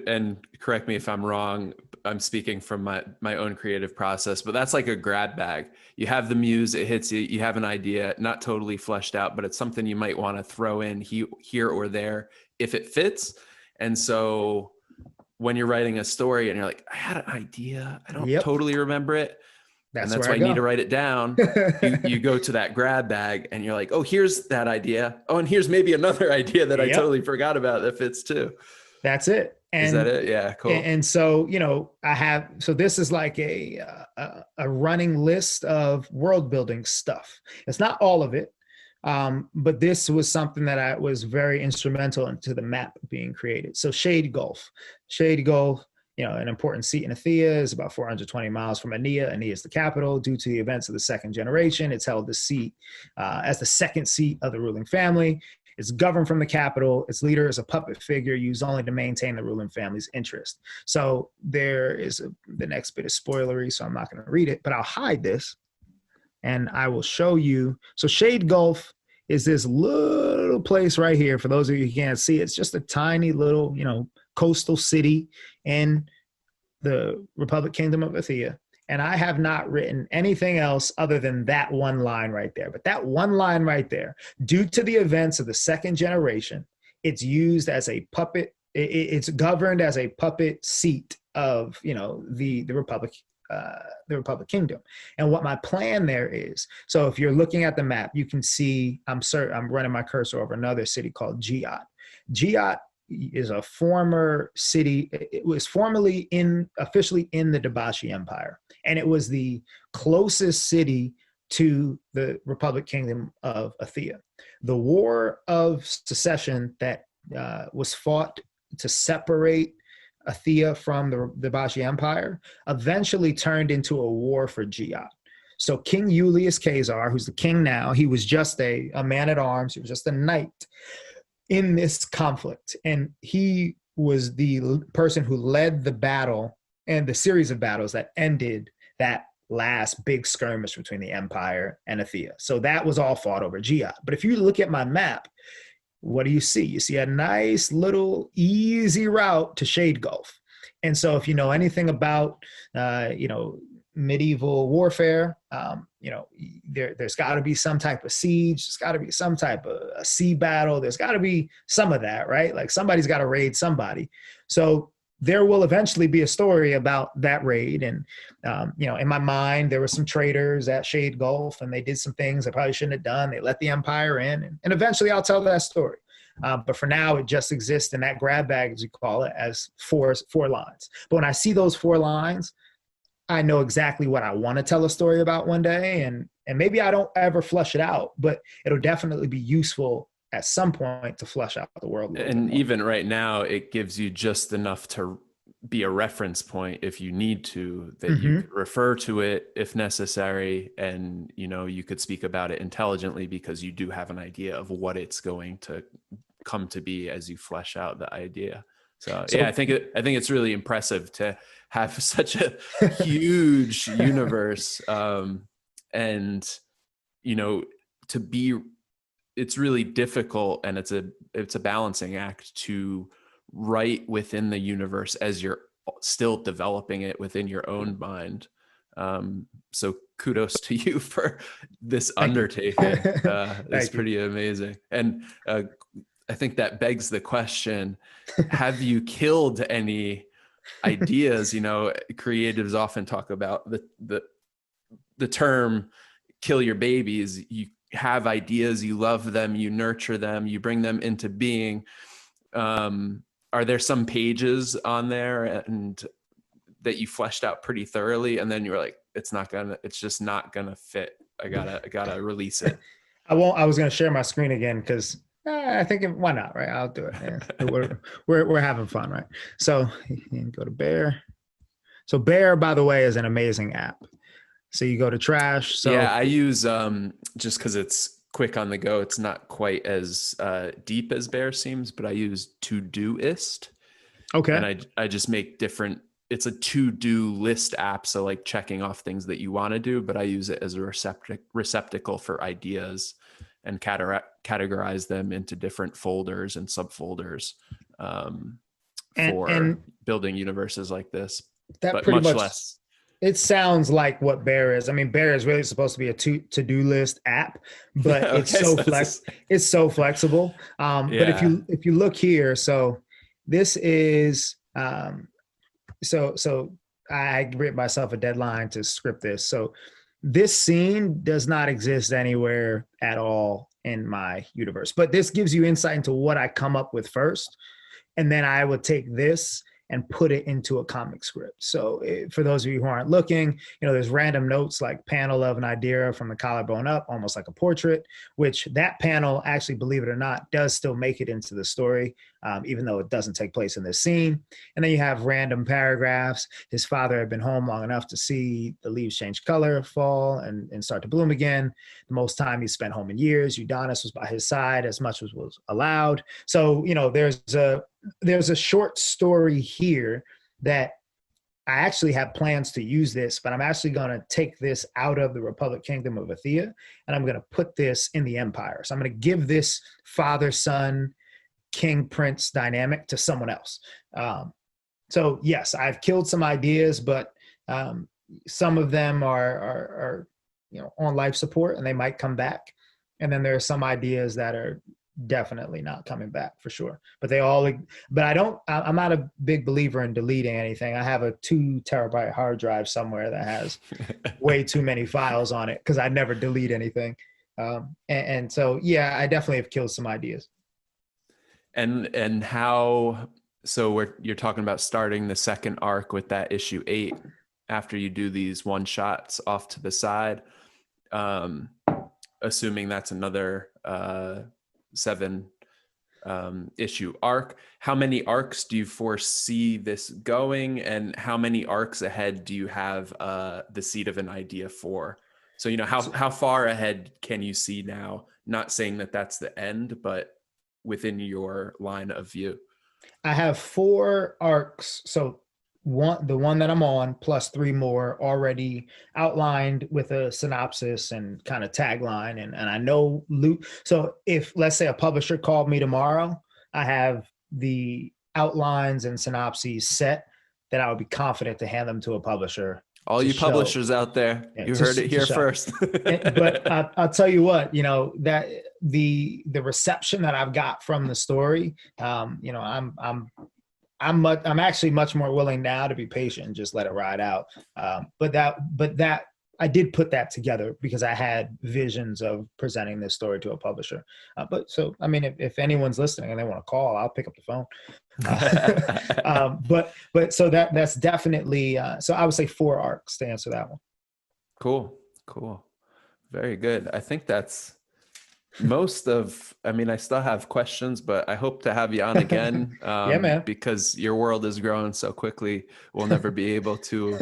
and correct me if I'm wrong, I'm speaking from my own creative process, but that's like a grab bag. You have the muse, it hits you, you have an idea, not totally fleshed out, but it's something you might want to throw in here or there if it fits. And so when you're writing a story and you're like, I had an idea, I don't totally remember it. That's why you need to write it down. you go to that grab bag and you're like, oh, here's that idea. Oh, and here's maybe another idea that I totally forgot about that fits too. That's it. Is that it? Yeah, cool. And so, so this is like a running list of world building stuff. It's not all of it. But this was something that I was very instrumental into the map being created. So Shade Gulf, an important seat in Athea, is about 420 miles from Ennead. Ennead is the capital. Due to the events of the second generation, it's held the seat as the second seat of the ruling family. It's governed from the capital. Its leader is a puppet figure used only to maintain the ruling family's interest. So there is the next bit is spoilery, so I'm not going to read it, but I'll hide this and I will show you. So Shade Gulf is this little place right here. For those of you who can't see, it's just a tiny little, coastal city in the Republic Kingdom of Athea. And I have not written anything else other than that one line right there. But that one line right there, due to the events of the second generation, it's used as a puppet. It's governed as a puppet seat of, the Republic. The Republic Kingdom. And what my plan there is, so if you're looking at the map, you can see, I'm running my cursor over another city called Giat. Giat is a former city. It was formerly officially in the Dabashi Empire, and it was the closest city to the Republic Kingdom of Athea. The War of Secession that was fought to separate Athea from the Dabashi Empire eventually turned into a war for Giat. So King Julius Caesar, who's the king now, he was just a man at arms. He was just a knight in this conflict. And he was the person who led the battle and the series of battles that ended that last big skirmish between the empire and Athea. So that was all fought over Giat. But if you look at my map, what do you see? You see a nice little easy route to Shade Gulf. And so if you know anything about, medieval warfare, there's got to be some type of siege. There's got to be some type of a sea battle. There's got to be some of that, right? Like somebody's got to raid somebody. So there will eventually be a story about that raid. And, in my mind, there were some traders at Shade Gulf and they did some things they probably shouldn't have done. They let the empire in, and eventually I'll tell that story. But for now, it just exists in that grab bag, as you call it, as four lines. But when I see those 4 lines, I know exactly what I want to tell a story about one day. And maybe I don't ever flush it out, but it'll definitely be useful at some point to flush out the world. And even right now, it gives you just enough to be a reference point if you need to, that you could refer to it if necessary. And, you could speak about it intelligently because you do have an idea of what it's going to come to be as you flesh out the idea. So yeah, I think it's really impressive to have such a huge universe, and it's really difficult, and it's a balancing act to write within the universe as you're still developing it within your own mind. So kudos to you for this undertaking. It's pretty amazing. And I think that begs the question, have you killed any ideas? Creatives often talk about the term kill your babies. You have ideas, you love them, you nurture them, you bring them into being. Are there some pages on there and that you fleshed out pretty thoroughly, and then you were like, it's just not gonna fit, I gotta release it? I was gonna share my screen again because I think why not, right? I'll do it. Yeah. we're having fun, right? So you can go to Bear. So Bear, by the way, is an amazing app. So you go to trash. So yeah, I use just because it's quick on the go. It's not quite as deep as Bear seems, but I use Todoist. Okay. And I just make different. It's a to-do list app, so like checking off things that you want to do, but I use it as a receptacle for ideas and categorize them into different folders and subfolders for building universes like this. That but pretty much less. It sounds like what Bear is. I mean, Bear is really supposed to be a to-do list app, but okay, it's so flexible. But if you look here, so this is so I wrote myself a deadline to script this. So this scene does not exist anywhere at all in my universe, but this gives you insight into what I come up with first. And then I would take this and put it into a comic script. So for those of you who aren't looking, there's random notes like panel of an idea from the collarbone up, almost like a portrait, which that panel actually, believe it or not, does still make it into the story, even though it doesn't take place in this scene. And then you have random paragraphs. His father had been home long enough to see the leaves change color, fall, and start to bloom again. The most time he spent home in years. Udonis was by his side as much as was allowed. So, there's a short story here that I actually have plans to use this, but I'm actually going to take this out of the Republic Kingdom of Athea, and I'm going to put this in the Empire. So I'm going to give this father-son, king-prince dynamic to someone else. So yes, I've killed some ideas, but some of them are on life support, and they might come back. And then there are some ideas that are definitely not coming back for sure. But I'm not a big believer in deleting anything. I have a 2 terabyte hard drive somewhere that has way too many files on it because I never delete anything. And so, yeah, I definitely have killed some ideas. And how, so you're talking about starting the second arc with that issue 8 after you do these one shots off to the side. Um, assuming that's another 7 issue arc. How many arcs do you foresee this going, and how many arcs ahead do you have the seed of an idea for? So, how far ahead can you see now? Not saying that that's the end, but within your line of view. I have 4 arcs. So the one that I'm on plus 3 more already outlined with a synopsis and kind of tagline. And I know Luke. So if, let's say, a publisher called me tomorrow, I have the outlines and synopses set that I would be confident to hand them to a publisher All to you show. publishers out there, Yeah, you heard it to here show. first. But I'll tell you what, that the reception that I've got from the story, I'm actually much more willing now to be patient and just let it ride out. But I did put that together because I had visions of presenting this story to a publisher. But so, I mean, if anyone's listening and they want to call, I'll pick up the phone. But so that's definitely, so I would say 4 arcs to answer that one. Cool. Very good. I think that's I mean, I still have questions, but I hope to have you on again Yeah, man. because your world is growing so quickly. We'll never be able to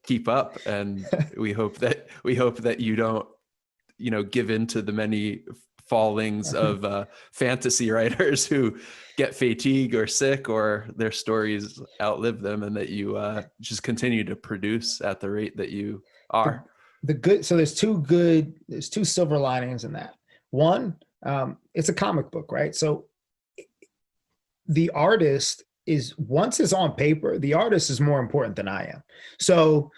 keep up. And we hope that you don't, give in to the many fallings of fantasy writers who get fatigue or sick or their stories outlive them, and that you just continue to produce at the rate that you are. The good, so there's 2 silver linings in that. One, it's a comic book, right? So the artist is, once it's on paper, the artist is more important than I am. So,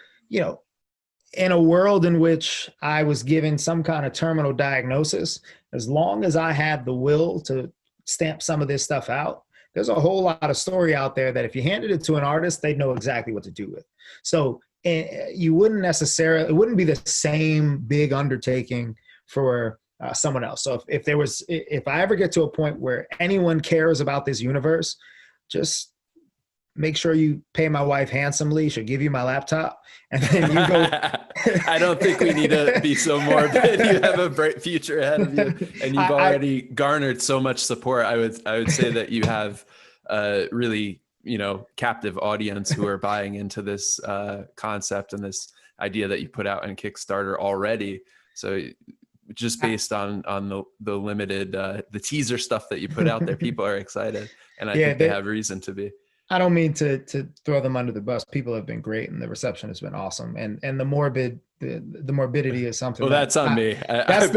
in a world in which I was given some kind of terminal diagnosis, as long as I had the will to stamp some of this stuff out, there's a whole lot of story out there that if you handed it to an artist, they'd know exactly what to do with. So it wouldn't be the same big undertaking for someone else. So if I ever get to a point where anyone cares about this universe, just make sure you pay my wife handsomely. She'll give you my laptop, and then you go. I don't think we need to be so morbid. You have a bright future ahead of you, and you've already garnered so much support. I would say that you have really, captive audience who are buying into this concept and this idea that you put out in Kickstarter already. So just based on the limited the teaser stuff that you put out there, people are excited, and I think they have reason to be. I don't mean to throw them under the bus. People have been great, and the reception has been awesome. And the morbidity is something. Well, that's on me. That's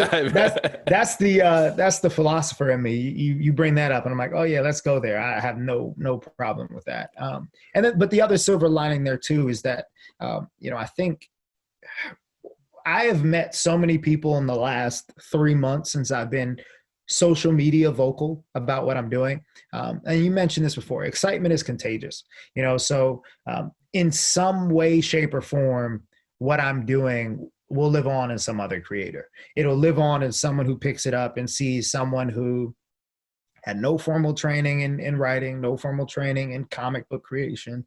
the philosopher in me. You bring that up, and I'm like, oh yeah, let's go there. I have no problem with that. But the other silver lining there too is that I think I have met so many people in the last 3 months since I've been social media vocal about what I'm doing. And you mentioned this before, excitement is contagious, so in some way, shape, or form, what I'm doing will live on in some other creator. It'll live on in someone who picks it up and sees someone who had no formal training in writing, no formal training in comic book creation,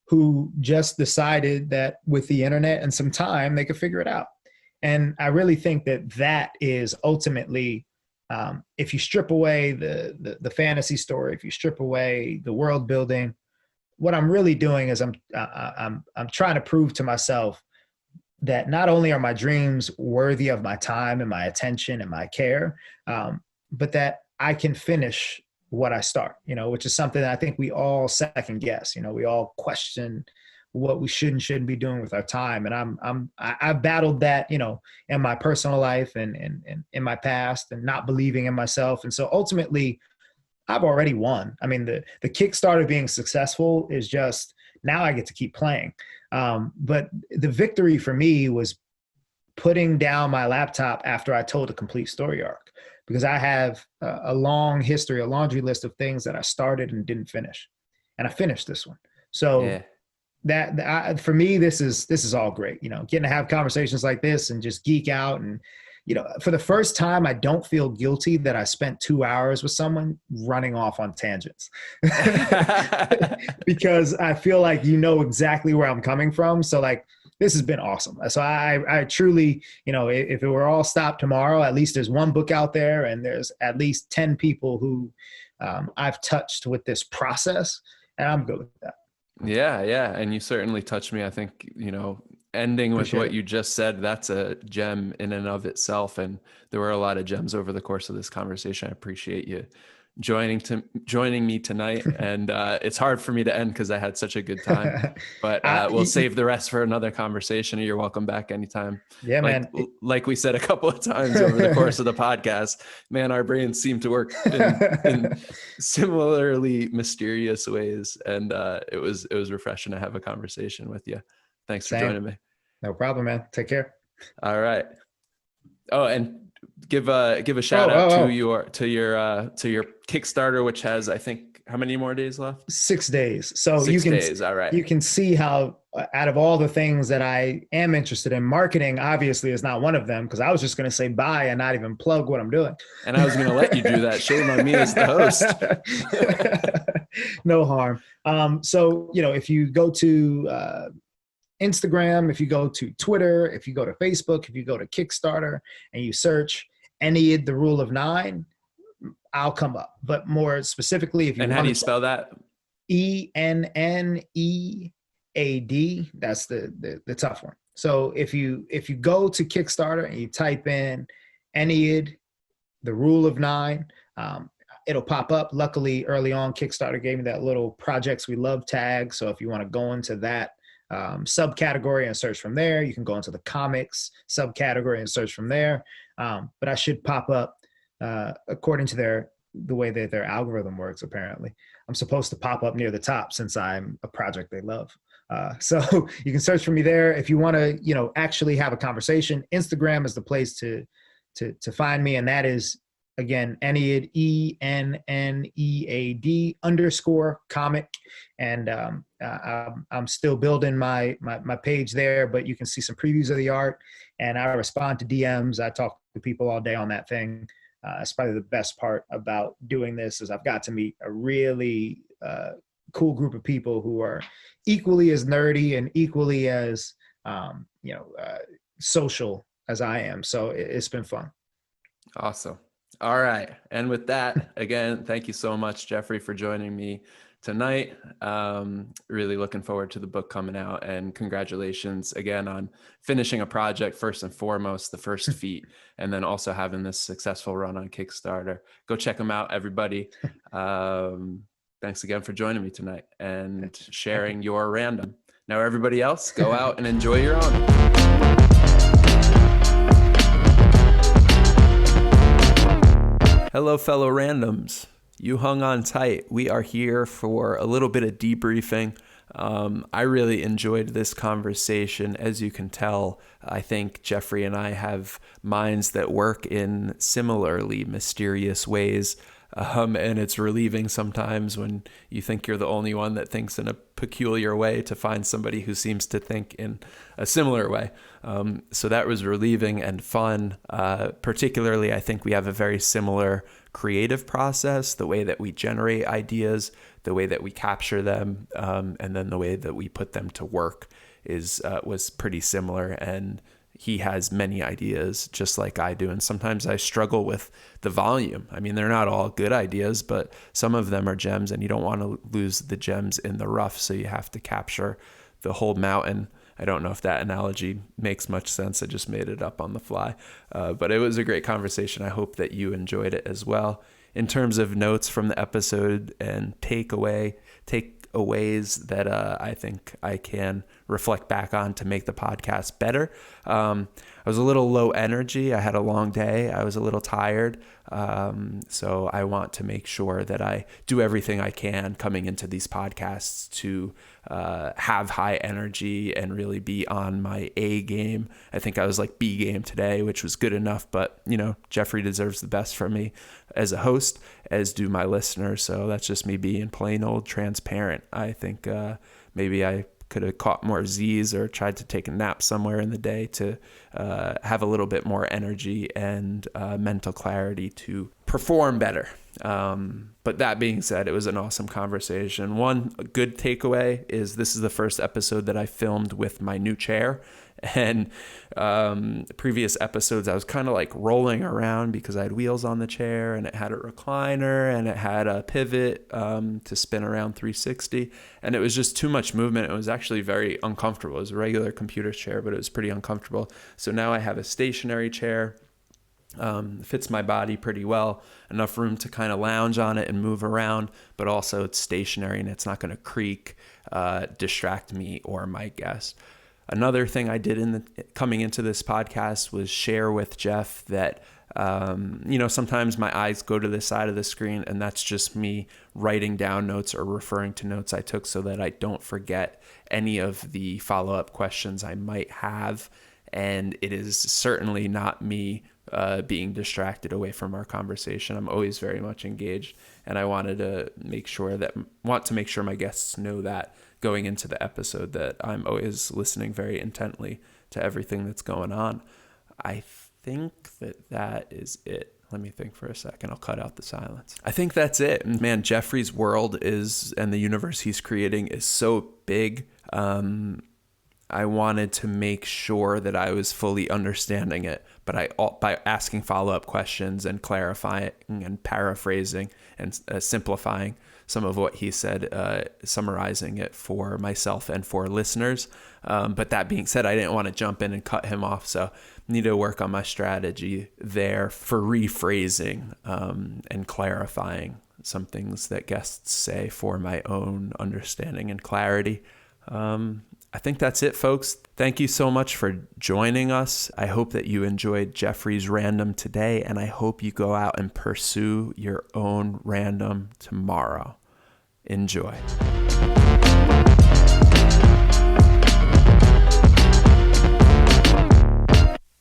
who just decided that with the internet and some time, they could figure it out. And I really think that is ultimately, if you strip away the fantasy story, if you strip away the world building, what I'm really doing is I'm trying to prove to myself that not only are my dreams worthy of my time and my attention and my care, but that I can finish what I start, which is something that I think we all second guess. We all question what we should and shouldn't be doing with our time. And I've battled that, in my personal life and in my past, and not believing in myself. And so ultimately I've already won. I mean, the Kickstarter being successful is just, now I get to keep playing. But the victory for me was putting down my laptop after I told a complete story arc, because I have a long history, a laundry list of things that I started and didn't finish. And I finished this one. So yeah. For me, this is all great, getting to have conversations like this and just geek out and, for the first time, I don't feel guilty that I spent 2 hours with someone running off on tangents because I feel like exactly where I'm coming from. So like, this has been awesome. So I truly, if it were all stopped tomorrow, at least there's one book out there and there's at least 10 people who I've touched with this process, and I'm good with that. Yeah, yeah. And you certainly touched me. I think, ending with Appreciate what it. you just said, that's a gem in and of itself. And there were a lot of gems over the course of this conversation. I appreciate you joining me tonight. And it's hard for me to end because I had such a good time. But we'll save the rest for another conversation. You're welcome back anytime. Yeah, man. Like we said a couple of times over the course of the podcast, man, our brains seem to work in similarly mysterious ways. And it was refreshing to have a conversation with you. Thanks for joining me. No problem, man. Take care. All right. Oh, and give a shout out to your Kickstarter, which has, I think, how many more days left? 6 days. So 6 days. All right. You can see how out of all the things that I am interested in, marketing obviously is not one of them, because I was just going to say bye and not even plug what I'm doing. And I was going to let you do that. Shame on me as the host. No harm. So, if you go to Instagram, if you go to Twitter, if you go to Facebook, if you go to Kickstarter and you search Ennead, the Rule of Nine, I'll come up. But more specifically, if you and how do you spell that? Ennead. That's the tough one. So if you go to Kickstarter and you type in Ennead, the Rule of Nine, it'll pop up. Luckily, early on, Kickstarter gave me that little projects we love tag. So if you want to go into that subcategory and search from there, you can go into the comics subcategory and search from there. But I should pop up according to the way that their algorithm works. Apparently, I'm supposed to pop up near the top since I'm a project they love. So you can search for me there. If you want to, actually have a conversation, Instagram is the place to find me, and that is, again, Ennead, ENNEAD _comic. And I'm still building my page there, but you can see some previews of the art, and I respond to DMs. I talk to people all day on that thing. It's probably the best part about doing this is I've got to meet a really cool group of people who are equally as nerdy and equally as social as I am. So it's been fun. Awesome. All right. And with that, again, thank you so much, Jeffrey, for joining me tonight. Really looking forward to the book coming out, and congratulations again on finishing a project, first and foremost, the first feat, and then also having this successful run on Kickstarter. Go check them out, everybody. Thanks again for joining me tonight and sharing your random. Now, everybody else, go out and enjoy your own. Hello, fellow randoms. You hung on tight. We are here for a little bit of debriefing. I really enjoyed this conversation. As you can tell, I think Jeffrey and I have minds that work in similarly mysterious ways. And it's relieving sometimes when you think you're the only one that thinks in a peculiar way to find somebody who seems to think in a similar way. So that was relieving and fun. Particularly, I think we have a very similar creative process, the way that we generate ideas, the way that we capture them, and then the way that we put them to work was pretty similar. And he has many ideas just like I do. And sometimes I struggle with the volume. I mean, they're not all good ideas, but some of them are gems, and you don't want to lose the gems in the rough. So you have to capture the whole mountain. I don't know if that analogy makes much sense. I just made it up on the fly. But it was a great conversation. I hope that you enjoyed it as well. In terms of notes from the episode and takeaways that I think I can reflect back on to make the podcast better. I was a little low energy. I had a long day. I was a little tired. So I want to make sure that I do everything I can coming into these podcasts to have high energy and really be on my A game. I think I was like B game today, which was good enough, but Jeffrey deserves the best from me as a host, as do my listeners. So that's just me being plain old transparent. I think maybe I could have caught more Z's or tried to take a nap somewhere in the day to have a little bit more energy and mental clarity to perform better. But that being said, it was an awesome conversation. One good takeaway is this is the first episode that I filmed with my new chair. And previous episodes, I was kind of like rolling around because I had wheels on the chair and it had a recliner and it had a pivot to spin around 360. And it was just too much movement. It was actually very uncomfortable. It was a regular computer chair, but it was pretty uncomfortable. So now I have a stationary chair. Fits my body pretty well, enough room to kind of lounge on it and move around, but also it's stationary and it's not going to creak, distract me or my guest. Another thing I did coming into this podcast was share with Jeff that, sometimes my eyes go to the side of the screen, and that's just me writing down notes or referring to notes I took so that I don't forget any of the follow-up questions I might have. And it is certainly not me being distracted away from our conversation. I'm always very much engaged, and I want to make sure my guests know that going into the episode, that I'm always listening very intently to everything that's going on. I think that is it. Let me think for a second. I'll cut out the silence. I think that's it. Man, Jeffrey's world and the universe he's creating is so big. I wanted to make sure that I was fully understanding it, but by asking follow-up questions and clarifying and paraphrasing and simplifying some of what he said, summarizing it for myself and for listeners. But that being said, I didn't want to jump in and cut him off, so need to work on my strategy there for rephrasing and clarifying some things that guests say for my own understanding and clarity. I think that's it, folks. Thank you so much for joining us. I hope that you enjoyed Jeffrey's random today, and I hope you go out and pursue your own random tomorrow. Enjoy.